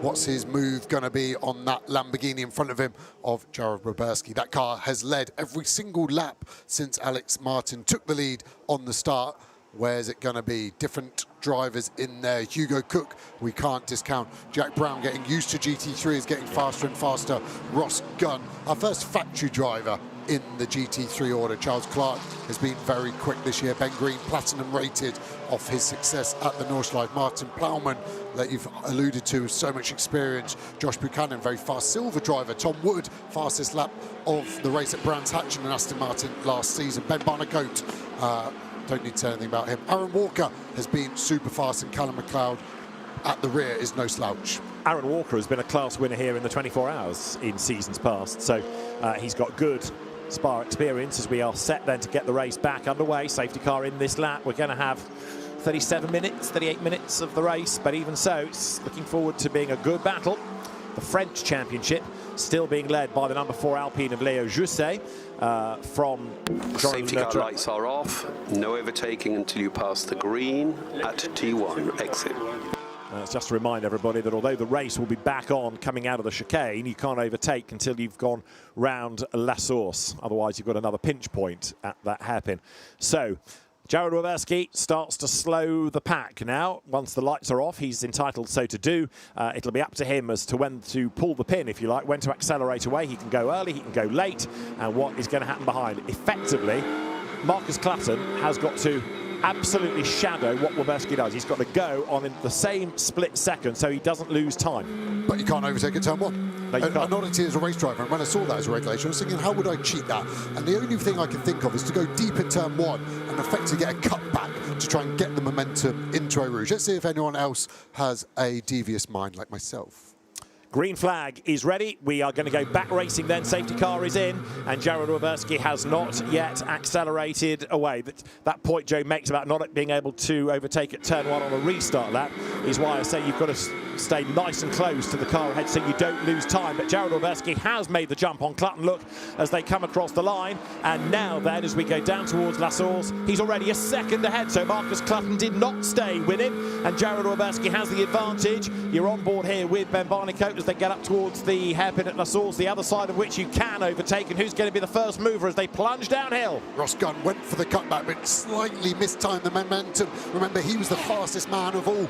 S2: what's his move going to be on that Lamborghini in front of him of Jared Waberski? That car has led every single lap since Alex Martin took the lead on the start. Where's it going to be? Different drivers in there. Hugo Cook, we can't discount. Jack Brown getting used to GT3, is getting faster and faster. Ross Gunn, our first factory driver in the GT3 order. Charles Clark has been very quick this year. Ben Green, platinum rated off his success at the Nordschleife. Martin Plowman, that you've alluded to, so much experience. Josh Buchanan, very fast silver driver. Tom Wood, fastest lap of the race at Brands Hatch and Aston Martin last season. Ben Barnicoat, don't need to say anything about him. Aaron Walker has been super fast, and Callum McLeod at the rear is no slouch.
S1: Aaron Walker has been a class winner here in the 24 hours in seasons past, so he's got good Spa experience as we are set then to get the race back underway. Safety car in this lap. We're going to have 37 minutes, 38 minutes of the race, but even so, it's looking forward to being a good battle. The French Championship still being led by the number 4 Alpine of Léo Jousset from
S7: Safety car lights are off. No overtaking until you pass the green at T1 exit.
S1: It's just to remind everybody that although the race will be back on coming out of the chicane, you can't overtake until you've gone round La Source. Otherwise, you've got another pinch point at that hairpin. So, Jared Weberski starts to slow the pack now. Once the lights are off, he's entitled so to do. It'll be up to him as to when to pull the pin, if you like, when to accelerate away. He can go early, he can go late, and what is going to happen behind. Effectively, Marcus Clapton has got to absolutely shadow what Weberski does. He's got to go on in the same split second so he doesn't lose time.
S2: But you can't overtake at turn 1.
S1: No, you can't.
S2: I'm not as a race driver, and when I saw that as a regulation, I was thinking, how would I cheat that? And the only thing I can think of is to go deep in turn 1 and effectively get a cutback to try and get the momentum into Eau Rouge. Let's see if anyone else has a devious mind like myself.
S1: Green flag is ready. We are going to go back racing then. Safety car is in, and Jared Weberski has not yet accelerated away. That point Joe makes about not being able to overtake at turn 1 on a restart lap is why I say you've got to stay nice and close to the car ahead so you don't lose time. But Jared Weberski has made the jump on Clutton. Look as they come across the line, and now then as we go down towards La Source, he's already a second ahead. So Marcus Clutton did not stay with him, and Jared Weberski has the advantage. You're on board here with Ben Barnicoat as they get up towards the hairpin at La Source, the other side of which you can overtake, and who's going to be the first mover as they plunge downhill.
S2: Ross Gunn went for the cutback but slightly mistimed the momentum. Remember, he was the fastest man of all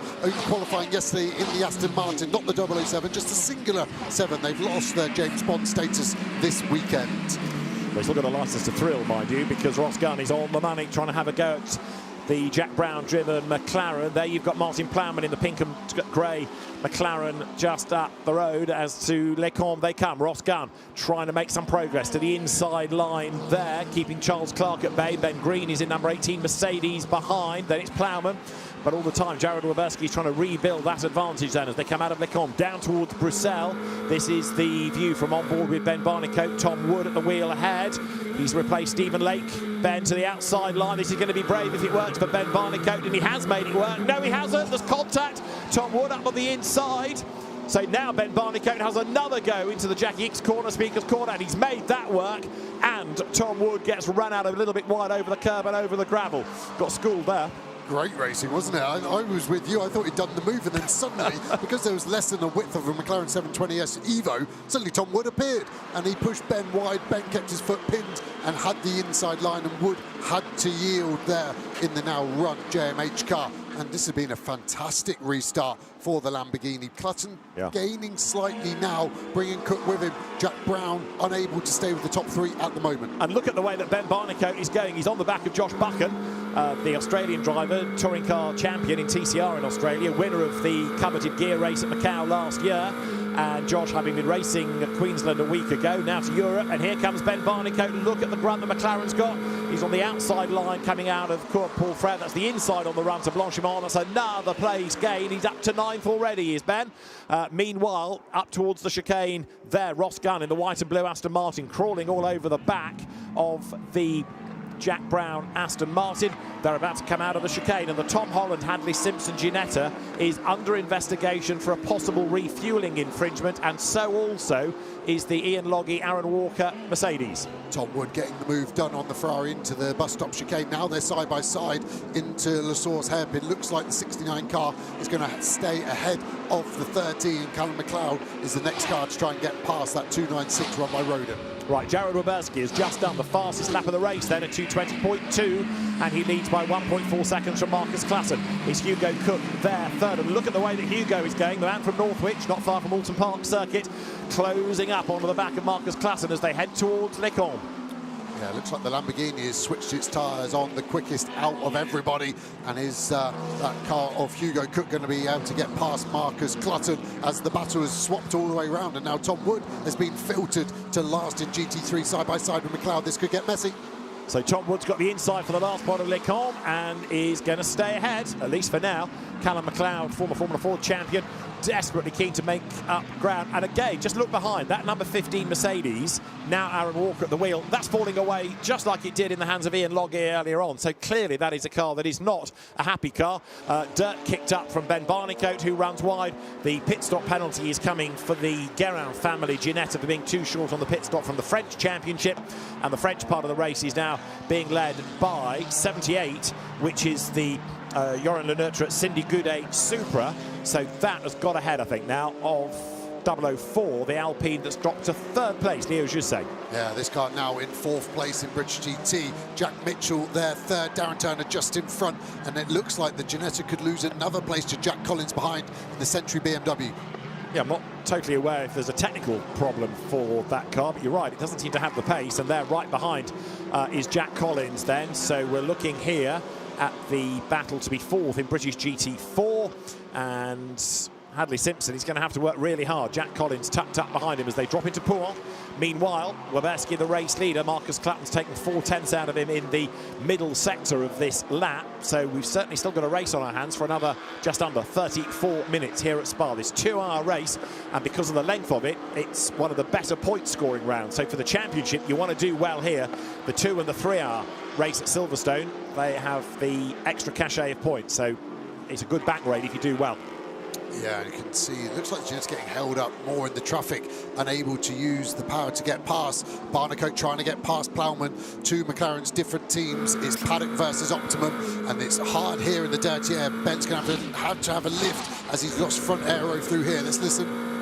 S2: qualifying yesterday in the Aston Martin, not the 007, just a singular 7. They've lost their James Bond status this weekend.
S1: Well, he's still got a licence to thrill, mind you, because Ross Gunn is on the money trying to have a go at the Jack Brown-driven McLaren. There you've got Martin Plowman in the pink and grey McLaren just up the road. As to Les Combes they come. Ross Gunn trying to make some progress to the inside line there, keeping Charles Clark at bay. Ben Green is in number 18 Mercedes behind. Then it's Plowman. But all the time, Jared Weberski is trying to rebuild that advantage then as they come out of Les Combes down towards Bruxelles. This is the view from on board with Ben Barnicoat. Tom Wood at the wheel ahead. He's replaced Stephen Lake. Ben to the outside line. This is going to be brave if it works for Ben Barnicoat, and he has made it work. No, he hasn't. There's contact. Tom Wood up on the inside. So now Ben Barnicoat has another go into the Jackie Hicks corner, Speaker's corner, and he's made that work. And Tom Wood gets run out a little bit wide over the curb and over the gravel. Got schooled there.
S2: Great racing, wasn't it? I was with you. I thought he'd done the move, and then suddenly, because there was less than a width of a McLaren 720S Evo, suddenly Tom Wood appeared, and he pushed Ben wide. Ben kept his foot pinned and had the inside line, and Wood had to yield there in the now run JMH car. And this has been a fantastic restart for the Lamborghini. Clutton gaining slightly now, bringing Cook with him. Jack Brown unable to stay with the top 3 at the moment.
S1: And look at the way that Ben Barnicoat is going. He's on the back of Josh Buchan, the Australian driver, touring car champion in TCR in Australia, winner of the coveted gear race at Macau last year. And Josh, having been racing at Queensland a week ago, now to Europe. And here comes Ben Barnicoat. Look at the grunt that McLaren's got. He's on the outside line coming out of Court Paul Frere. That's the inside on the run to Blanchimont. That's another place gain. He's up to 9th already, is Ben. Meanwhile, up towards the chicane there, Ross Gunn in the white and blue Aston Martin, crawling all over the back of the Jack Brown Aston Martin. They're about to come out of the chicane, and the Tom Holland Hadley Simpson Ginetta is under investigation for a possible refueling infringement, and so also is the Ian Logie Aaron Walker Mercedes.
S2: Tom Wood getting the move done on the Ferrari into the bus stop chicane. Now they're side by side into La Source hairpin. Looks like the 69 car is going to stay ahead of the 13. Callum McLeod is the next car to try and get past that 296 run by Roden.
S1: Right, Jared Weberski has just done the fastest lap of the race then at 220.2, and he leads by 1.4 seconds from Marcus Classen. It's Hugo Cook there third, and look at the way that Hugo is going, the man from Northwich, not far from Alton Park Circuit, closing up onto the back of Marcus Classen as they head towards Les Combes.
S2: Yeah, it looks like the Lamborghini has switched its tyres on the quickest out of everybody, and is that car of Hugo Cook going to be able to get past Marcus Clutton as the battle has swapped all the way around, and now Tom Wood has been filtered to last in GT3 side by side with McLeod. This could get messy.
S1: So Tom Wood's got the inside for the last part of Le Combe and is going to stay ahead, at least for now. Callum McLeod, former Formula 4 champion, desperately keen to make up ground. And again, just look behind, that number 15 Mercedes, now Aaron Walker at the wheel, that's falling away just like it did in the hands of Ian Logie earlier on. So clearly that is a car that is not a happy car. Dirt kicked up from Ben Barnicoat, who runs wide. The pit stop penalty is coming for the Guerin family, Ginetta, for being too short on the pit stop from the French Championship. And the French part of the race is now being led by 78, which is the Joran Leneutre Cindy Goudet Supra. So that has got ahead, I think, now of 004, the Alpine that's dropped to third place, Leo Jusset.
S2: Yeah, this car now in fourth place in British GT. Jack Mitchell there third, Darren Turner just in front, and it looks like the Ginetta could lose another place to Jack Collins behind in the Century BMW.
S1: Yeah, I'm not totally aware if there's a technical problem for that car, but you're right, it doesn't seem to have the pace, and there right behind is Jack Collins then. So we're looking here at the battle to be fourth in British GT4, and Hadley Simpson, he's going to have to work really hard. Jack Collins tucked up behind him as they drop into Poole. Meanwhile, Waberski, the race leader, Marcus Clutton's taken 4/10 out of him in the middle sector of this lap. So we've certainly still got a race on our hands for another just under 34 minutes here at Spa. This 2-hour race, and because of the length of it, it's one of the better point scoring rounds. So for the championship, you want to do well here. The 2 and the 3-hour race at Silverstone, they have the extra cachet of points. So it's a good back rate if you do well.
S2: Yeah, you can see it looks like Ginetta getting held up more in the traffic, unable to use the power to get past. Barnicoat trying to get past Plowman. Two McLaren's different teams. It's Paddock versus Optimum, and it's hard here in the dirty air. Ben's going to have a lift as he's lost front aero through here. Let's listen.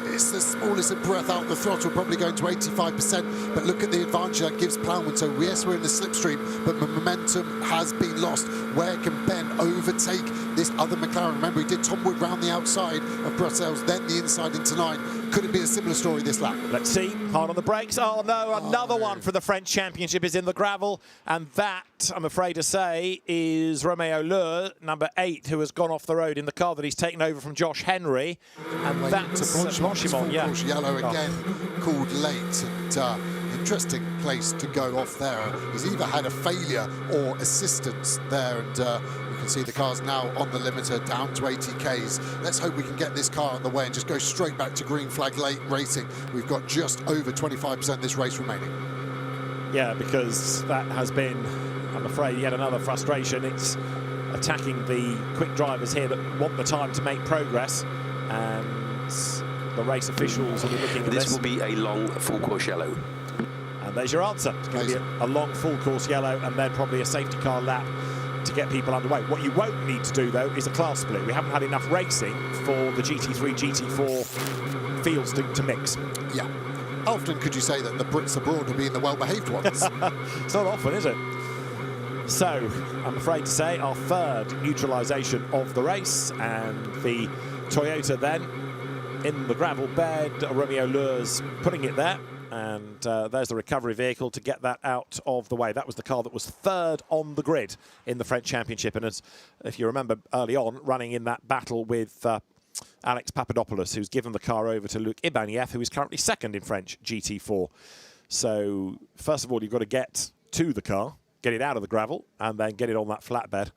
S2: It's the smallest breath out the throttle, probably going to 85%, but look at the advantage that gives Plowman. So yes, we're in the slipstream, but momentum has been lost. Where can Ben overtake this other McLaren? Remember, he did Tom Wood round the outside of Brussels, then the inside into 9. Could it be a similar story this lap?
S1: Let's see. Hard on the brakes. Oh no, another one for the French Championship is in the gravel, and that, I'm afraid to say, is Romeo Lure, number 8, who has gone off the road in the car that he's taken over from Josh Henry, and that's Blanchimont, yeah.
S2: Yellow again, called late, and interesting place to go off there. He's either had a failure or assistance there, and you can see the car's now on the limiter down to 80 Ks. Let's hope we can get this car on the way and just go straight back to green flag late racing. We've got just over 25% of this race remaining.
S1: Yeah, because that has been, I'm afraid, yet another frustration. It's attacking the quick drivers here that want the time to make progress, and the race officials will be looking at this.
S7: This will be a long full course yellow.
S1: And there's your answer. It's going to be a long full course yellow, and then probably a safety car lap to get people underway. What you won't need to do, though, is a class split. We haven't had enough racing for the GT3, GT4 fields to mix.
S2: Yeah. How often could you say that the Brits abroad are being the well-behaved ones?
S1: It's not often, is it? So, I'm afraid to say, our third neutralisation of the race, and the Toyota then in the gravel bed. Romeo Lure's putting it there, and there's the recovery vehicle to get that out of the way. That was the car that was third on the grid in the French Championship, and as if you remember early on, running in that battle with Alex Papadopoulos, who's given the car over to Luc Ibanieff, who is currently second in French GT4. So first of all, you've got to get to the car, get it out of the gravel, and then get it on that flatbed.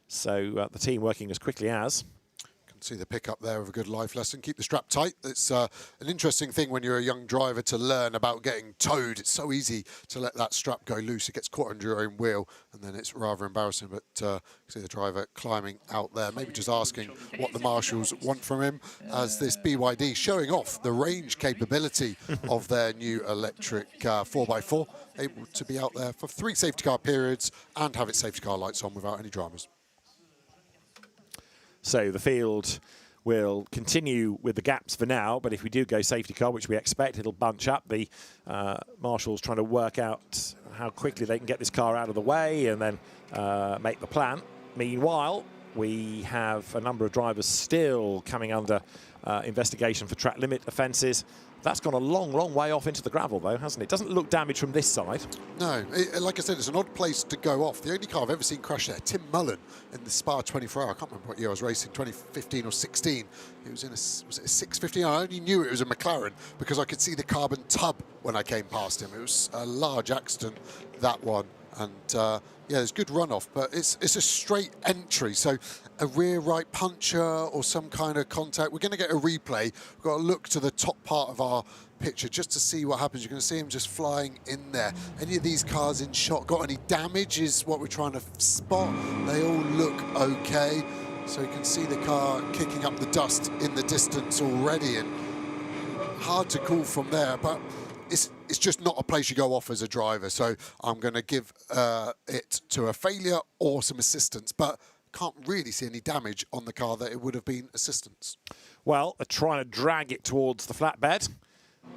S1: So the team working as quickly as.
S2: See the pickup there of a good life lesson. Keep the strap tight. It's an interesting thing when you're a young driver to learn about getting towed. It's so easy to let that strap go loose. It gets caught under your own wheel, and then it's rather embarrassing. But see the driver climbing out there, maybe just asking what the marshals want from him, as this BYD showing off the range capability of their new electric 4x4, able to be out there for 3 safety car periods and have its safety car lights on without any dramas.
S1: So the field will continue with the gaps for now, but if we do go safety car, which we expect, it'll bunch up. The marshals trying to work out how quickly they can get this car out of the way and then make the plan. Meanwhile, We have a number of drivers still coming under investigation for track limit offences. That's gone a long, long way off into the gravel, though, hasn't it? Doesn't look damaged from this side.
S2: No, like I said, it's an odd place to go off. The only car I've ever seen crash there, Tim Mullen in the Spa 24 hour. I can't remember what year I was racing, 2015 or 16. It was in a, was it a 615? I only knew it was a McLaren because I could see the carbon tub when I came past him. It was a large accident, that one. And yeah, there's good runoff, but it's a straight entry. So a rear right puncher or some kind of contact. We're going to get a replay. We've got to look to the top part of our picture just to see what happens. You're going to see him just flying in there. Any of these cars in shot got any damage is what we're trying to spot. They all look okay. So you can see the car kicking up the dust in the distance already, and hard to call from there, but it's just not a place you go off as a driver. So I'm going to give it to a failure or some assistance, but can't really see any damage on the car that it would have been assistance.
S1: Well, they're trying to drag it towards the flatbed.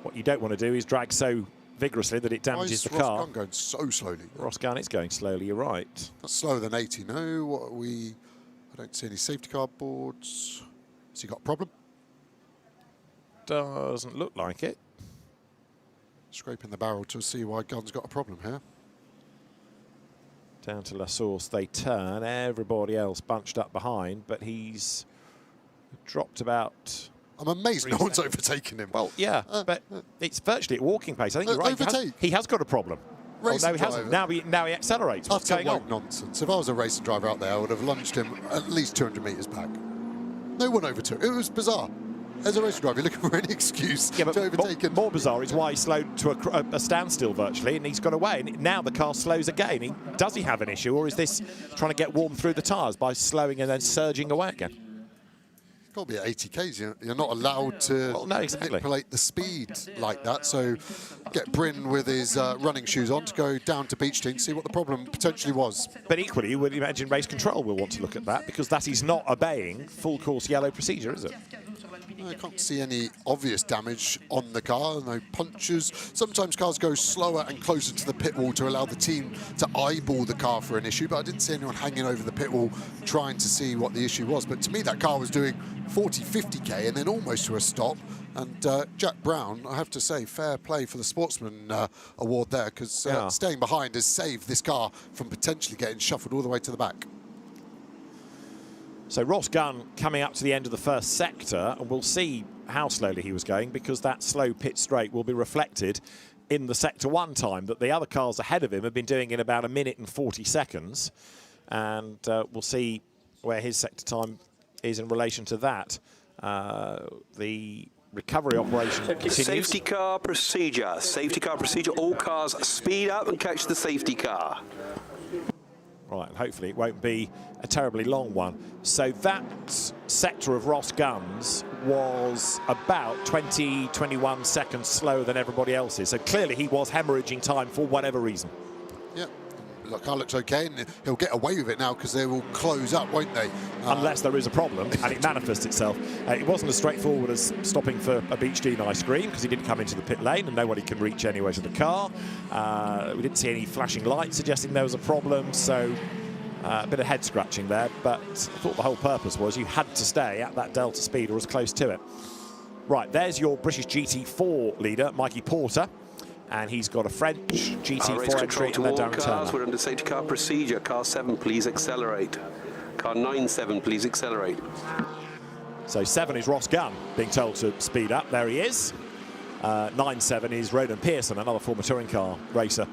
S1: What you don't want to do is drag so vigorously that it damages the car.
S2: Ross Gunn going so slowly?
S1: Ross Gunn is going slowly, you're right.
S2: That's slower than 80. No, what are we? I don't see any safety car boards. Has he got a problem?
S1: Doesn't look like it.
S2: Scraping the barrel to see why Gunn's got a problem here.
S1: Down to La Source they turn. Everybody else bunched up behind, but he's dropped about...
S2: I'm amazed no one's overtaken him.
S1: Well, yeah, but it's virtually at walking pace. I think you're right. He has got a problem. Oh, no, he hasn't. Now he accelerates. What's going on?
S2: Nonsense. If I was a racing driver out there, I would have lunged him at least 200 metres back. No one overtook. It was bizarre. As a racing driver, you're looking for any excuse to overtake him.
S1: More bizarre is why he slowed to a standstill virtually, and he's got away. And now the car slows again. Does he have an issue, or is this trying to get warm through the tyres by slowing and then surging away again?
S2: Got to be at 80 k's. You're not allowed to manipulate the speed like that. So get Bryn with his running shoes on to go down to Beach Team, see what the problem potentially was.
S1: But equally, you would imagine race control will want to look at that, because that is not obeying full course yellow procedure, is it?
S2: I can't see any obvious damage on the car, no punctures. Sometimes cars go slower and closer to the pit wall to allow the team to eyeball the car for an issue, but I didn't see anyone hanging over the pit wall trying to see what the issue was. But to me, that car was doing 40, 50k and then almost to a stop. And Jack Brown, I have to say, fair play for the Sportsman Award there, because staying behind has saved this car from potentially getting shuffled all the way to the back.
S1: So Ross Gunn coming up to the end of the first sector, and we'll see how slowly he was going, because that slow pit straight will be reflected in the sector 1 time that the other cars ahead of him have been doing in about 1 minute and 40 seconds. And we'll see where his sector time is in relation to that. The recovery operation continues.
S7: Safety car procedure. Safety car procedure. All cars speed up and catch the safety car.
S1: Right, and hopefully it won't be a terribly long one. So that sector of Ross Gunn's was about 20, 21 seconds slower than everybody else's. So clearly he was hemorrhaging time for whatever reason.
S2: Yeah, the car looks okay, and he'll get away with it now because they will close up, won't they?
S1: Unless there is a problem and it manifests itself. It wasn't as straightforward as stopping for a Beach Dean ice cream, because he didn't come into the pit lane and nobody can reach anywhere to the car. We didn't see any flashing lights suggesting there was a problem, so a bit of head scratching there, but I thought the whole purpose was you had to stay at that delta speed or as close to it. Right, there's your British GT4 leader, Mikey Porter, and he's got a French GT4 entry and then Darren Turner.
S7: We're under safety car procedure. Car 7, please accelerate. Car 9-7, please accelerate.
S1: So 7 is Ross Gunn being told to speed up. There he is. 9-7 is Ronan Pearson, another former touring car racer.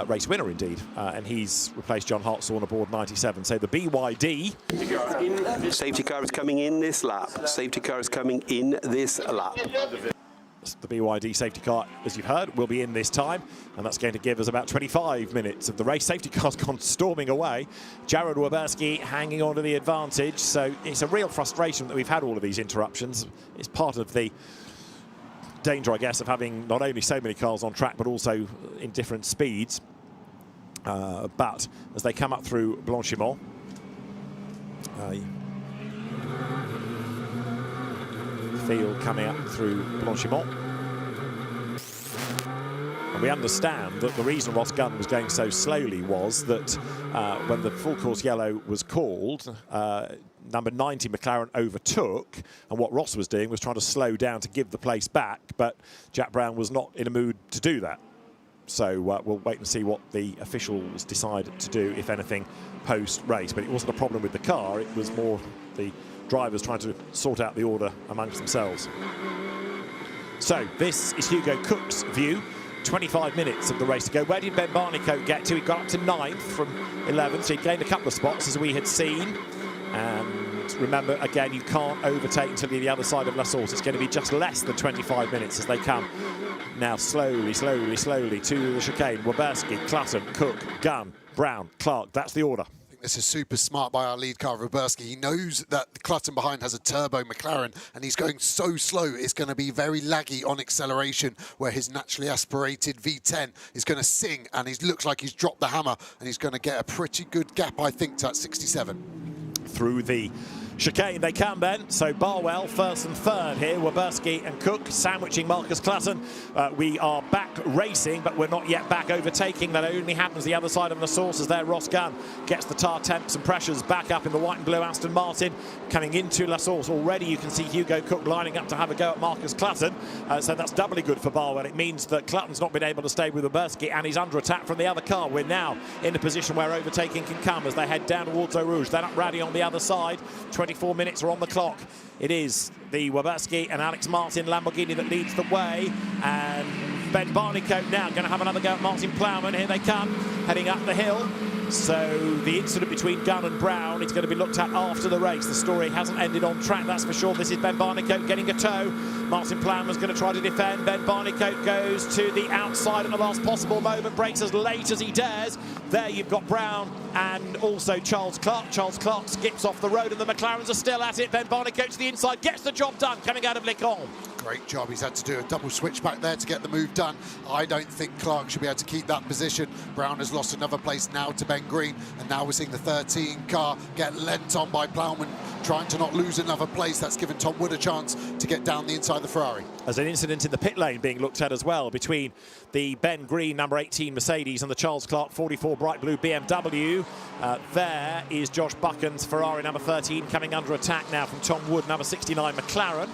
S1: Race winner indeed, and he's replaced John Hartshorn aboard 97. So the BYD.
S7: Safety car is coming in this lap. Safety car is coming in this lap.
S1: The BYD safety car, as you've heard, will be in this time, and that's going to give us about 25 minutes of the race. Safety car's gone storming away. Jared Waberski hanging on to the advantage, so it's a real frustration that we've had all of these interruptions. It's part of the danger, I guess, of having not only so many cars on track but also in different speeds. But as they come up through Blanchimont, field coming up through Blanchimont, and And we understand that the reason Ross Gunn was going so slowly was that when the full course yellow was called, number 90 McLaren overtook, and what Ross was doing was trying to slow down to give the place back, but Jack Brown was not in a mood to do that. So we'll wait and see what the officials decide to do, if anything, post-race. But it wasn't a problem with the car, it was more the drivers trying to sort out the order amongst themselves. So this is Hugo Cook's view. 25 minutes of the race to go. Where did Ben Barnicoat get to? He got up to 9th from 11th, so he gained a couple of spots, as we had seen. And remember, again, you can't overtake until you're the other side of La Source. It's going to be just less than 25 minutes as they come now slowly, slowly, slowly to the chicane. Waberski, Clutton, Cook, Gunn, Brown, Clark. That's the order.
S2: This is super smart by our lead car, Waberski. He knows that Clutton behind has a turbo McLaren, and he's going so slow, it's going to be very laggy on acceleration, where his naturally aspirated V10 is going to sing, and he looks like he's dropped the hammer, and he's going to get a pretty good gap, I think, to that 67.
S1: Through the chicane they come then. So Barwell first and third here. Waberski and Cook sandwiching Marcus Clutton. We are back racing, but we're not yet back overtaking. That only happens the other side of the source as there Ross Gunn gets the tar temps and pressures back up in the white and blue Aston Martin. Coming into La Source already, you can see Hugo Cook lining up to have a go at Marcus Clutton. So that's doubly good for Barwell. It means that Clutton's not been able to stay with Waberski, and he's under attack from the other car. We're now in a position where overtaking can come as they head down towards Eau Rouge. Then up Raddy on the other side. 24 minutes are on the clock. It is the Waberski and Alex Martin Lamborghini that leads the way, and Ben Barnicoat now going to have another go at Martin Plowman. Here they come, heading up the hill. So the incident between Gunn and Brown is going to be looked at after the race. The story hasn't ended on track, that's for sure. This is Ben Barnicoat getting a tow. Martin Plowman's going to try to defend. Ben Barnicoat goes to the outside at the last possible moment, breaks as late as he dares. There you've got Brown and also Charles Clark. Charles Clark skips off the road and the McLarens are still at it. Ben Barnicoat to the inside, gets the job done coming out of Le Combe.
S2: Great job. He's had to do a double switch back there to get the move done. I don't think Clark should be able to keep that position. Brown has lost another place now to Ben Green, and now we're seeing the 13 car get lent on by Plowman, trying to not lose another place. That's given Tom Wood a chance to get down the inside of the Ferrari.
S1: There's an incident in the pit lane being looked at as well between the Ben Green number 18 Mercedes and the Charles Clark 44 bright blue BMW. There is Josh Buchan's Ferrari number 13 coming under attack now from Tom Wood number 69 McLaren.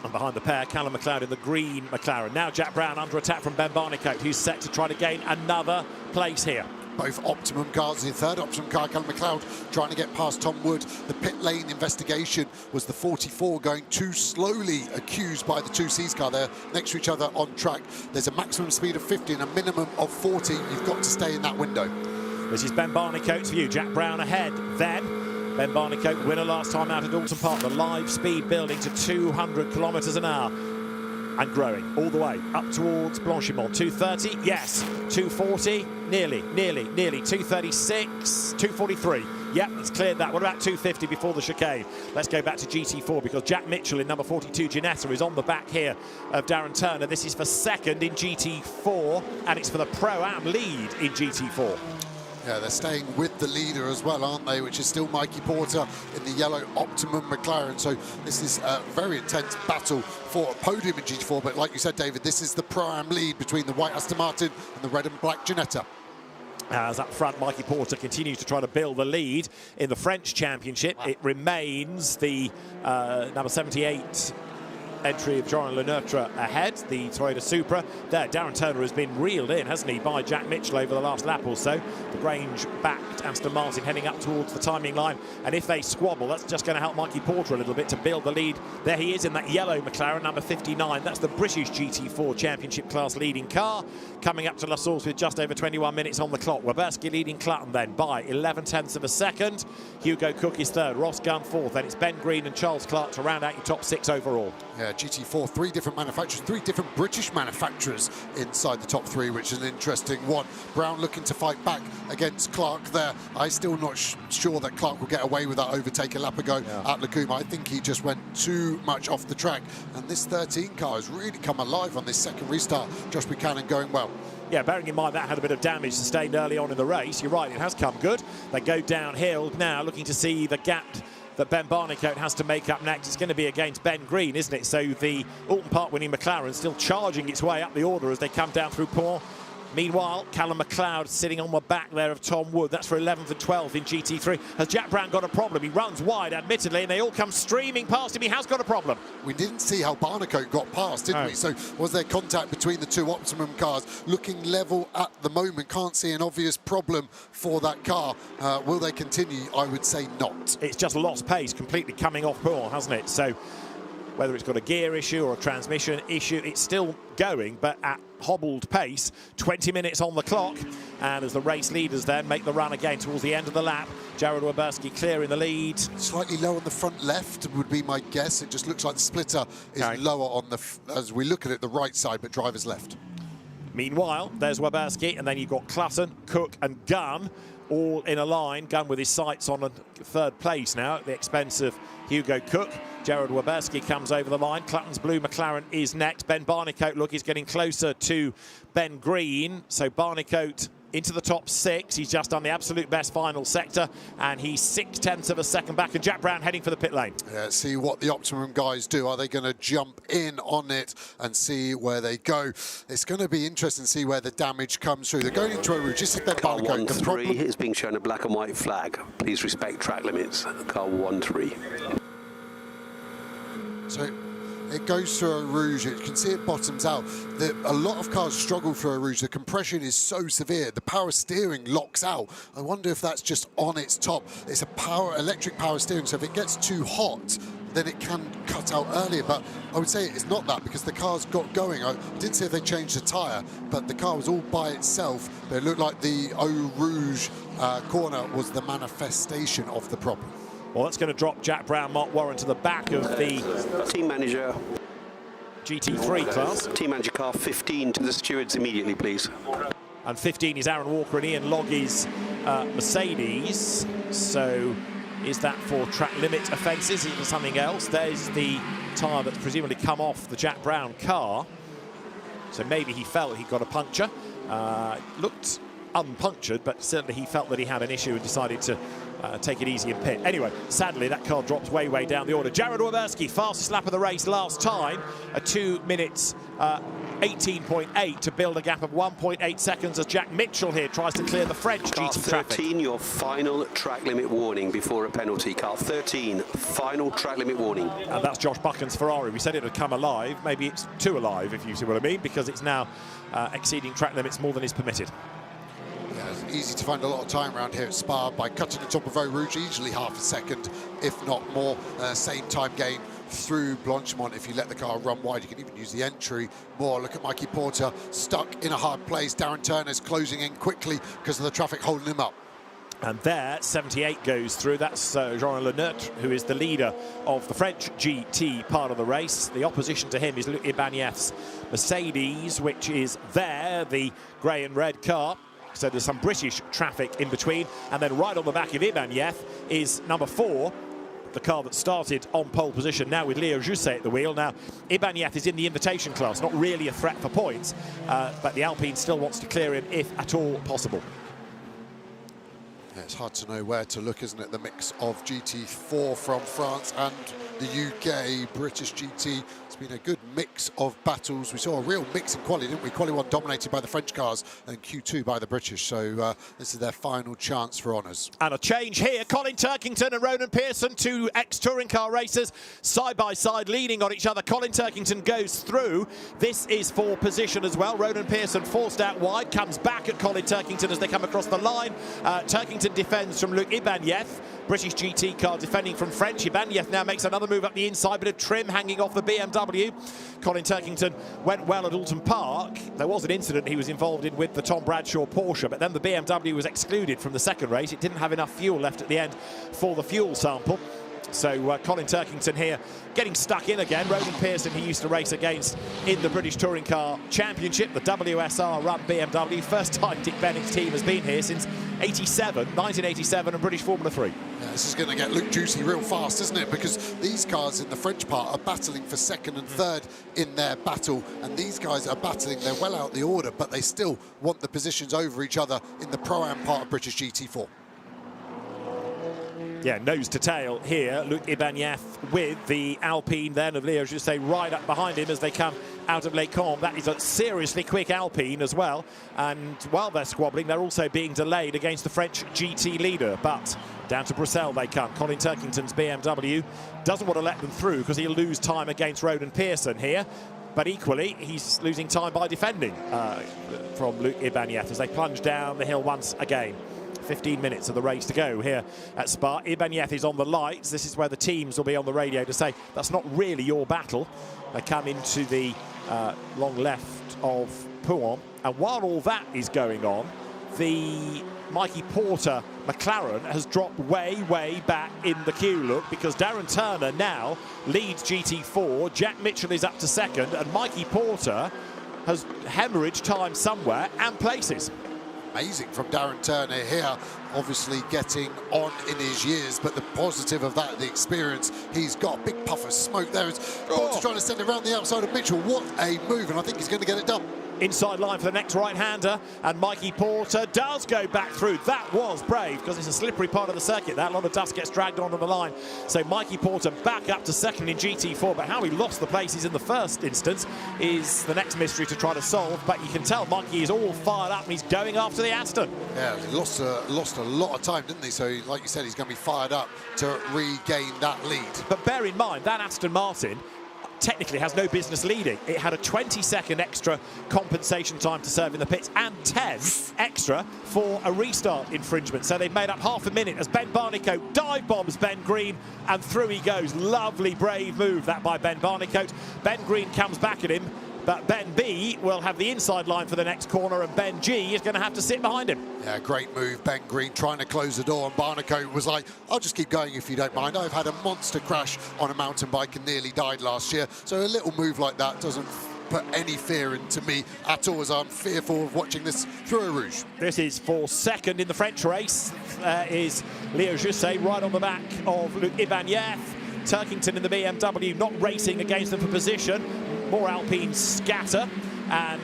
S1: And behind the pair, Callum McLeod in the green McLaren. Now Jack Brown under attack from Ben Barnicoat, who's set to try to gain another place here.
S2: Both optimum cars. The third optimum car, Callum McLeod, trying to get past Tom Wood. The pit lane investigation was the 44 going too slowly, accused by the 2Cs car. They're next to each other on track. There's a maximum speed of 50 and a minimum of 40. You've got to stay in that window.
S1: This is Ben Barnicoat's view. Jack Brown ahead. Then Ben Barnicoat, winner last time out at Alton Park. The live speed building to 200 kilometres an hour and growing all the way up towards Blanchimont. 230, yes. 240, nearly. 236, 243. Yep, it's cleared that. What about 250 before the chicane? Let's go back to GT4 because Jack Mitchell in number 42 Ginetta is on the back here of Darren Turner. This is for second in GT4 and it's for the Pro-Am lead in GT4.
S2: Yeah, they're staying with the leader as well, aren't they? Which is still Mikey Porter in the yellow Optimum McLaren. So this is a very intense battle for a podium in GT4. But like you said, David, this is the Pro-Am lead between the white Aston Martin and the red and black Ginetta.
S1: As up front, Mikey Porter continues to try to build the lead in the French Championship. It remains the number 78 entry of Jean Leneutre ahead, the Toyota Supra. There, Darren Turner has been reeled in, hasn't he, by Jack Mitchell over the last lap or so. The Grange-backed Aston Martin heading up towards the timing line. And if they squabble, that's just going to help Mikey Porter a little bit to build the lead. There he is in that yellow McLaren, number 59. That's the British GT4 Championship class leading car. Coming up to La Source with just over 21 minutes on the clock. Waberski leading Clutton then by 11/10 of a second. Hugo Cook is third, Ross Gunn fourth. Then it's Ben Green and Charles Clark to round out your top six overall.
S2: Yeah, GT4, three different manufacturers, three different British manufacturers inside the top three, which is an interesting one. Brown looking to fight back against Clark there. I'm still not sure that Clark will get away with that overtake a lap ago at Le Combe. I think he just went too much off the track. And this 13 car has really come alive on this second restart. Josh Buchanan going well.
S1: Yeah, bearing in mind that had a bit of damage sustained early on in the race. You're right, it has come good. They go downhill now, looking to see the gap that Ben Barnicoat has to make up next. It's going to be against Ben Green, isn't it? So the Alton Park winning McLaren still charging its way up the order as they come down through Pont. Meanwhile, Callum McLeod sitting on the back there of Tom Wood. That's for 11th and 12th in GT3. Has Jack Brown got a problem? He runs wide, admittedly, and they all come streaming past him. He has got a problem.
S2: We didn't see how Barnicoat got past, didn't we? So was there contact between the two Optimum cars? Looking level at the moment, can't see an obvious problem for that car. Will they continue? I would say not.
S1: It's just lost pace completely coming off Port, hasn't it? So whether it's got a gear issue or a transmission issue, it's still going, but at hobbled pace. 20 minutes on the clock, and as the race leaders then make the run again towards the end of the lap, Jared Werberski clear in the lead.
S2: Slightly low on the front left would be my guess. It just looks like the splitter is lower on the, as we look at it, the right side, but driver's left.
S1: Meanwhile, there's Werberski, and then you've got Clutton, Cook and Gunn all in a line. Gunn with his sights on a third place now at the expense of Hugo Cook. Jared Werberski comes over the line. Clutton's blue McLaren is next. Ben Barnicoat, look, he's getting closer to Ben Green. So Barnicoat into the top 6. He's just done the absolute best final sector, and he's 0.6 of a second back. And Jack Brown heading for the pit lane.
S2: Yeah, see what the Optimum guys do. Are they going to jump in on it and see where they go? It's going to be interesting to see where the damage comes through. They're going into a route. This is Ben Barnicoat.
S7: Car 1-3 is being shown a black and white flag. Please respect track limits. Car 1-3.
S2: So it goes through a rouge. You can see it bottoms out. A lot of cars struggle through a rouge. The compression is so severe. The power steering locks out. I wonder if that's just on its top. It's a electric power steering, so if it gets too hot, then it can cut out earlier. But I would say it's not that, because the car's got going. I didn't see if they changed the tyre, but the car was all by itself. But it looked like the Eau Rouge corner was the manifestation of the problem.
S1: Well, that's going to drop Jack Brown, Mark Warren to the back of the
S7: team manager
S1: GT3 class.
S7: Team manager car 15 to the stewards immediately, please.
S1: And 15 is Aaron Walker and Ian Loggie's Mercedes. So is that for track limit offences? Is it for something else? There's the tyre that's presumably come off the Jack Brown car. So maybe he felt he got a puncture. Looked unpunctured, but certainly he felt that he had an issue and decided to take it easy in pit. Anyway, sadly, that car drops way down the order. Jared Werberski, fastest lap of the race last time, a 2 minutes 18.8 to build a gap of 1.8 seconds as Jack Mitchell here tries to clear the French
S7: Car
S1: GT
S7: 13,
S1: traffic.
S7: your final track limit warning before a penalty. Car 13, final track limit warning.
S1: And that's Josh Buchan's Ferrari. We said it would come alive. Maybe it's too alive, if you see what I mean, because it's now exceeding track limits more than is permitted.
S2: Yeah, it's easy to find a lot of time around here at Spa by cutting the top of Eau Rouge, easily half a second, if not more. Same time gain through Blanchimont. If you let the car run wide, you can even use the entry more. Look at Mikey Porter, stuck in a hard place. Darren Turner's closing in quickly because of the traffic holding him up.
S1: And there, 78 goes through. That's Jean Leneutre, who is the leader of the French GT part of the race. The opposition to him is Luc Ibanez's Mercedes, which is there, the grey and red car. So there's some British traffic in between. And then right on the back of Ibanez is number 4, the car that started on pole position, now with Leo Jousset at the wheel. Now, Ibanez is in the invitation class, not really a threat for points, but the Alpine still wants to clear him if at all possible.
S2: Yeah, it's hard to know where to look, isn't it? The mix of GT4 from France and the UK, British GT. It's been a good mix of battles. We saw a real mix in quali, didn't we? Quali 1 dominated by the French cars and Q2 by the British. So this is their final chance for honours.
S1: And a change here. Colin Turkington and Ronan Pearson, two ex-touring car racers, side by side, leaning on each other. Colin Turkington goes through. This is for position as well. Ronan Pearson forced out wide, comes back at Colin Turkington as they come across the line. Turkington defends from Luc Ibanez. British GT car defending from French. Ibanez now makes another move up the inside, bit of trim hanging off the BMW. Colin Turkington went well at Alton Park. There was an incident he was involved in with the Tom Bradshaw Porsche, but then the BMW was excluded from the second race. It didn't have enough fuel left at the end for the fuel sample. So Colin Turkington here getting stuck in again. Ronan Pearson, he used to race against in the British Touring Car Championship, the WSR run BMW. First time Dick Bennett's team has been here since 1987 and British Formula 3.
S2: Yeah, this is going to get Luke Juicy real fast, isn't it? Because these cars in the French part are battling for second and third in their battle, and these guys are battling, they're well out the order, but they still want the positions over each other in the Pro-Am part of British GT4.
S1: Yeah, nose to tail here. Luc Ibanez with the Alpine then of Leo Jusset right up behind him as they come out of Les Combes. That is a seriously quick Alpine as well. And while they're squabbling, they're also being delayed against the French GT leader. But down to Bruxelles they come. Colin Turkington's BMW doesn't want to let them through because he'll lose time against Roden Pearson here. But equally, he's losing time by defending from Luc Ibanez as they plunge down the hill once again. 15 minutes of the race to go here at Spa. Ibanez is on the lights. This is where the teams will be on the radio to say that's not really your battle. They come into the long left of Pouhon. And while all that is going on, the Mikey Porter McLaren has dropped way back in the queue, look, because Darren Turner now leads GT4. Jack Mitchell is up to second, and Mikey Porter has hemorrhaged time somewhere and places.
S2: Amazing from Darren Turner here, obviously getting on in his years, but the positive of that, the experience, he's got a big puff of smoke there. Porter trying to send it around the outside of Mitchell. What a move, and I think he's going to get it done.
S1: Inside line for the next right-hander, and Mikey Porter does go back through. That was brave, because it's a slippery part of the circuit. That a lot of dust gets dragged onto the line. So Mikey Porter back up to second in GT4, but how he lost the places in the first instance is the next mystery to try to solve. But you can tell Mikey is all fired up, and he's going after the Aston.
S2: Yeah, he lost a lot of time, didn't he? So, like you said, he's going to be fired up to regain that lead.
S1: But bear in mind, that Aston Martin technically has no business leading. It had a 20-second extra compensation time to serve in the pits and 10 extra for a restart infringement. So they've made up half a minute as Ben Barnicoat dive bombs Ben Green, and through he goes. Lovely, brave move that by Ben Barnicoat. Ben Green comes back at him, but Ben B will have the inside line for the next corner, and Ben G is going to have to sit behind him.
S2: Yeah, great move, Ben Green trying to close the door, and Barnicoat was like, I'll just keep going if you don't mind. I've had a monster crash on a mountain bike and nearly died last year, so a little move like that doesn't put any fear into me at all, as I'm fearful of watching this through a Rouge.
S1: This is for second in the French race, is Leo Jusset right on the back of Luc Ibanez. Turkington in the BMW not racing against them for position. More Alpine scatter, and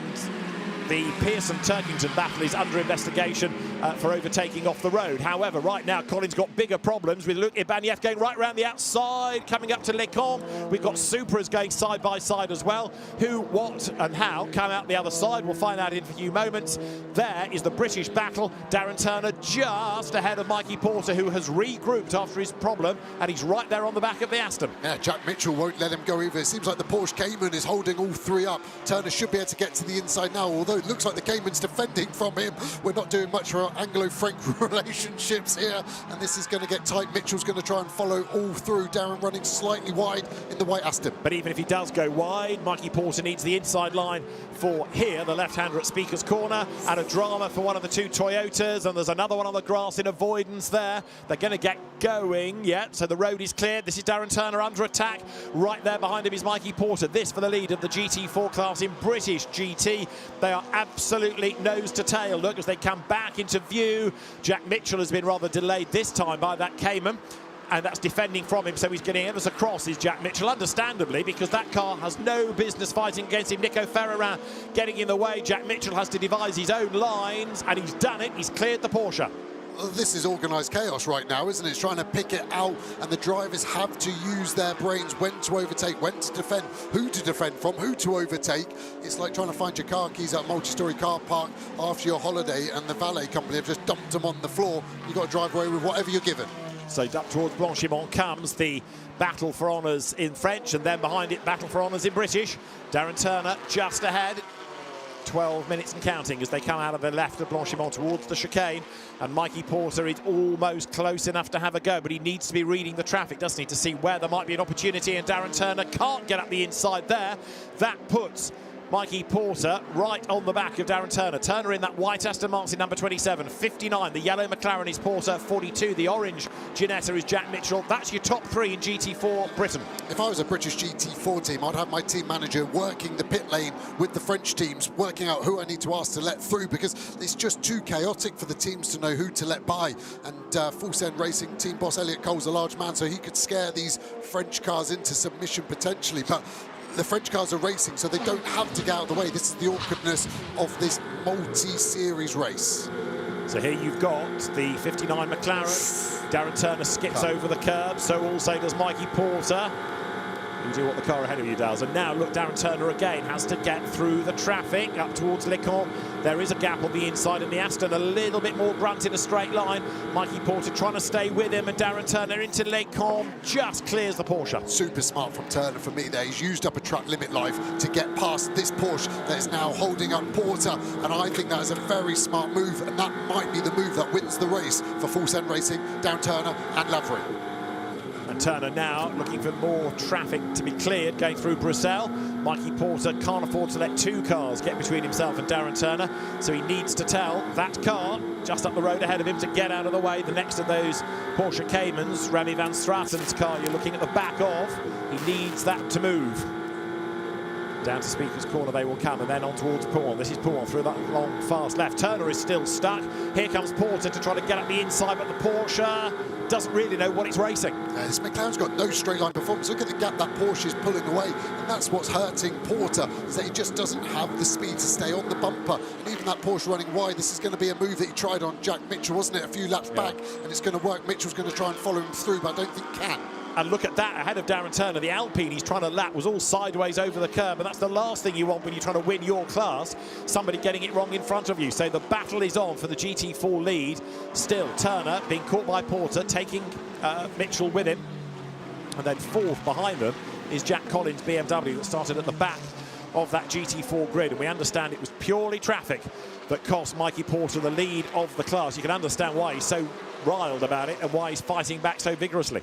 S1: the Pearson-Turkington battle is under investigation for overtaking off the road. However, right now, Colin's got bigger problems with Luc Ibanez going right round the outside, coming up to Les Combes. We've got Supras going side by side as well. Who, what and how come out the other side, we'll find out in a few moments. There is the British battle. Darren Turner just ahead of Mikey Porter, who has regrouped after his problem, and he's right there on the back of the Aston.
S2: Yeah, Jack Mitchell won't let him go either. It seems like the Porsche Cayman is holding all three up. Turner should be able to get to the inside now, although it looks like the Cayman's defending from him. We're not doing much for our Anglo-French relationships here, and this is going to get tight. Mitchell's going to try and follow all through. Darren running slightly wide in the white Aston.
S1: But even if he does go wide, Mikey Porter needs the inside line for here, the left-hander at Speaker's Corner, and a drama for one of the two Toyotas, and there's another one on the grass in avoidance there. They're going to get going, yeah, so the road is cleared. This is Darren Turner under attack. Right there behind him is Mikey Porter. This for the lead of the GT4 class in British GT. They are absolutely nose to tail. Look, as they come back into view. Jack Mitchell has been rather delayed this time by that Cayman, and that's defending from him, so he's getting ever so cross, is Jack Mitchell, understandably, because that car has no business fighting against him. Nico Ferreira getting in the way. Jack Mitchell has to devise his own lines, and he's done it. He's cleared the Porsche.
S2: This is organised chaos right now, isn't it? It's trying to pick it out, and the drivers have to use their brains when to overtake, when to defend, who to defend from, who to overtake. It's like trying to find your car keys at a multi-storey car park after your holiday, and the valet company have just dumped them on the floor. You've got to drive away with whatever you're given.
S1: So up towards Blanchimont comes the battle for honours in French, and then behind it, battle for honours in British. Darren Turner just ahead. 12 minutes and counting as they come out of the left of Blanchimont towards the chicane, and Mikey Porter is almost close enough to have a go, but he needs to be reading the traffic, doesn't he, to see where there might be an opportunity, and Darren Turner can't get up the inside there. That puts Mikey Porter right on the back of Darren Turner. Turner in that white Aston Martin number 27. 59, the yellow McLaren is Porter. 42, the orange Ginetta is Jack Mitchell. That's your top three in GT4 Britain.
S2: If I was a British GT4 team, I'd have my team manager working the pit lane with the French teams, working out who I need to ask to let through, because it's just too chaotic for the teams to know who to let by. And Full Send Racing team boss Elliot Cole's a large man, so he could scare these French cars into submission potentially. But the French cars are racing, so they don't have to get out of the way. This is the awkwardness of this multi-series race.
S1: So here you've got the 59 McLaren. Darren Turner skips over the curb, so also does Mikey Porter. You do what the car ahead of you does. And now look, Darren Turner again has to get through the traffic up towards Lecombe. There is a gap on the inside, and the Aston a little bit more grunt in a straight line. Mikey Porter trying to stay with him, and Darren Turner into Lecombe just clears the Porsche.
S2: Super smart from Turner for me there. He's used up a track limit life to get past this Porsche that is now holding up Porter, and I think that is a very smart move, and that might be the move that wins the race for Full Send Racing, Darren Turner and Lavery.
S1: And Turner now looking for more traffic to be cleared going through Bruxelles. Mikey Porter can't afford to let two cars get between himself and Darren Turner, so he needs to tell that car just up the road ahead of him to get out of the way. The next of those Porsche Caymans, Remy van Straten's car you're looking at the back of, he needs that to move. Down to Speaker's Corner they will come, and then on towards Paul. This is Paul through that long, fast left. Turner is still stuck. Here comes Porter to try to get up the inside, but the Porsche doesn't really know what it's racing.
S2: This McLaren's got no straight line performance. Look at the gap that Porsche is pulling away, and that's what's hurting Porter, is that he just doesn't have the speed to stay on the bumper. And even that Porsche running wide, this is going to be a move that he tried on Jack Mitchell, wasn't it, a few laps back, and it's going to work. Mitchell's going to try and follow him through, but I don't think can.
S1: And look at that, ahead of Darren Turner, the Alpine he's trying to lap was all sideways over the curb, and that's the last thing you want when you're trying to win your class, somebody getting it wrong in front of you. So the battle is on for the GT4 lead. Still, Turner being caught by Porter, taking Mitchell with him. And then fourth behind them is Jack Collins' BMW that started at the back of that GT4 grid. And we understand it was purely traffic that cost Mikey Porter the lead of the class. You can understand why he's so riled about it and why he's fighting back so vigorously.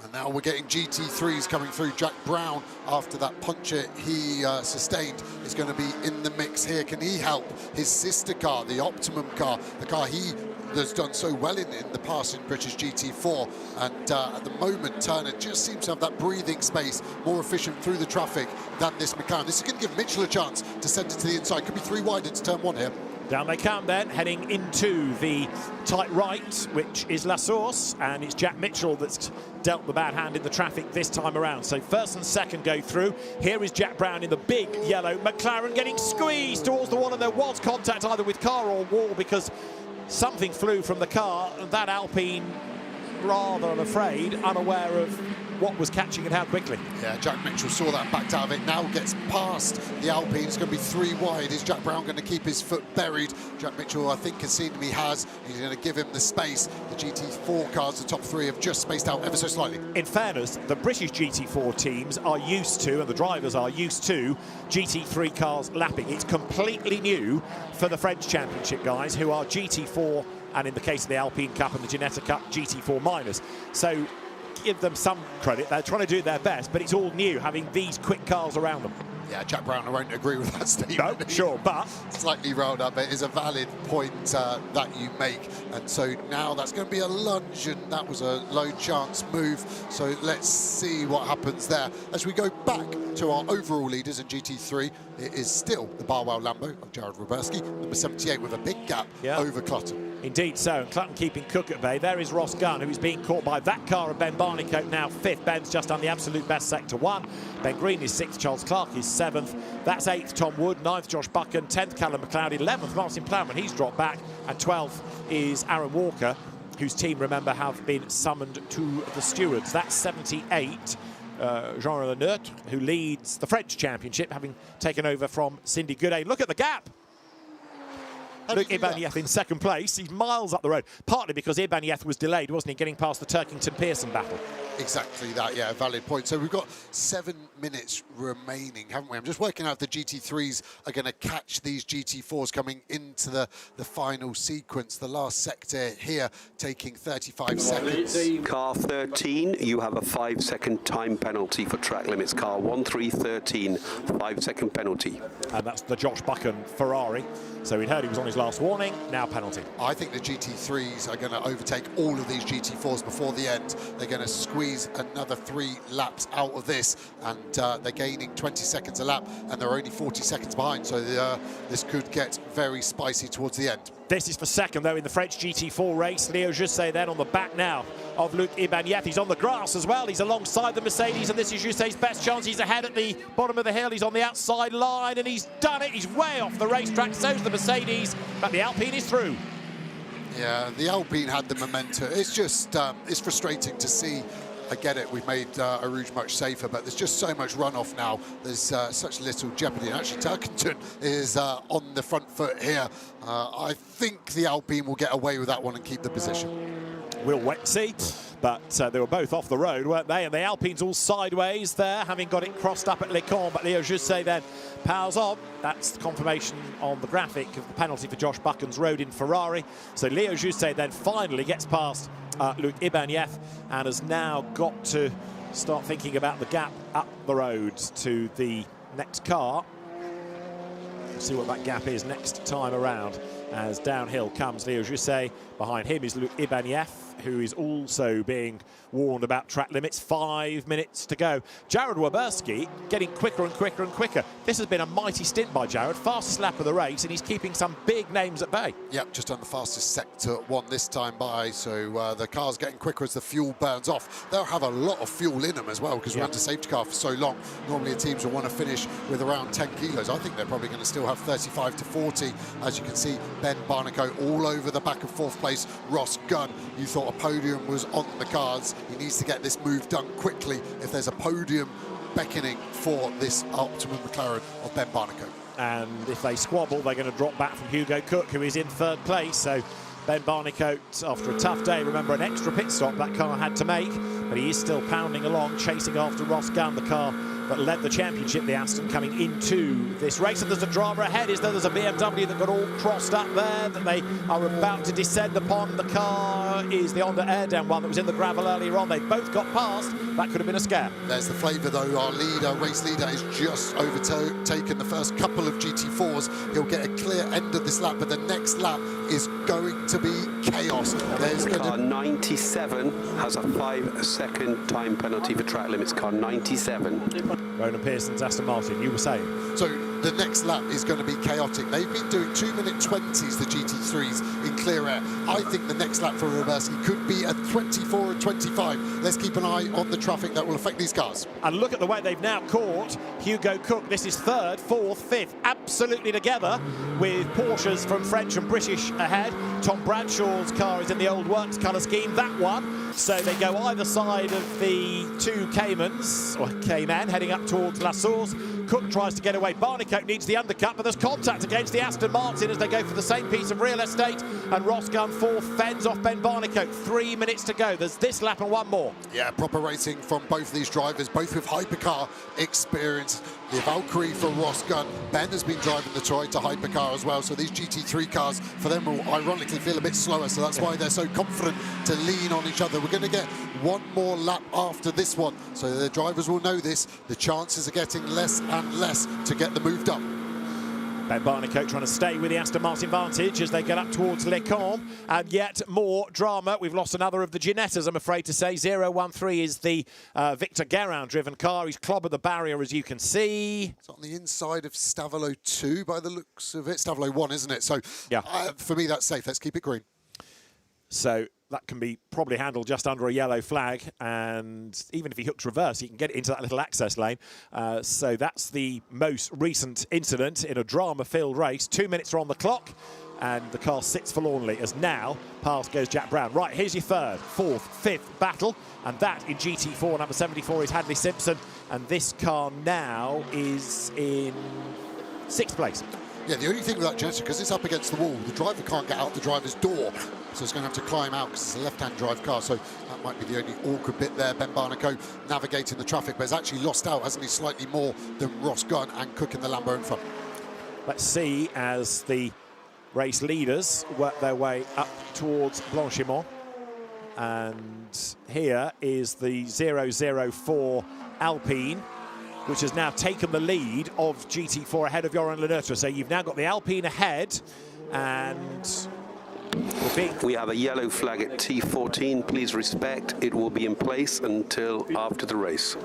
S2: And now we're getting GT3s coming through. Jack Brown, after that puncture he sustained, is going to be in the mix here. Can he help his sister car, the Optimum car, the car he has done so well in the past in British GT4? And at the moment, Turner just seems to have that breathing space, more efficient through the traffic than this McLaren. This is going to give Mitchell a chance to send it to the inside. Could be three wide into turn one here.
S1: Down they come then, heading into the tight right, which is La Source, and it's Jack Mitchell that's dealt the bad hand in the traffic this time around. So first and second go through. Here is Jack Brown in the big yellow McLaren getting squeezed towards the wall, and there was contact either with car or wall because something flew from the car. That Alpine, rather, I'm afraid, unaware of what was catching and how quickly.
S2: Yeah, Jack Mitchell saw that, backed out of it, now gets past the Alpine. It's going to be three wide. Is Jack Brown going to keep his foot buried? Jack Mitchell, I think, has seen him, he has. He's going to give him the space. The GT4 cars, the top three, have just spaced out ever so slightly.
S1: In fairness, the British GT4 teams are used to, and the drivers are used to, GT3 cars lapping. It's completely new for the French Championship guys, who are GT4, and in the case of the Alpine Cup and the Ginetta Cup, GT4 minors. So give them some credit. They're trying to do their best, but it's all new, having these quick cars around them.
S2: Yeah, Jack Brown, I won't agree with that statement.
S1: No, sure, but
S2: slightly rolled up. It is a valid point that you make, and so now that's going to be a lunge, and that was a low chance move. So let's see what happens there. As we go back to our overall leaders in GT3, it is still the Barwell Lambo of Jared Roberski, number 78, with a big gap over Clutton.
S1: Indeed so, and Clutton keeping cook at bay. There is Ross Gunn, who is being caught by that car of Ben Barnicoat, now fifth. Ben's just on the absolute best sector one. Ben Green is sixth, Charles Clark is seventh. That's eighth, Tom Wood, ninth, Josh Buchan, 10th, Callum McLeod, 11th, Martin Plowman, he's dropped back, and 12th is Aaron Walker, whose team, remember, have been summoned to the stewards. That's 78. Jean Leneutre, who leads the French Championship, having taken over from Cindy Gooday. Look at the gap. Luc Ibanez in second place. He's miles up the road, partly because Ibanez was delayed, wasn't he, getting past the Turkington-Pearson battle.
S2: Exactly that, yeah, valid point. So we've got 7 minutes remaining, haven't we? I'm just working out if the GT3s are going to catch these GT4s coming into the final sequence. The last sector here taking 35 seconds.
S7: Car 13, you have a 5-second time penalty for track limits. Car 1313, 5-second penalty.
S1: And that's the Josh Buchan Ferrari. So we'd heard he was on his last warning, now penalty.
S2: I think the GT3s are going to overtake all of these GT4s before the end. They're going to squeeze another 3 laps out of this, and they're gaining 20 seconds a lap, and they're only 40 seconds behind, so this could get very spicy towards the end.
S1: This is for second, though, in the French GT4 race. Leo Jusset then on the back now of Luc Ibanez. He's on the grass as well. He's alongside the Mercedes, and this is Jusset's best chance. He's ahead at the bottom of the hill. He's on the outside line, and he's done it. He's way off the racetrack. So's the Mercedes, but the Alpine is through.
S2: Yeah, the Alpine had the momentum. It's just, it's frustrating to see. I get it, we've made Arouge much safer, but there's just so much runoff now. There's such little jeopardy. And actually, Turkington is on the front foot here. I think the Alpine will get away with that one and keep the position.
S1: We'll wait and see. But they were both off the road, weren't they? And the Alpine's all sideways there, having got it crossed up at Le Camp. But Leo Jusset then powers on. That's the confirmation on the graphic of the penalty for Josh Buchan's road in Ferrari. So Leo Jusset then finally gets past Luc Ibanieff and has now got to start thinking about the gap up the road to the next car. We'll see what that gap is next time around. As downhill comes Leo Jusset. Behind him is Luc Ibanieff, who is also being warned about track limits. 5 minutes to go. Jared Werberski getting quicker and quicker and quicker. This has been a mighty stint by Jared. Fastest lap of the race, and he's keeping some big names at bay.
S2: Yep, just on the fastest sector one this time by. So the car's getting quicker as the fuel burns off. They'll have a lot of fuel in them as well because we're under safety car for so long. Normally teams will want to finish with around 10 kilos. I think they're probably going to still have 35 to 40. As you can see, Ben Barnicoat all over the back of fourth place. Ross Gunn, you thought a podium was on the cards. He needs to get this move done quickly if there's a podium beckoning for this Optimum McLaren of Ben Barnicoat.
S1: And if they squabble, they're going to drop back from Hugo Cook, who is in third place. So Ben Barnicoat, after a tough day, remember an extra pit stop that car had to make, but he is still pounding along, chasing after Ross Gunn, the car that led the championship, the Aston, coming into this race. And there's a drama ahead, is there? There's a BMW that got all crossed up there that they are about to descend upon. The car is the Honda Airdown one that was in the gravel earlier on. They both got past. That could have been a scare.
S2: There's the flavour, though. Our leader, race leader, is just overtaken the first couple of GT4s. He'll get a clear end of this lap, but the next lap is going to be chaos. There's
S7: car 97 has a 5-second time penalty for track limits. Car 97.
S1: Ronan Pearson's Aston Martin, you were saying.
S2: So the next lap is going to be chaotic. They've been doing 2-minute 20s, the GT3s, in clear air. I think the next lap for Werberski could be a 24 or 25. Let's keep an eye on the traffic that will affect these cars.
S1: And look at the way they've now caught Hugo Cook. This is third, fourth, fifth, absolutely together with Porsches from French and British ahead. Tom Bradshaw's car is in the old works colour scheme, that one. So they go either side of the two Caymans, or Cayman, heading up towards La Source. Cook tries to get away. Barnicoat needs the undercut, but there's contact against the Aston Martin as they go for the same piece of real estate. And Ross Gunn fourth, fends off Ben Barnicoat. 3 minutes to go. There's this lap and one more.
S2: Yeah, proper racing from both these drivers, both with hypercar experience. The Valkyrie for Ross Gunn. Ben has been driving the Toyota hypercar as well, so these GT3 cars, for them, will ironically feel a bit slower, so that's why they're so confident to lean on each other. We're going to get one more lap after this one, so the drivers will know this. The chances are getting less and less to get the move done.
S1: Ben Barnicoat trying to stay with the Aston Martin vantage as they get up towards Le Camp, and yet more drama. We've lost another of the Ginettas, I'm afraid to say. 013 is the Victor Guerin-driven car. He's clobbered the barrier, as you can see.
S2: It's on the inside of Stavolo 2 by the looks of it. Stavolo 1, isn't it? So
S1: yeah.
S2: For me, that's safe. Let's keep it green.
S1: So that can be probably handled just under a yellow flag, and even if he hooks reverse, he can get it into that little access lane. So that's the most recent incident in a drama-filled race. 2 minutes are on the clock, and the car sits forlornly as now past goes Jack Brown. Right, here's your third, fourth, fifth battle, and that in GT4, number 74 is Hadley Simpson, and this car now is in sixth place.
S2: Yeah, the only thing with that Ginetta, because it's up against the wall, the driver can't get out the driver's door, so it's going to have to climb out because it's a left-hand drive car, so that might be the only awkward bit there. Ben Barnicoat navigating the traffic, but has actually lost out, hasn't he, slightly more than Ross Gunn and Cook in the Lambo in front.
S1: Let's see as the race leaders work their way up towards Blanchimont. And here is the 004 Alpine, which has now taken the lead of GT4 ahead of Joran Lenertre. So you've now got the Alpine ahead, and
S7: we have a yellow flag at T14. Please respect. It will be in place until after the race.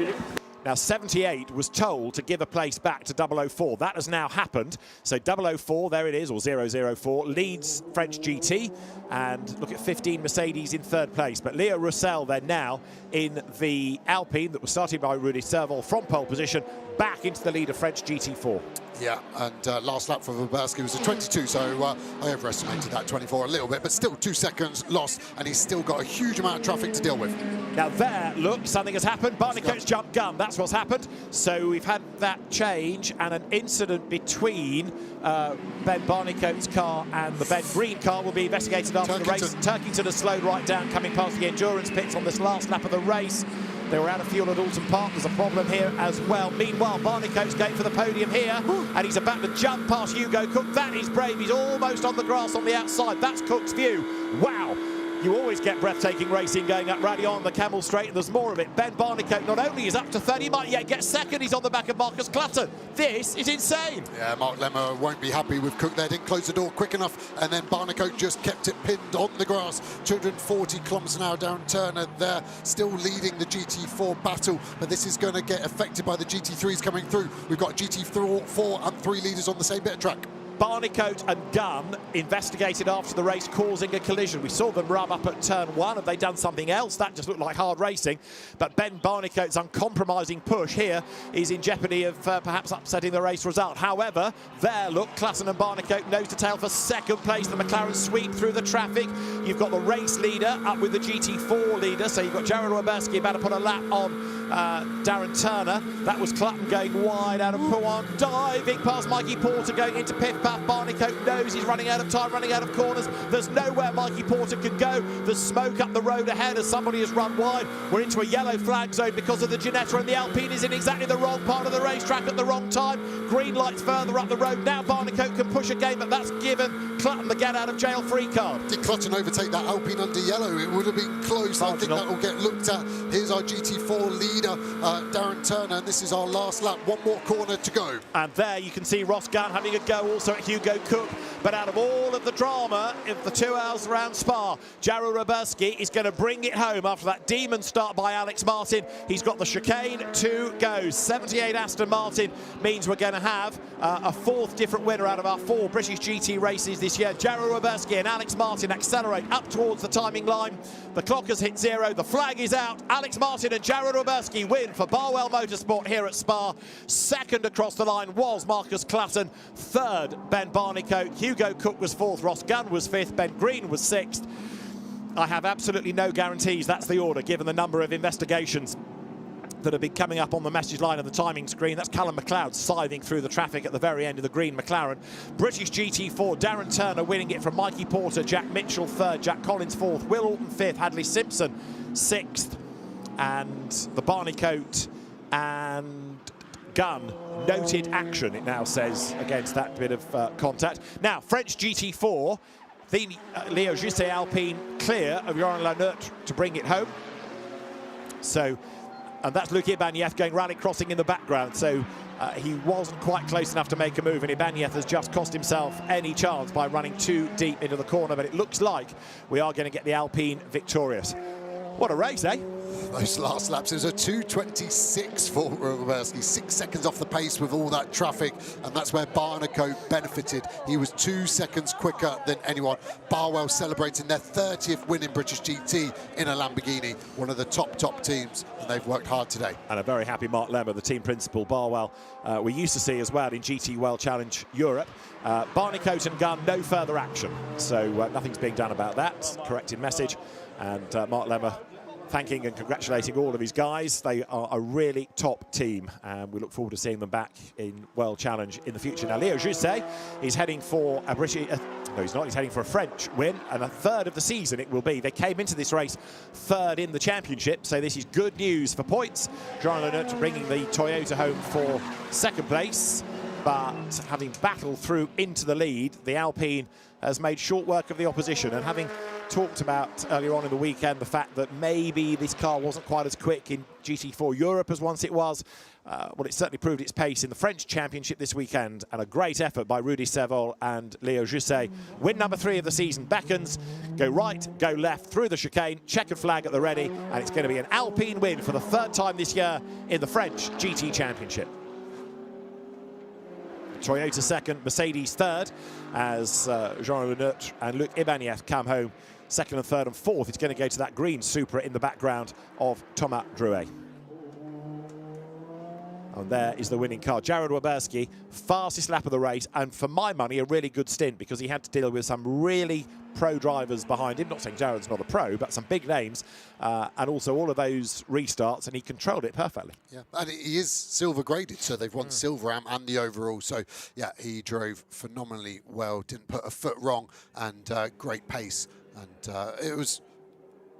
S1: Now, 78 was told to give a place back to 004. That has now happened. So 004, there it is, or 004, leads French GT. And look at 15 Mercedes in third place. But Leo Roussel then now in the Alpine that was started by Rudy Serval from pole position, back into the lead of French GT4.
S2: Yeah, and last lap for Wyberski was a 22, so I overestimated that 24 a little bit, but still 2 seconds lost, and he's still got a huge amount of traffic to deal with.
S1: Now there, look, something has happened. Barnicoat's jump gun, that's what's happened. So we've had that change and an incident between Ben Barnicoat's car and the Ben Green car will be investigated after the race. Turkington has slowed right down, coming past the endurance pits on this last lap of the race. They were out of fuel at Alton Park. There's a problem here as well. Meanwhile, Barnicoat's going for the podium here, and he's about to jump past Hugo Cook. That is brave. He's almost on the grass on the outside. That's Cook's view. Wow. You always get breathtaking racing going up Radion, the Camel Straight, and there's more of it. Ben Barnicoat not only is up to 30, might yet get second. He's on the back of Marcus Clutton. This is insane.
S2: Yeah, Mark Lemmer won't be happy with Cook there. Didn't close the door quick enough, and then Barnicoat just kept it pinned on the grass. 240 kilometres an hour down Turner there, still leading the GT4 battle, but this is going to get affected by the GT3s coming through. We've got GT4 and 3 leaders on the same bit of track.
S1: Barnicoat and Gunn investigated after the race, causing a collision. We saw them rub up at turn 1. Have they done something else? That just looked like hard racing. But Ben Barnicoat's uncompromising push here is in jeopardy of perhaps upsetting the race result. However, there, look, Clutton and Barnicoat nose to tail for second place. The McLaren sweep through the traffic. You've got the race leader up with the GT4 leader. So you've got Jared Wyberski about to put a lap on Darren Turner. That was Clutton going wide out of Pouan, diving past Mikey Porter, going into Piff Puff. Barnicoat knows he's running out of time, running out of corners. There's nowhere Mikey Porter can go. There's smoke up the road ahead as somebody has run wide. We're into a yellow flag zone because of the Ginetta, and the Alpine is in exactly the wrong part of the racetrack at the wrong time. Green lights further up the road. Now Barnicoat can push again, but that's given Clutton the get out of jail free card.
S2: Did Clutton overtake that Alpine under yellow? It would have been close. I think that will get looked at. Here's our GT4 leader, Darren Turner, and this is our last lap. One more corner to go.
S1: And there you can see Ross Gunn having a go also at Hugo Cook. But out of all of the drama of the 2 hours around Spa, Jared Wyberski is going to bring it home after that demon start by Alex Martin. He's got the chicane to go. 78 Aston Martin means we're going to have a 4th different winner out of our 4 British GT races this year. Jared Wyberski and Alex Martin accelerate up towards the timing line. The clock has hit 0. The flag is out. Alex Martin and Jared Wyberski win for Barwell Motorsport here at Spa. Second across the line was Marcus Clutton. Third, Ben Barnicoat. Hugo Cook was 4th. Ross Gunn was 5th. Ben Green was 6th. I have absolutely no guarantees that's the order, given the number of investigations that have been coming up on the message line and the timing screen. That's Callum McLeod scything through the traffic at the very end of the green McLaren. British GT4, Darren Turner winning it from Mikey Porter, Jack Mitchell 3rd, Jack Collins 4th, Will Alton 5th, Hadley Simpson 6th, and the Barnicoat and Gunn noted action, it now says, against that bit of contact. Now, French GT4, the Leo Jusset Alpine clear of Joran Lanert to bring it home. So, and that's Luc Ibanez going rally crossing in the background. So he wasn't quite close enough to make a move, and Ibanez has just cost himself any chance by running too deep into the corner. But it looks like we are going to get the Alpine victorious. What a race, eh?
S2: Those last laps, it was a 2:26 for Wyberski, 6 seconds off the pace with all that traffic, and that's where Barnicoat benefited. He was 2 seconds quicker than anyone. Barwell celebrating their 30th win in British GT in a Lamborghini, one of the top teams, and they've worked hard today.
S1: And a very happy Mark Lemmer, the team principal. Barwell we used to see as well in GT World Challenge Europe. Barnicoat and Gunn, no further action, so nothing's being done about that. Corrected message, and Mark Lemmer thanking and congratulating all of his guys. They are a really top team, and we look forward to seeing them back in World Challenge in the future. Now, Leo Jusset is heading for a British... no, he's not. He's heading for a French win, and a 3rd of the season it will be. They came into this race 3rd in the championship, so this is good news for points. Jean Lenert bringing the Toyota home for 2nd place, but having battled through into the lead, the Alpine has made short work of the opposition, and having talked about earlier on in the weekend the fact that maybe this car wasn't quite as quick in GT4 Europe as once it was. Well, it certainly proved its pace in the French Championship this weekend, and a great effort by Rudy Serval and Leo Jusset. Win number 3 of the season beckons. Go right, go left, through the chicane, checkered flag at the ready, and it's going to be an Alpine win for the 3rd time this year in the French GT Championship. Toyota 2nd, Mercedes 3rd, as Jean Lenert and Luc Ibanez come home 2nd and 3rd and 4th. It's going to go to that green Supra in the background of Thomas Drouet. And there is the winning car. Jared Weberski, fastest lap of the race, and for my money, a really good stint because he had to deal with some really pro drivers behind him. Not saying Jared's not a pro, but some big names, and also all of those restarts, and he controlled it perfectly.
S2: Yeah, and he is silver graded, so they've won silver am and the overall. So yeah, he drove phenomenally well, didn't put a foot wrong, and great pace. And it was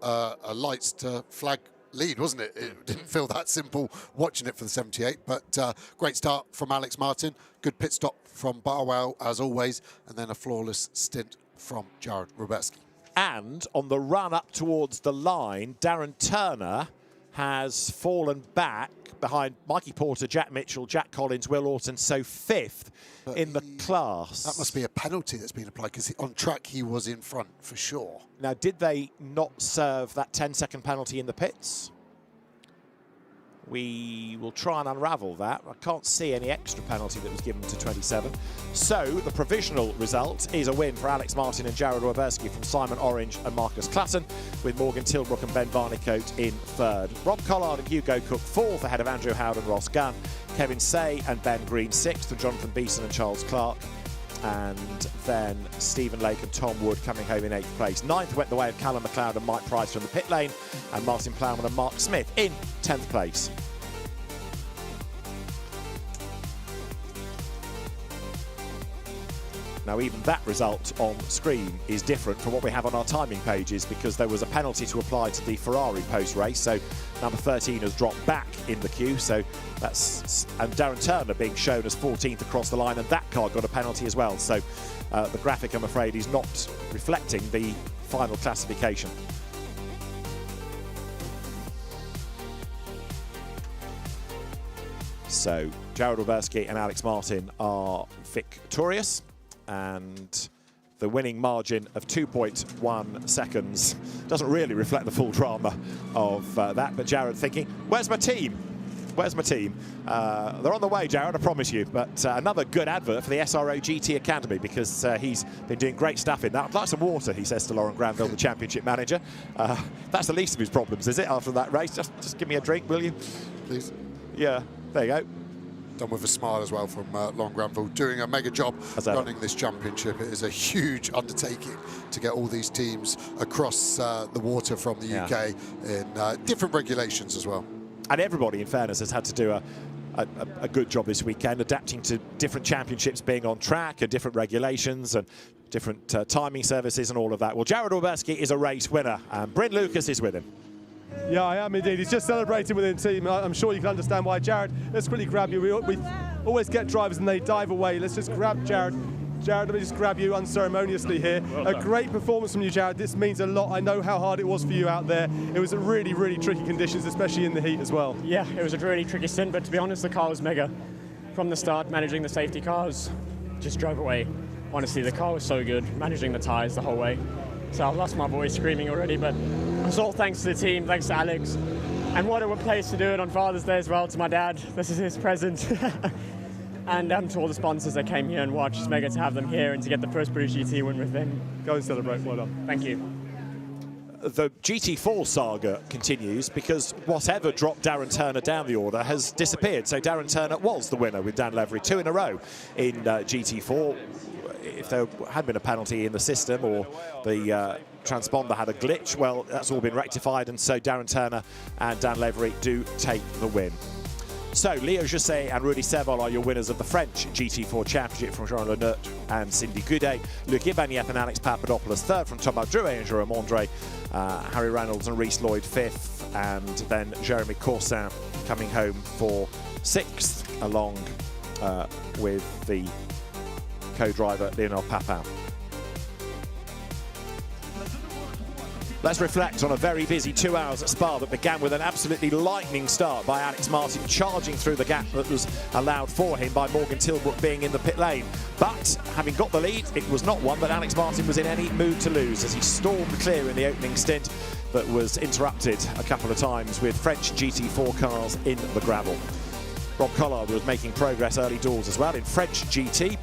S2: a lights to flag lead, wasn't it? It didn't feel that simple watching it for the 78, but great start from Alex Martin. Good pit stop from Barwell, as always, and then a flawless stint from Jared Rubeski.
S1: And on the run up towards the line, Darren Turner has fallen back behind Mikey Porter, Jack Mitchell, Jack Collins, Will Orton, so 5th in the class.
S2: That must be a penalty that's been applied because on track he was in front for sure.
S1: Now, did they not serve that 10-second penalty in the pits? We will try and unravel that. I can't see any extra penalty that was given to 27. So the provisional result is a win for Alex Martin and Jared Weberski from Simon Orange and Marcus Clatton, with Morgan Tilbrook and Ben Varnicoat in 3rd. Rob Collard and Hugo Cook 4th, ahead of Andrew Howard and Ross Gunn. Kevin Say and Ben Green 6th, and Jonathan Beeson and Charles Clark. And then Stephen Lake and Tom Wood coming home in 8th place. 9th went the way of Callum McLeod and Mike Price from the pit lane, and Martin Plowman and Mark Smith in 10th place. Now, even that result on screen is different from what we have on our timing pages because there was a penalty to apply to the Ferrari post-race. So number 13 has dropped back in the queue. So that's, and Darren Turner being shown as 14th across the line, and that car got a penalty as well. So the graphic, I'm afraid, is not reflecting the final classification. So Jared Weberski and Alex Martin are victorious, and the winning margin of 2.1 seconds doesn't really reflect the full drama of that. But Jared thinking, where's my team? Where's my team? They're on the way, Jared, I promise you. But another good advert for the SRO GT Academy, because he's been doing great stuff in that. I'd like some water, he says to Lauren Granville, the championship manager. That's the least of his problems, is it, after that race? Just give me a drink, will you?
S2: Please.
S1: Yeah, there you go.
S2: Done with a smile as well from Lauren Granville, doing a mega job running this championship. It is a huge undertaking to get all these teams across the water from the UK in different regulations as well.
S1: And everybody, in fairness, has had to do a good job this weekend, adapting to different championships being on track and different regulations and different timing services and all of that. Well, Jared Weberski is a race winner, and Bryn Lucas is with him.
S3: Yeah, I am indeed. He's just celebrating within the team. I'm sure you can understand why. Jared, let's quickly grab you. We always get drivers and they dive away. Let's just grab Jared. Jared, let me just grab you unceremoniously here. A great performance from you, Jared. This means a lot. I know how hard it was for you out there. It was really, really tricky conditions, especially in the heat as well.
S8: Yeah, it was a really tricky stint, but to be honest, the car was mega. From the start, managing the safety cars, just drove away. Honestly, the car was so good, managing the tyres the whole way. So I've lost my voice screaming already, but it was all thanks to the team, thanks to Alex. And what a place to do it on Father's Day as well, to my dad. This is his present. And to all the sponsors that came here and watched. It's mega to have them here and to get the first British GT win with them.
S3: Go and celebrate, well done.
S8: Thank you.
S1: The GT4 saga continues because whatever dropped Darren Turner down the order has disappeared. So Darren Turner was the winner with Dan Levery, 2 in a row in GT4. If there had been a penalty in the system or the transponder had a glitch, well, that's all been rectified, and so Darren Turner and Dan Levery do take the win. So Leo Josset and Rudy Serval are your winners of the French GT4 Championship from Jean Lenert and Cindy Goudet. Luc Ibanez and Alex Papadopoulos 3rd from Thomas Drouet and Jerome Andre. Harry Reynolds and Reece Lloyd 5th, and then Jeremy Coursin coming home for 6th, along with the co-driver Lionel Papin. Let's reflect on a very busy 2 hours at Spa that began with an absolutely lightning start by Alex Martin, charging through the gap that was allowed for him by Morgan Tilbrook being in the pit lane. But having got the lead, it was not one that Alex Martin was in any mood to lose, as he stormed clear in the opening stint, but was interrupted a couple of times with French GT4 cars in the gravel. Rob Collard was making progress early doors as well in French GT.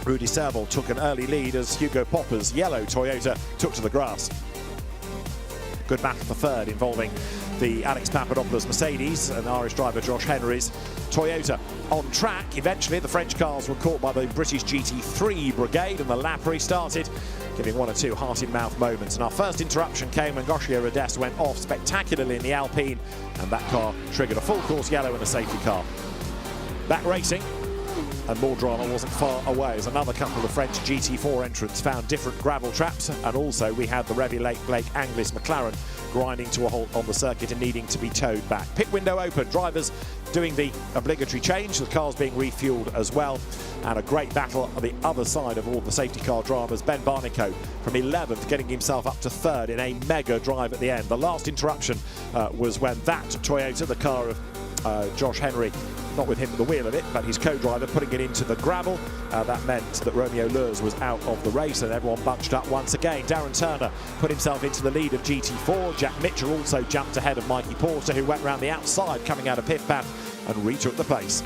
S1: Rudy Serval took an early lead as Hugo Popper's yellow Toyota took to the grass. good battle for third involving the Alex Papadopoulos Mercedes and Irish driver Josh Henry's Toyota. On track, eventually the French cars were caught by the British GT3 brigade and the lap restarted, giving one or two heart-in-mouth moments. And our first interruption came when Gauchier Rodest went off spectacularly in the Alpine, and that car triggered a full course yellow and a safety car. Back racing, and more drama wasn't far away as another couple of French GT4 entrants found different gravel traps, and also we had the Revy Blake Anglis McLaren grinding to a halt on the circuit and needing to be towed back. Pit window open, drivers doing the obligatory change, the cars being refueled as well, and a great battle on the other side of all the safety car dramas. Ben Barnicoat from 11th getting himself up to third in a mega drive at the end. The last interruption was when that Toyota, the car of Josh Henry, not with him at the wheel of it, but his co-driver putting it into the gravel. That meant that Romeo Lurs was out of the race and everyone bunched up once again. Darren Turner put himself into the lead of GT4. Jack Mitchell also jumped ahead of Mikey Porter, who went round the outside coming out of pit path and retook the pace.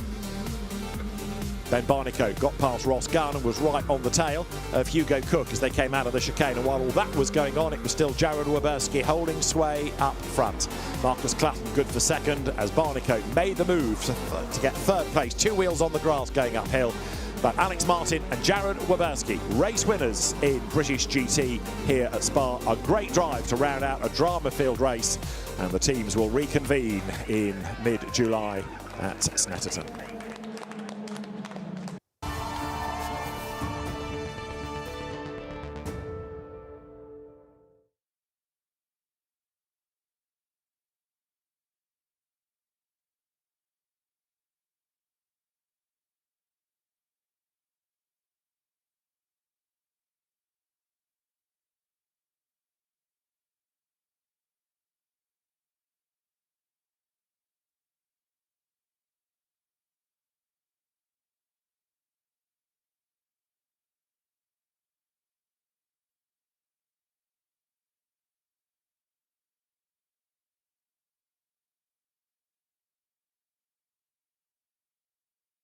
S1: Ben Barnicoat got past Ross Gunn and was right on the tail of Hugo Cook as they came out of the chicane. And while all that was going on, it was still Jared Waberski holding sway up front. Marcus Clutton good for second as Barnicoat made the move to get third place. 2 wheels on the grass going uphill. But Alex Martin and Jared Waberski, race winners in British GT here at Spa. A great drive to round out a drama-filled race. And the teams will reconvene in mid-July at Snetterton.